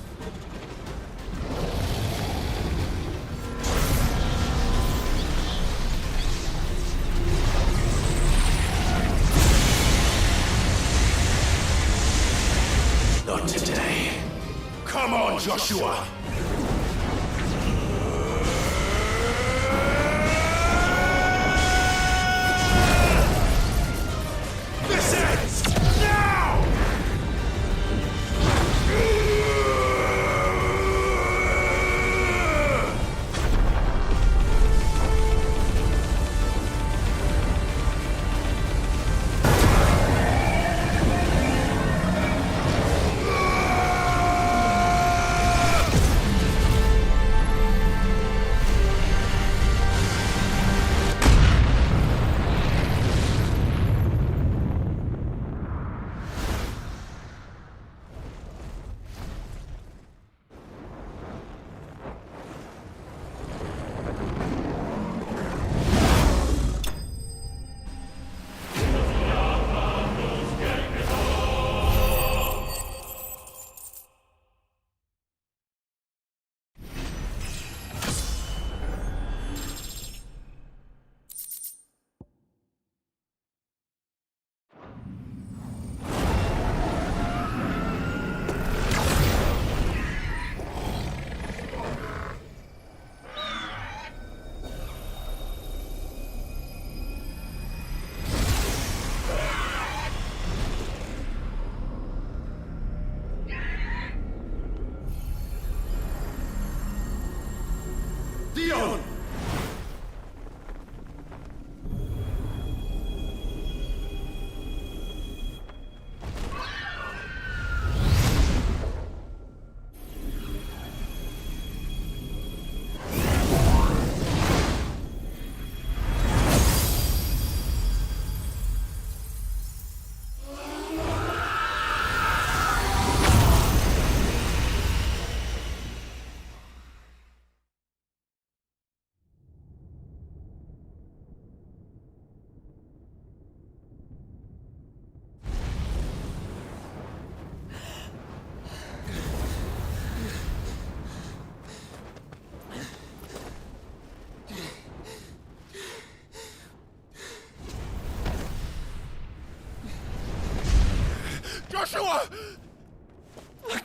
Not today. Come on, Joshua! This ends now! Dion! Joshua!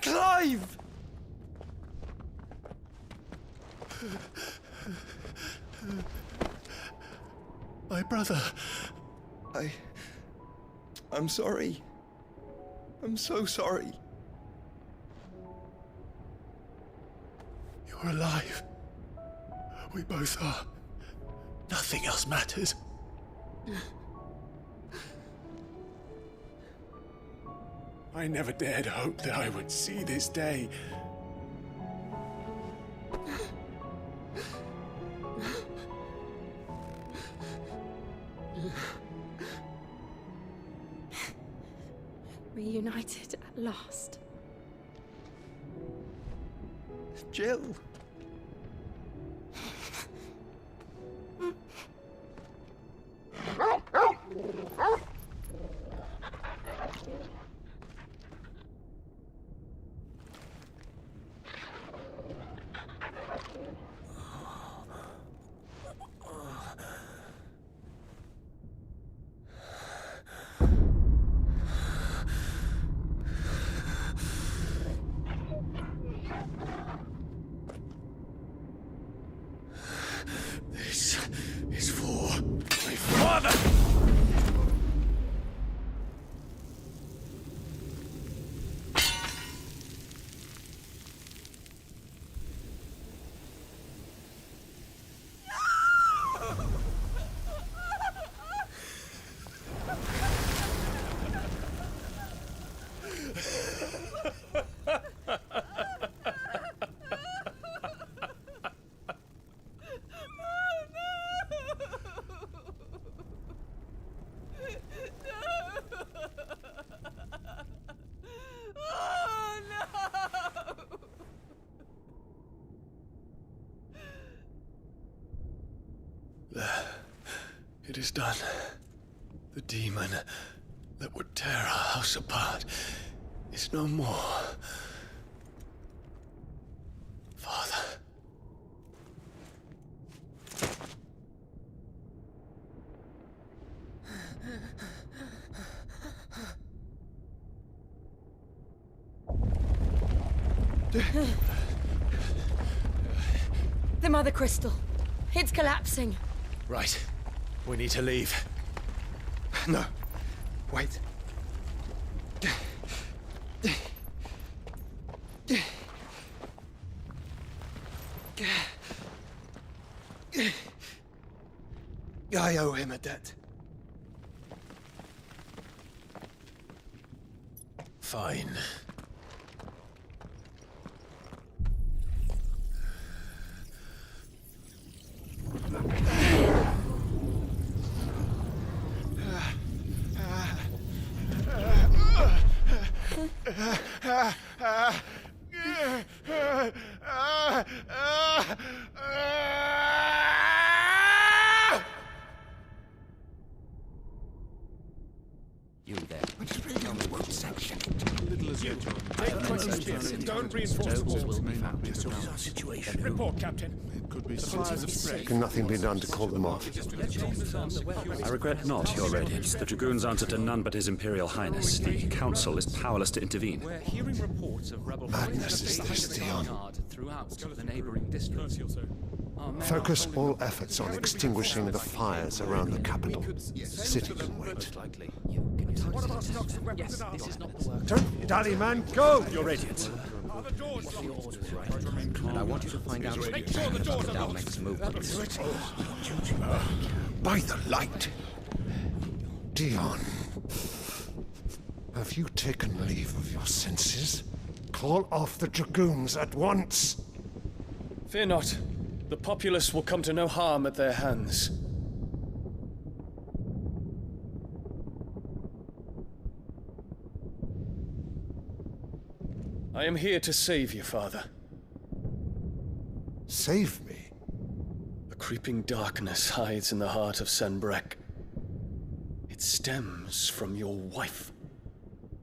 Clive! My brother. I'm sorry. I'm so sorry. You're alive. We both are. Nothing else matters. I never dared hope that I would see this day. Reunited at last. Jill. This is for my father! It is done. The demon that would tear our house apart is no more. Father. The Mother Crystal. It's collapsing. Right. We need to leave. No. Wait. I owe him a debt. Fine. You there. We won't sanction it. Don't reinforce the walls. Situation. Report, Captain. It could be signs of spread. Can nothing be done to call them off? I regret not, Your Radiance. The Dragoons answer to none but His Imperial Highness. The Council is powerless to intervene. We're hearing reports of rebel Madness is this, Dion. throughout the neighboring districts. Focus all efforts on extinguishing the fires around the capital. The city can wait. Don't dally, man, go! Your Radiance. And I want you to find out Make sure the doors are our locked. next move. By the light! Dion, have you taken leave of your senses? Call off the Dragoons at once! Fear not. The populace will come to no harm at their hands. I am here to save you, Father. Save me? A creeping darkness hides in the heart of Sanbreque. It stems from your wife,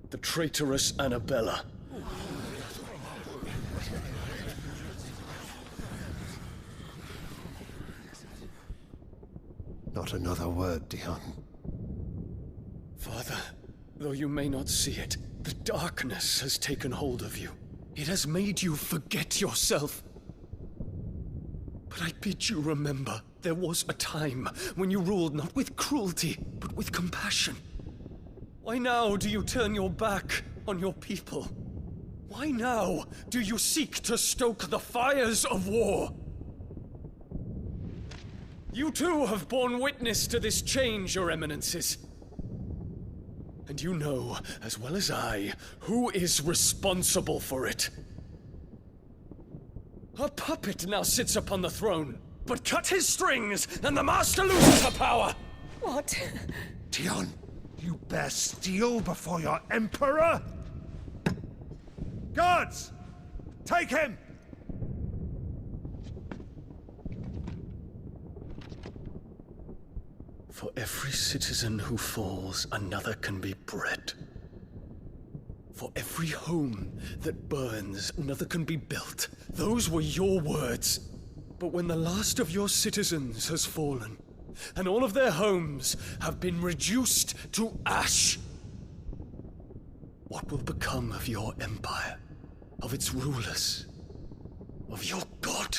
the traitorous Annabella. Not another word, Dion. Father, though you may not see it, the darkness has taken hold of you. It has made you forget yourself. But I bid you remember, there was a time when you ruled not with cruelty, but with compassion. Why now do you turn your back on your people? Why now do you seek to stoke the fires of war? You too have borne witness to this change, Your Eminences. And you know, as well as I, who is responsible for it. A puppet now sits upon the throne, but cut his strings, and the Master loses her power! What? Dion, you bear steel before your Emperor? Guards! Take him! For every citizen who falls, another can be bred. For every home that burns, another can be built. Those were your words. But when the last of your citizens has fallen, and all of their homes have been reduced to ash, what will become of your empire, of its rulers, of your god?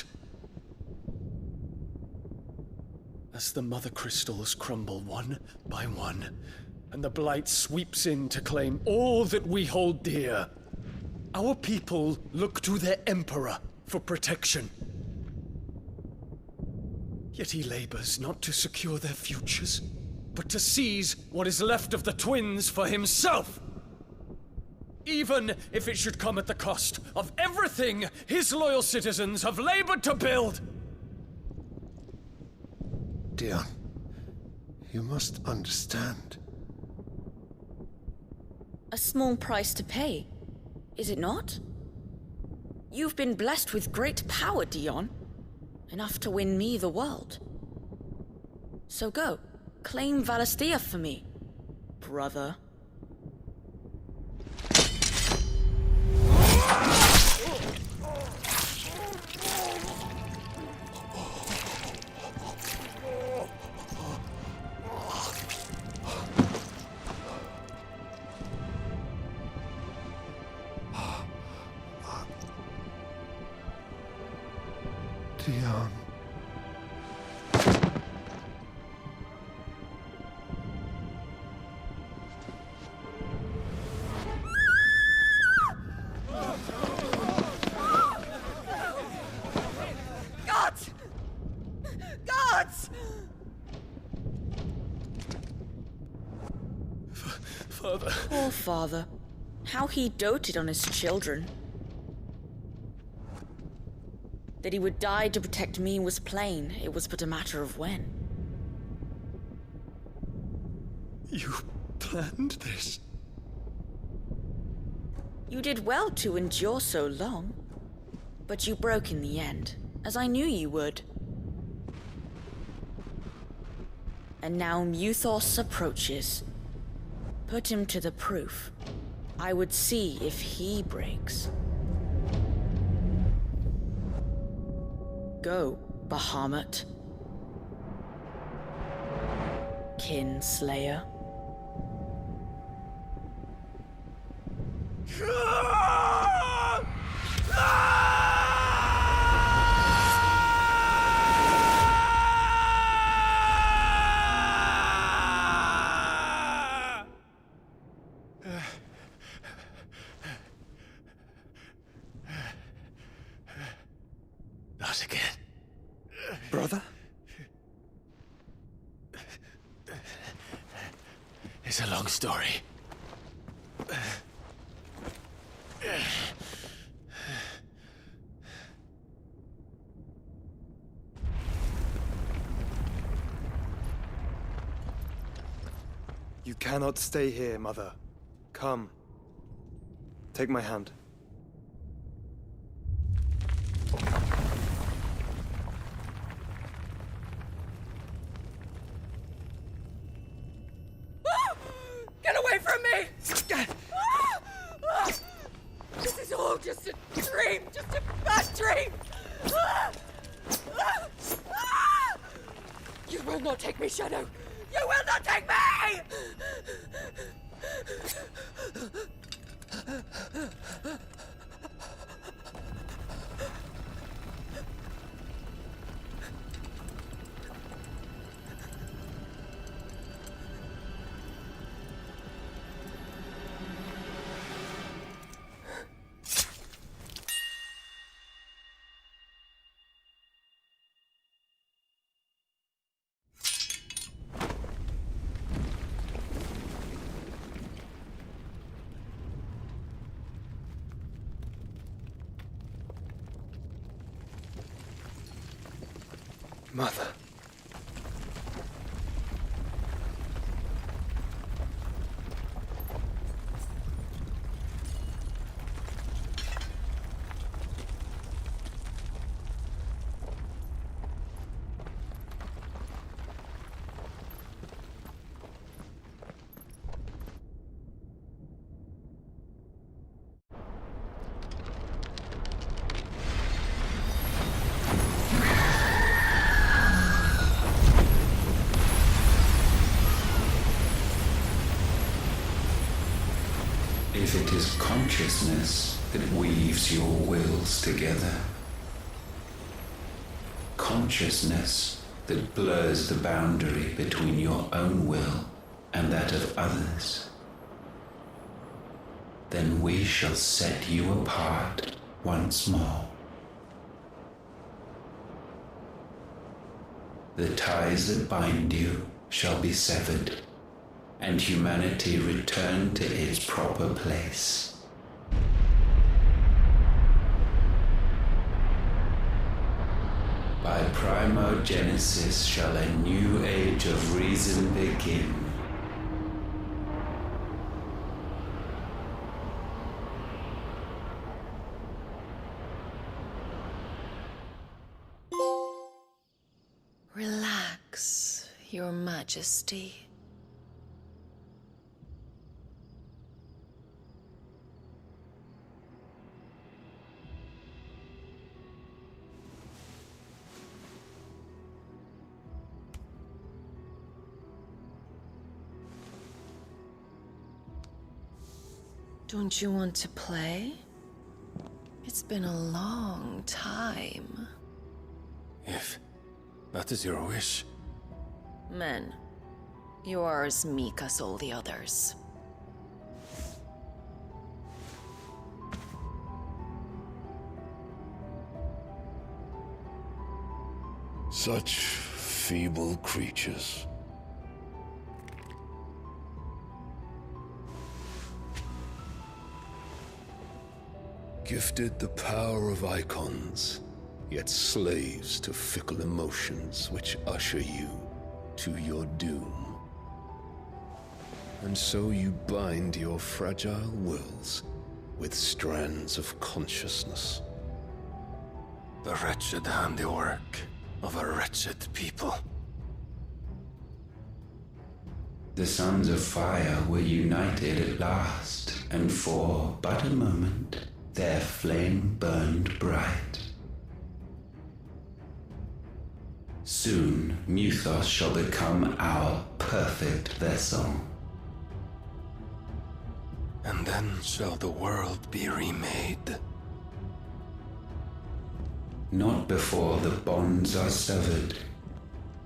As the Mother Crystals crumble one by one, and the Blight sweeps in to claim all that we hold dear, our people look to their Emperor for protection. Yet he labors not to secure their futures, but to seize what is left of the twins for himself! Even if it should come at the cost of everything his loyal citizens have labored to build! Dion, you must understand. A small price to pay, is it not? You've been blessed with great power, Dion. Enough to win me the world. So go, claim Valisthea for me, brother. gods! Father. Poor father. How he doted on his children. That he would die to protect me was plain. It was but a matter of when. You planned this? You did well to endure so long. But you broke in the end, as I knew you would. And now Muthos approaches. Put him to the proof. I would see if he breaks. Go, Bahamut. Kinslayer. Not again. Brother? It's a long story. You cannot stay here, Mother. Come. Take my hand. Get away from me! This is all just a dream, just a bad dream! You will not take me, Shadow! You will not take me! Mother. If it is consciousness that weaves your wills together, consciousness that blurs the boundary between your own will and that of others, then we shall set you apart once more. The ties that bind you shall be severed, and humanity return to its proper place. By primogenesis shall a new age of reason begin. Relax, Your Majesty. Don't you want to play? It's been a long time. If that is your wish. Men, you are as meek as all the others. Such feeble creatures. Gifted the power of icons, yet slaves to fickle emotions which usher you to your doom. And so you bind your fragile wills with strands of consciousness. The wretched handiwork of a wretched people. The Sons of Fire were united at last, and for but a moment, their flame burned bright. Soon, Muthos shall become our perfect vessel. And then shall the world be remade. Not before the bonds are severed,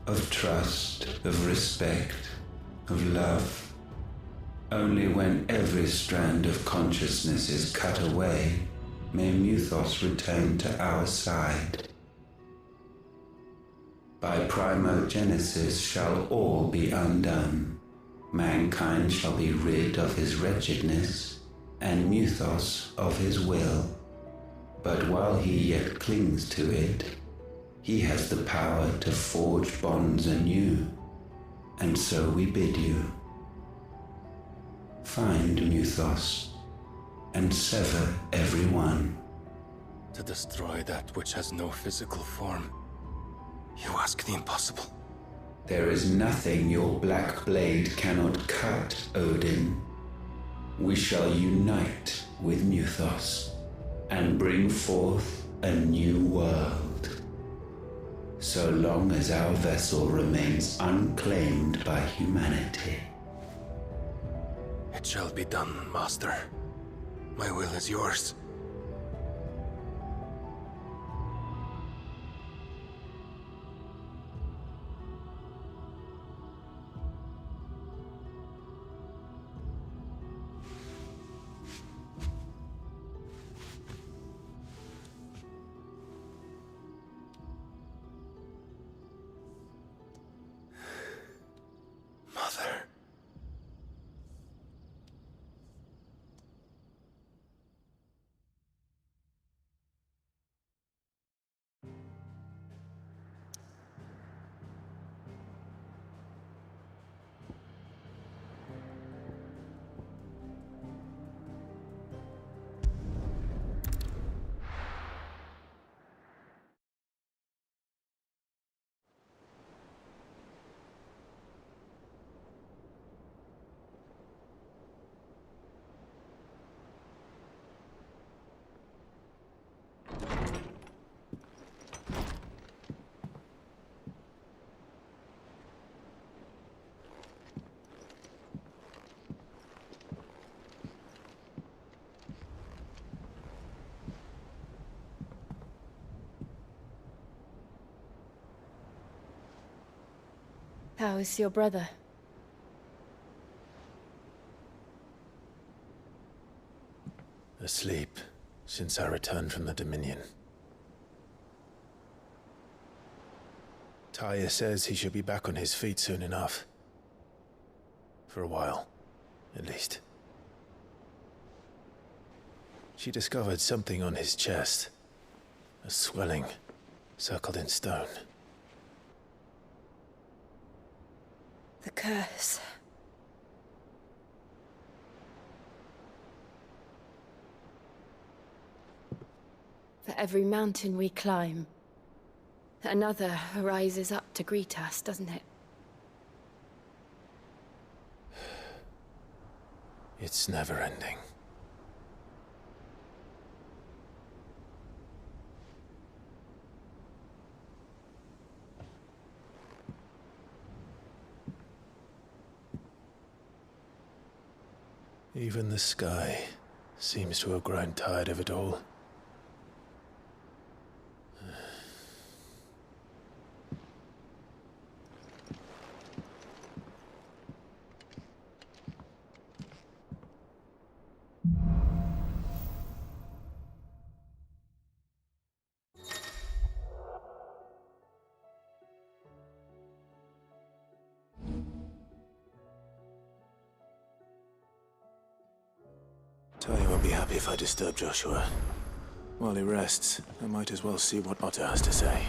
of trust, of respect, of love. Only when every strand of consciousness is cut away, may Muthos return to our side. By primogenesis shall all be undone. Mankind shall be rid of his wretchedness, and Muthos of his will. But while he yet clings to it, he has the power to forge bonds anew, and so we bid you. Find Muthos, and sever every one. To destroy that which has no physical form, you ask the impossible. There is nothing your black blade cannot cut, Odin. We shall unite with Muthos, and bring forth a new world. So long as our vessel remains unclaimed by humanity. It shall be done, Master. My will is yours. Mother. How is your brother? Asleep since I returned from the Dominion. Taya says he should be back on his feet soon enough. For a while, at least. She discovered something on his chest. A swelling, circled in stone. The curse. For every mountain we climb, another rises up to greet us, doesn't it? It's never ending. Even the sky seems to have grown tired of it all. happy if I disturb Joshua. While he rests, I might as well see what Otto has to say.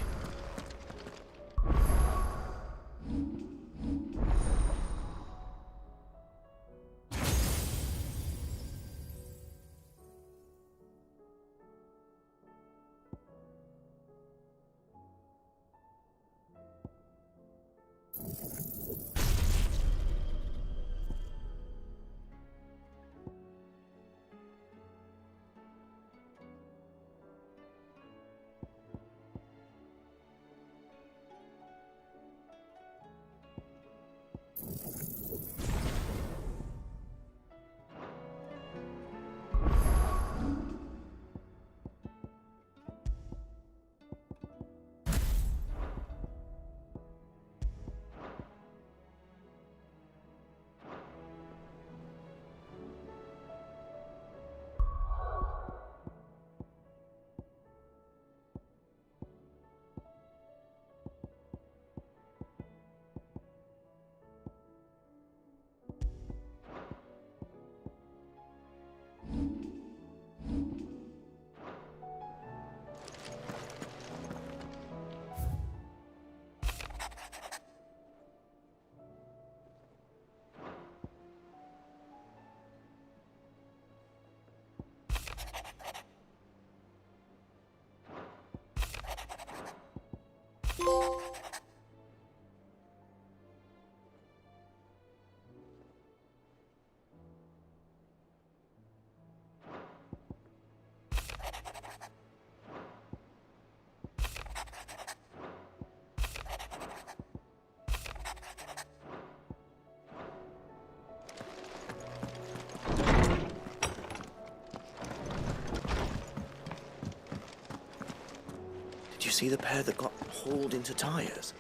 Did you see the pair that got hauled into tires?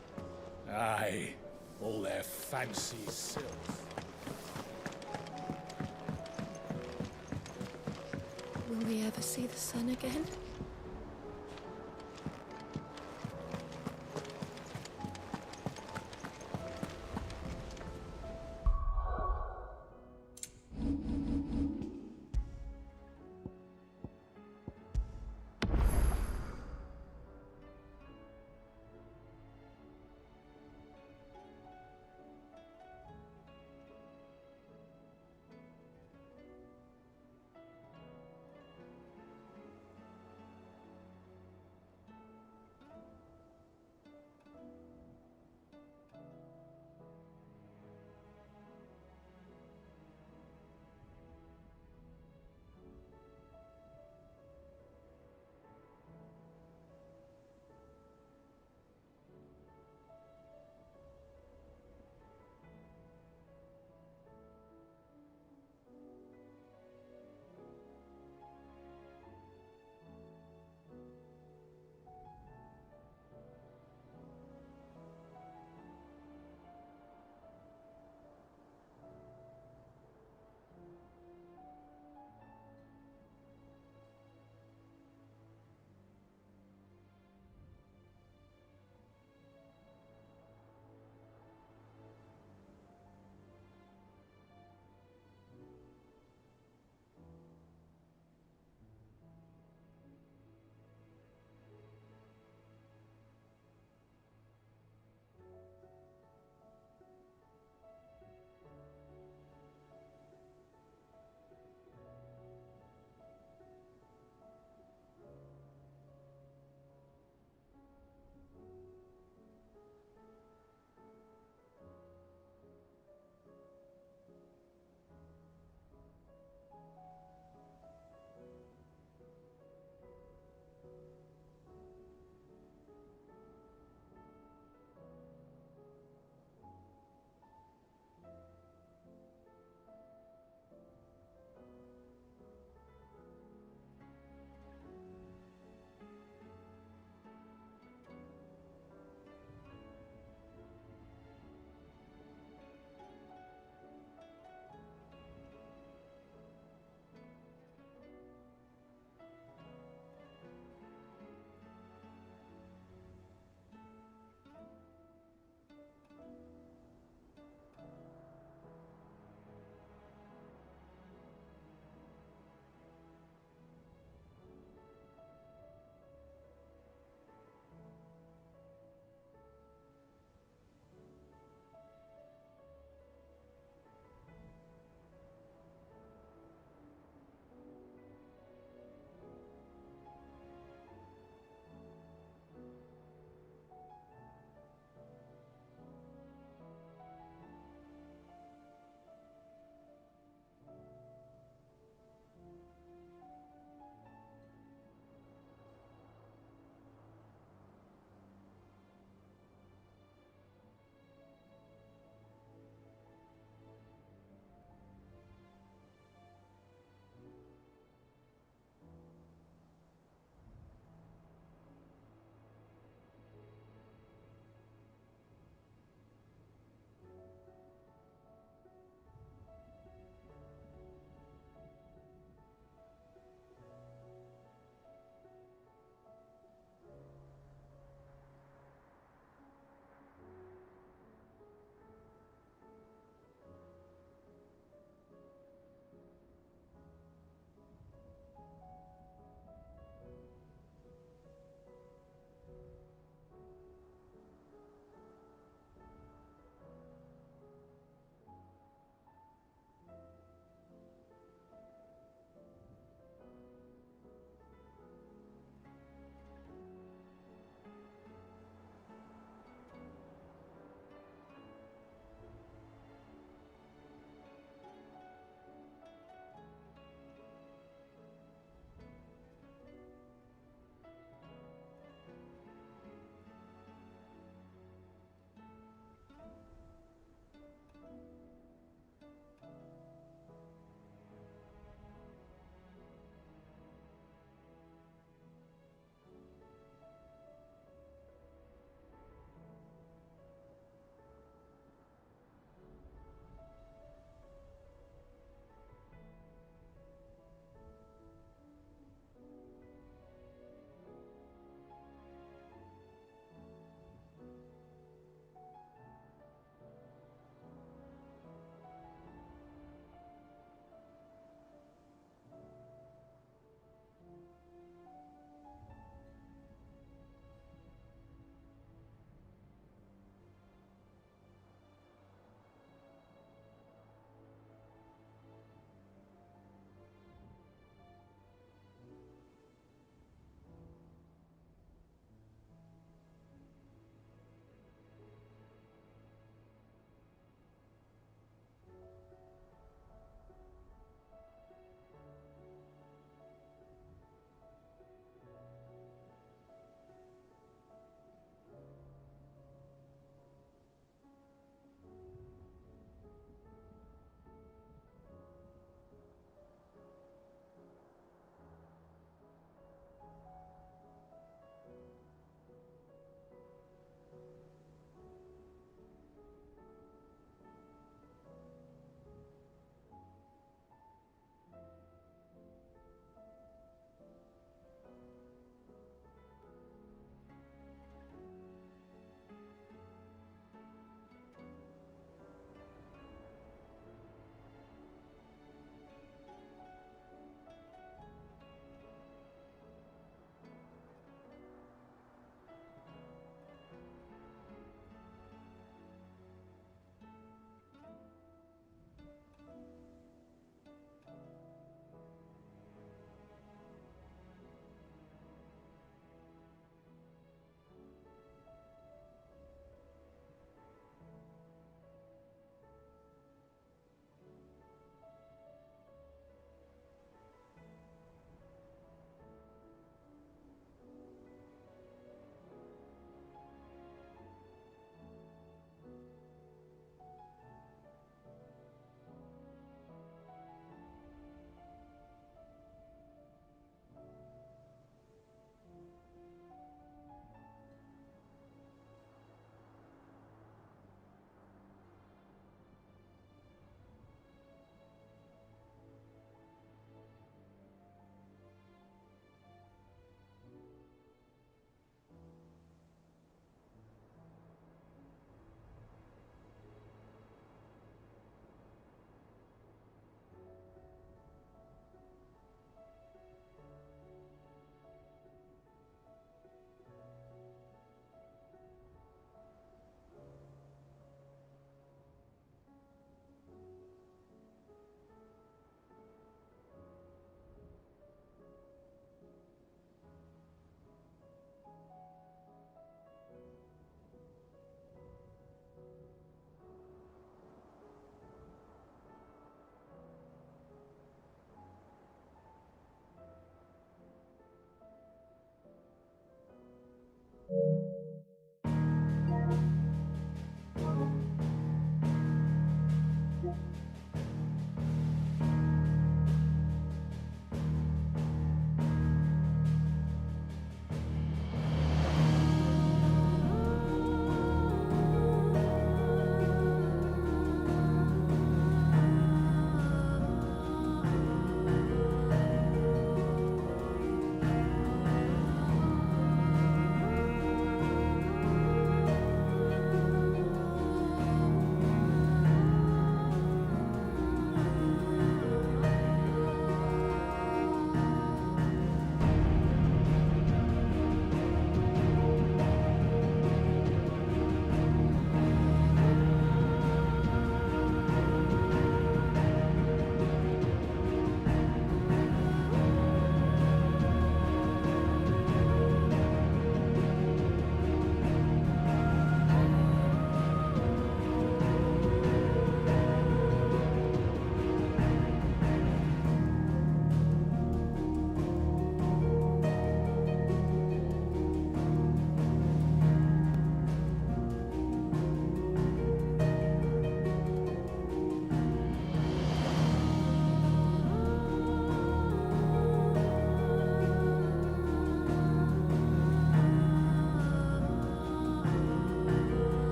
Aye, all their fancy silk. Will we ever see the sun again?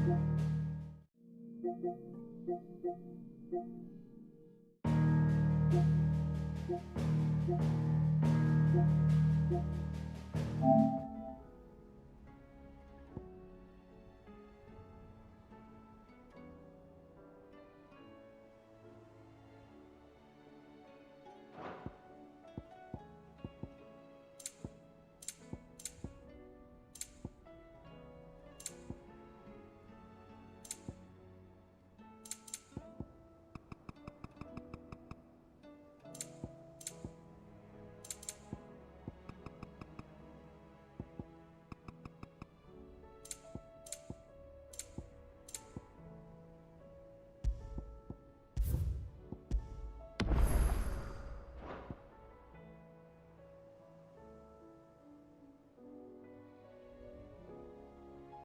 you.